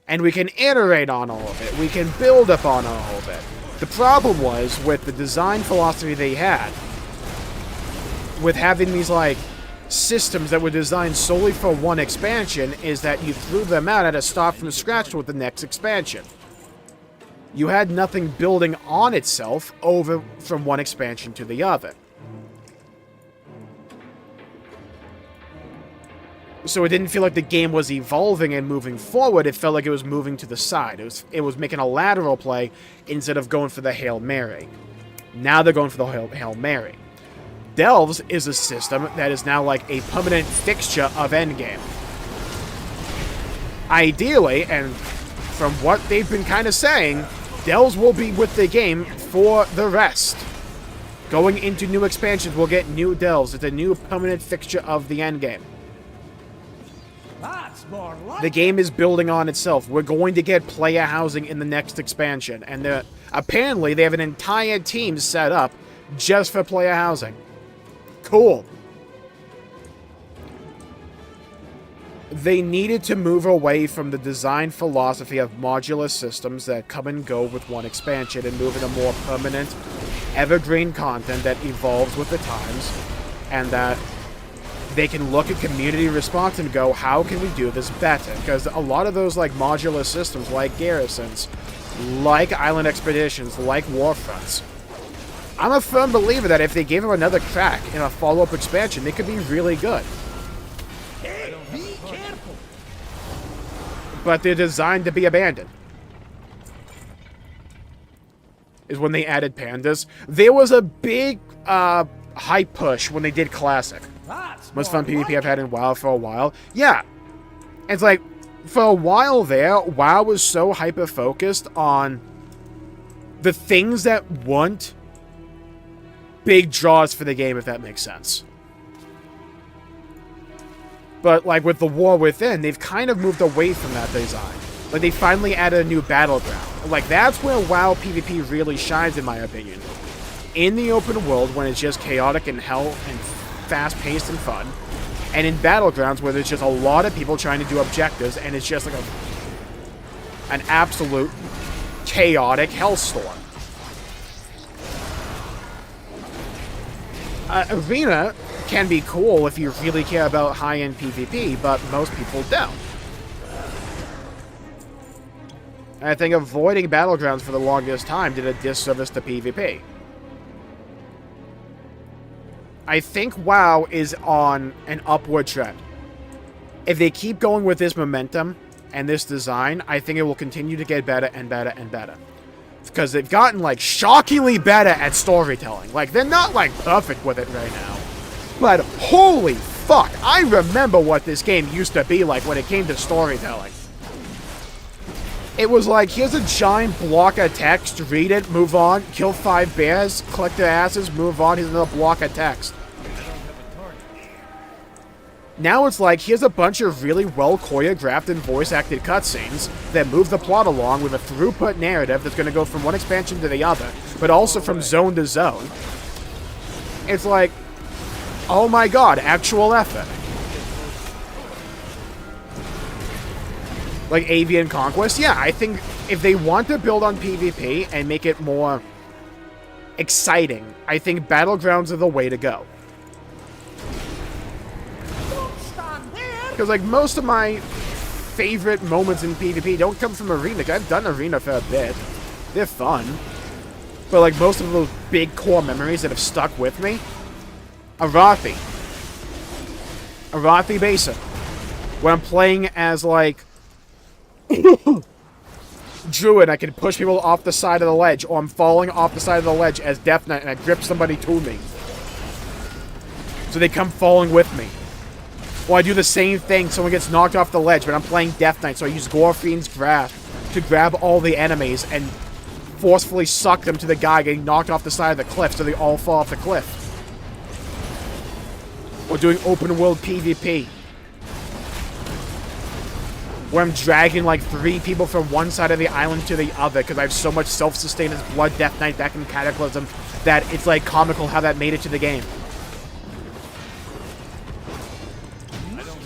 And we can iterate on all of it. We can build up on all of it. The problem was, with the design philosophy they had, with having these, like, systems that were designed solely for one expansion, is that you threw them out at a start from scratch with the next expansion. You had nothing building on itself over from one expansion to the other. So it didn't feel like the game was evolving and moving forward, it felt like it was moving to the side. It was making a lateral play instead of going for the Hail Mary. Now they're going for the Hail Mary. Delves is a system that is now like a permanent fixture of Endgame. Ideally, and from what they've been kind of saying, Delves will be with the game for the rest. Going into new expansions, we'll get new Delves. It's a new permanent fixture of the endgame. That's more like The game is building on itself. We're going to get player housing in the next expansion. And apparently, they have an entire team set up just for player housing. Cool. They needed to move away from the design philosophy of modular systems that come and go with one expansion and move into more permanent, evergreen content that evolves with the times, and that they can look at community response and go, how can we do this better? Because a lot of those like modular systems, like garrisons, like island expeditions, like warfronts, I'm a firm believer that if they gave them another crack in a follow-up expansion, they could be really good. Hey, be careful. But they're designed to be abandoned. Is when they added pandas. There was a big hype push when they did Classic. That's Most more fun PvP like I've had in WoW for a while. Yeah. It's like, for a while there, WoW was so hyper-focused on the things that weren't big draws for the game, if that makes sense. But, like, with the War Within, they've kind of moved away from that design. Like, they finally added a new battleground. Like, that's where WoW PvP really shines, in my opinion. In the open world, when it's just chaotic and hell and fast-paced and fun. And in battlegrounds, where there's just a lot of people trying to do objectives, and it's just like an absolute chaotic hellstorm. Arena can be cool if you really care about high-end PvP, but most people don't. And I think avoiding Battlegrounds for the longest time did a disservice to PvP. I think WoW is on an upward trend. If they keep going with this momentum and this design, I think it will continue to get better and better and better. Because they've gotten, like, shockingly better at storytelling. Like, they're not, like, perfect with it right now. But holy fuck, I remember what this game used to be like when it came to storytelling. It was like, here's a giant block of text, read it, move on, kill 5 bears, collect their asses, move on, here's another block of text. Now it's like, here's a bunch of really well choreographed and voice-acted cutscenes that move the plot along with a throughput narrative that's going to go from one expansion to the other, but also from zone to zone. It's like, oh my god, actual effort. Like Avian Conquest, yeah, I think if they want to build on PvP and make it more exciting, I think Battlegrounds are the way to go. Because, like, most of my favorite moments in PvP don't come from Arena. I've done Arena for a bit. They're fun. But, like, most of those big core memories that have stuck with me, Arathi Basin. When I'm playing as, like, Druid, I can push people off the side of the ledge, or I'm falling off the side of the ledge as Death Knight, and I grip somebody to me. So they come falling with me. Or I do the same thing, someone gets knocked off the ledge, but I'm playing Death Knight, so I use Gorfiend's Grasp to grab all the enemies and forcefully suck them to the guy getting knocked off the side of the cliff so they all fall off the cliff. Or doing open world PvP, where I'm dragging like 3 people from one side of the island to the other because I have so much self-sustained as Blood Death Knight back in Cataclysm that it's like comical how that made it to the game.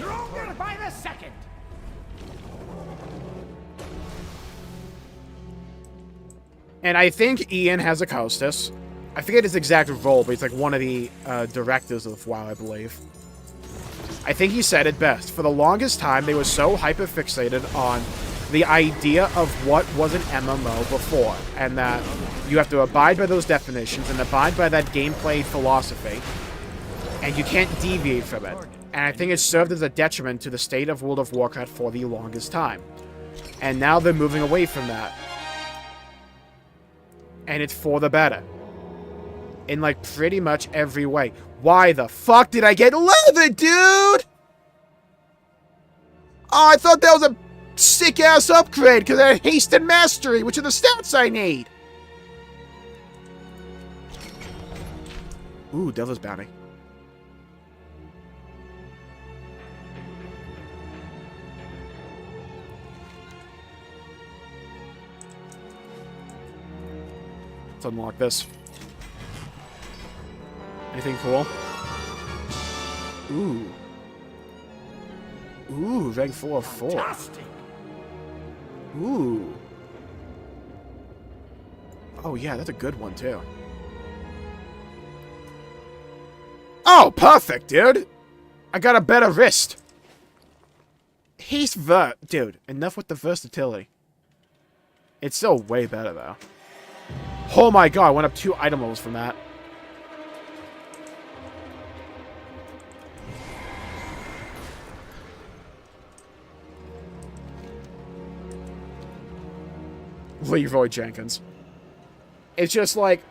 stronger by the second. And I think Ian has a Costas. I forget his exact role, but he's like one of the directors of WoW, I believe. I think he said it best. For the longest time, they were so hyper-fixated on the idea of what was an MMO before, and that you have to abide by those definitions and abide by that gameplay philosophy, and you can't deviate from it. And I think it served as a detriment to the state of World of Warcraft for the longest time. And now they're moving away from that. And it's for the better. in, like, pretty much every way. Why the fuck did I get leather, dude? Oh, I thought that was a sick-ass upgrade because I had haste and mastery, which are the stats I need. Ooh, Devil's Bounty. Let's unlock this. Anything cool? Ooh. Ooh, rank 4 of 4. Fantastic. Ooh. Oh, yeah, that's a good one, too. Oh, perfect, dude! I got a better wrist. Dude, enough with the versatility. It's still way better, though. Oh my god, I went up 2 item levels from that. Leroy Jenkins. It's just like,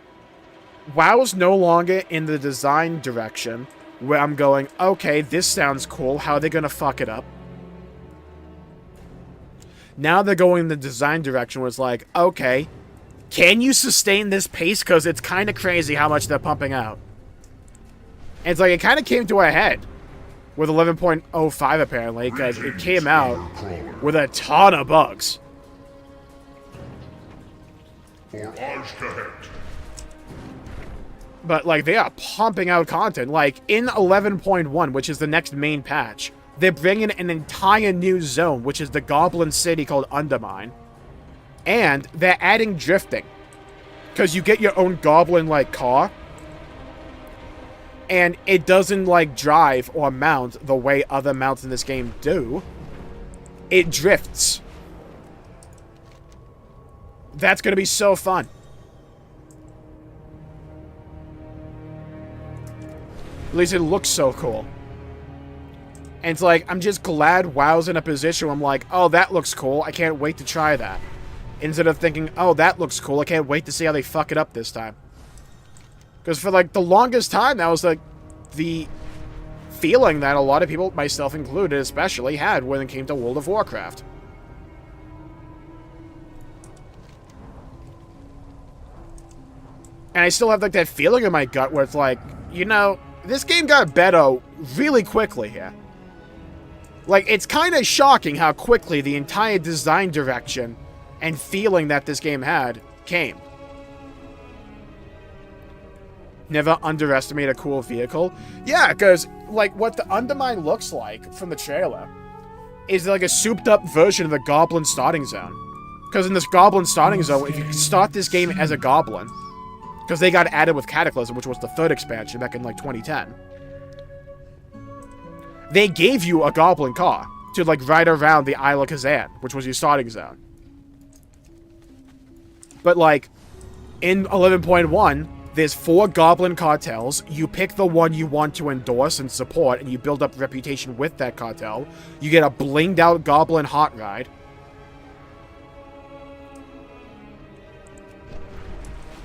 WoW's no longer in the design direction where I'm going, okay, this sounds cool, how are they gonna fuck it up? Now they're going in the design direction where it's like, okay, can you sustain this pace? Because it's kind of crazy how much they're pumping out. And it's like, it kind of came to a head with 11.05 apparently, because it came out with a ton of bugs. But, like, they are pumping out content. Like, in 11.1, which is the next main patch, they're bringing an entire new zone, which is the Goblin City called Undermine. And they're adding drifting. Because you get your own Goblin-like car. And it doesn't, like, drive or mount the way other mounts in this game do. It drifts. That's going to be so fun. At least it looks so cool. And it's like, I'm just glad WoW's in a position where I'm like, oh, that looks cool. I can't wait to try that. Instead of thinking, oh, that looks cool. I can't wait to see how they fuck it up this time. Because for, like, the longest time, that was, like, the feeling that a lot of people, myself included especially, had when it came to World of Warcraft. And I still have, like, that feeling in my gut where it's like, you know, this game got better really quickly here. Like, it's kind of shocking how quickly the entire design direction and feeling that this game had came. Never underestimate a cool vehicle. Yeah, because, like, what the Undermine looks like from the trailer is like a souped-up version of the Goblin starting zone. Because in this Goblin starting zone, if you start this game as a Goblin, because they got added with Cataclysm, which was the 3rd expansion back in, like, 2010. They gave you a Goblin car to, like, ride around the Isle of Kazan, which was your starting zone. But, like, in 11.1, there's 4 Goblin cartels. You pick the one you want to endorse and support, and you build up reputation with that cartel. You get a blinged-out Goblin hot ride.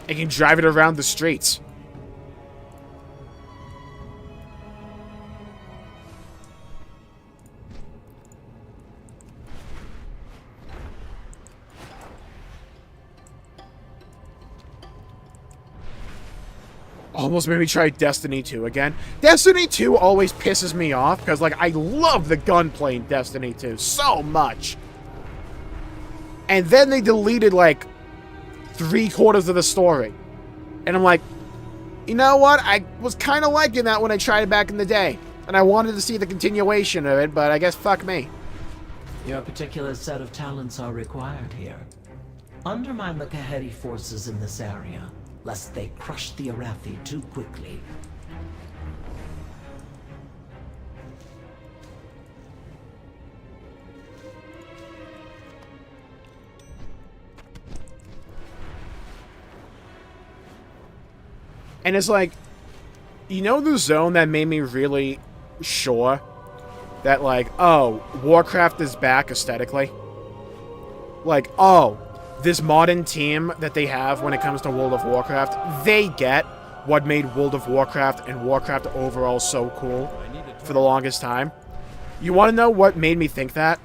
And you can drive it around the streets. Almost made me try Destiny 2 again. Destiny 2 always pisses me off, because, like, I love the gunplay in Destiny 2 so much. And then they deleted, like, 3/4 of the story. And I'm like, you know what? I was kind of liking that when I tried it back in the day. And I wanted to see the continuation of it, but I guess fuck me. Your particular set of talents are required here. Undermine the Kaheti forces in this area, lest they crush the Arathi too quickly. And it's like, you know the zone that made me really sure that, like, oh, Warcraft is back aesthetically? Like, oh, this modern team that they have when it comes to World of Warcraft, they get what made World of Warcraft and Warcraft overall so cool for the longest time. You want to know what made me think that?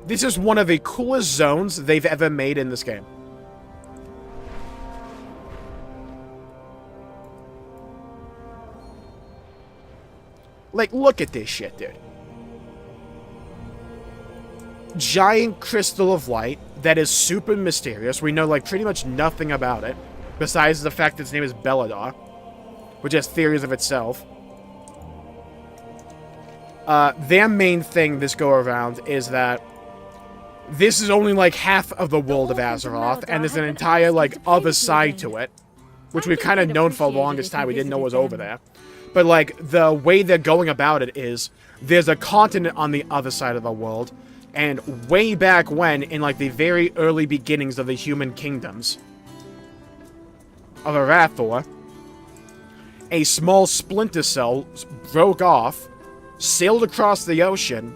This is one of the coolest zones they've ever made in this game. Like, look at this shit, dude. Giant crystal of light that is super mysterious. We know, like, pretty much nothing about it, besides the fact that its name is Belladar, which has theories of itself. Their main thing this go-around is that this is only, like, half of the world of Azeroth, and there's an entire, like, other side to it, which we've kind of known for the longest time. We didn't know was over there. But, like, the way they're going about it is there's a continent on the other side of the world, and way back when, in, like, the very early beginnings of the human kingdoms of Arathor, a small splinter cell broke off, sailed across the ocean,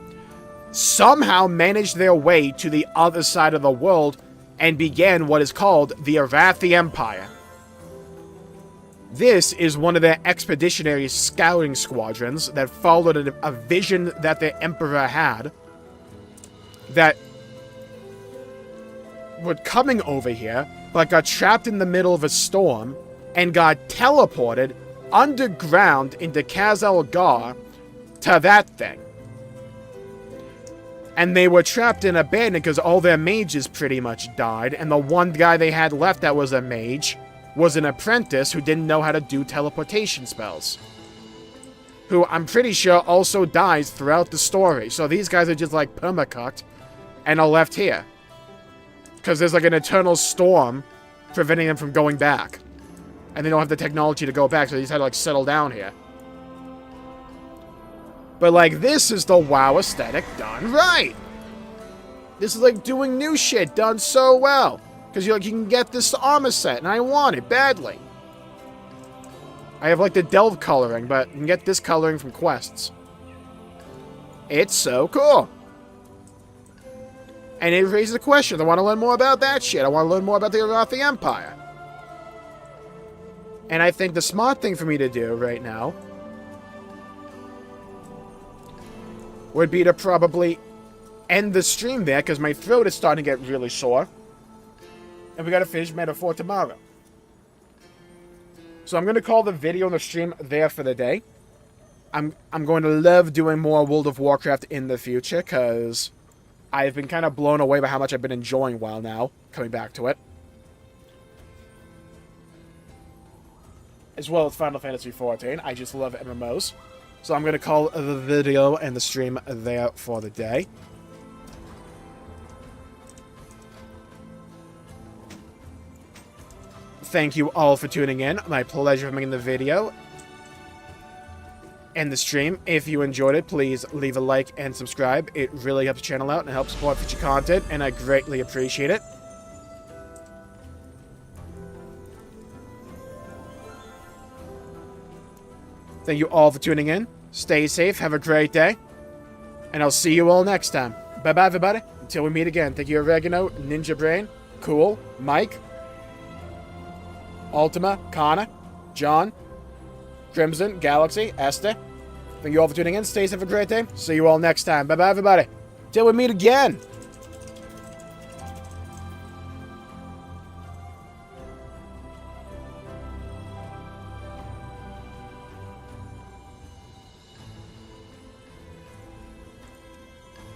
somehow managed their way to the other side of the world, and began what is called the Arathi Empire. This is one of their expeditionary scouting squadrons that followed a vision that their emperor had, that were coming over here, but got trapped in the middle of a storm, and got teleported underground into Khazal-Gar to that thing. And they were trapped and abandoned because all their mages pretty much died, and the one guy they had left that was a mage was an apprentice who didn't know how to do teleportation spells, who I'm pretty sure also dies throughout the story. So these guys are just like permacucked and are left here because there's like an eternal storm preventing them from going back, and they don't have the technology to go back, so they just had to like settle down here. But, like, this is the WoW aesthetic done right. This is, like, doing new shit done so well. Because, you can get this armor set, and I want it badly. I have, like, the Delve coloring, but you can get this coloring from quests. It's so cool. And it raises a question. I want to learn more about that shit. I want to learn more about the Arathi Empire. And I think the smart thing for me to do right now would be to probably end the stream there, because my throat is starting to get really sore. And we gotta finish Metaphor tomorrow. So I'm gonna call the video and the stream there for the day. I'm going to love doing more World of Warcraft in the future, because I've been kind of blown away by how much I've been enjoying WoW now, coming back to it. As well as Final Fantasy XIV. I just love MMOs. So I'm going to call the video and the stream there for the day. Thank you all for tuning in. My pleasure for making the video and the stream. If you enjoyed it, please leave a like and subscribe. It really helps the channel out and helps support future content, and I greatly appreciate it. Thank you all for tuning in. Stay safe, have a great day, and I'll see you all next time. Bye-bye, everybody. Until we meet again. Thank you, Oregano, Ninja Brain, Cool, Mike, Ultima, Connor, John, Crimson, Galaxy, Esther. Thank you all for tuning in. Stay safe, have a great day. See you all next time. Bye-bye, everybody. Till we meet again.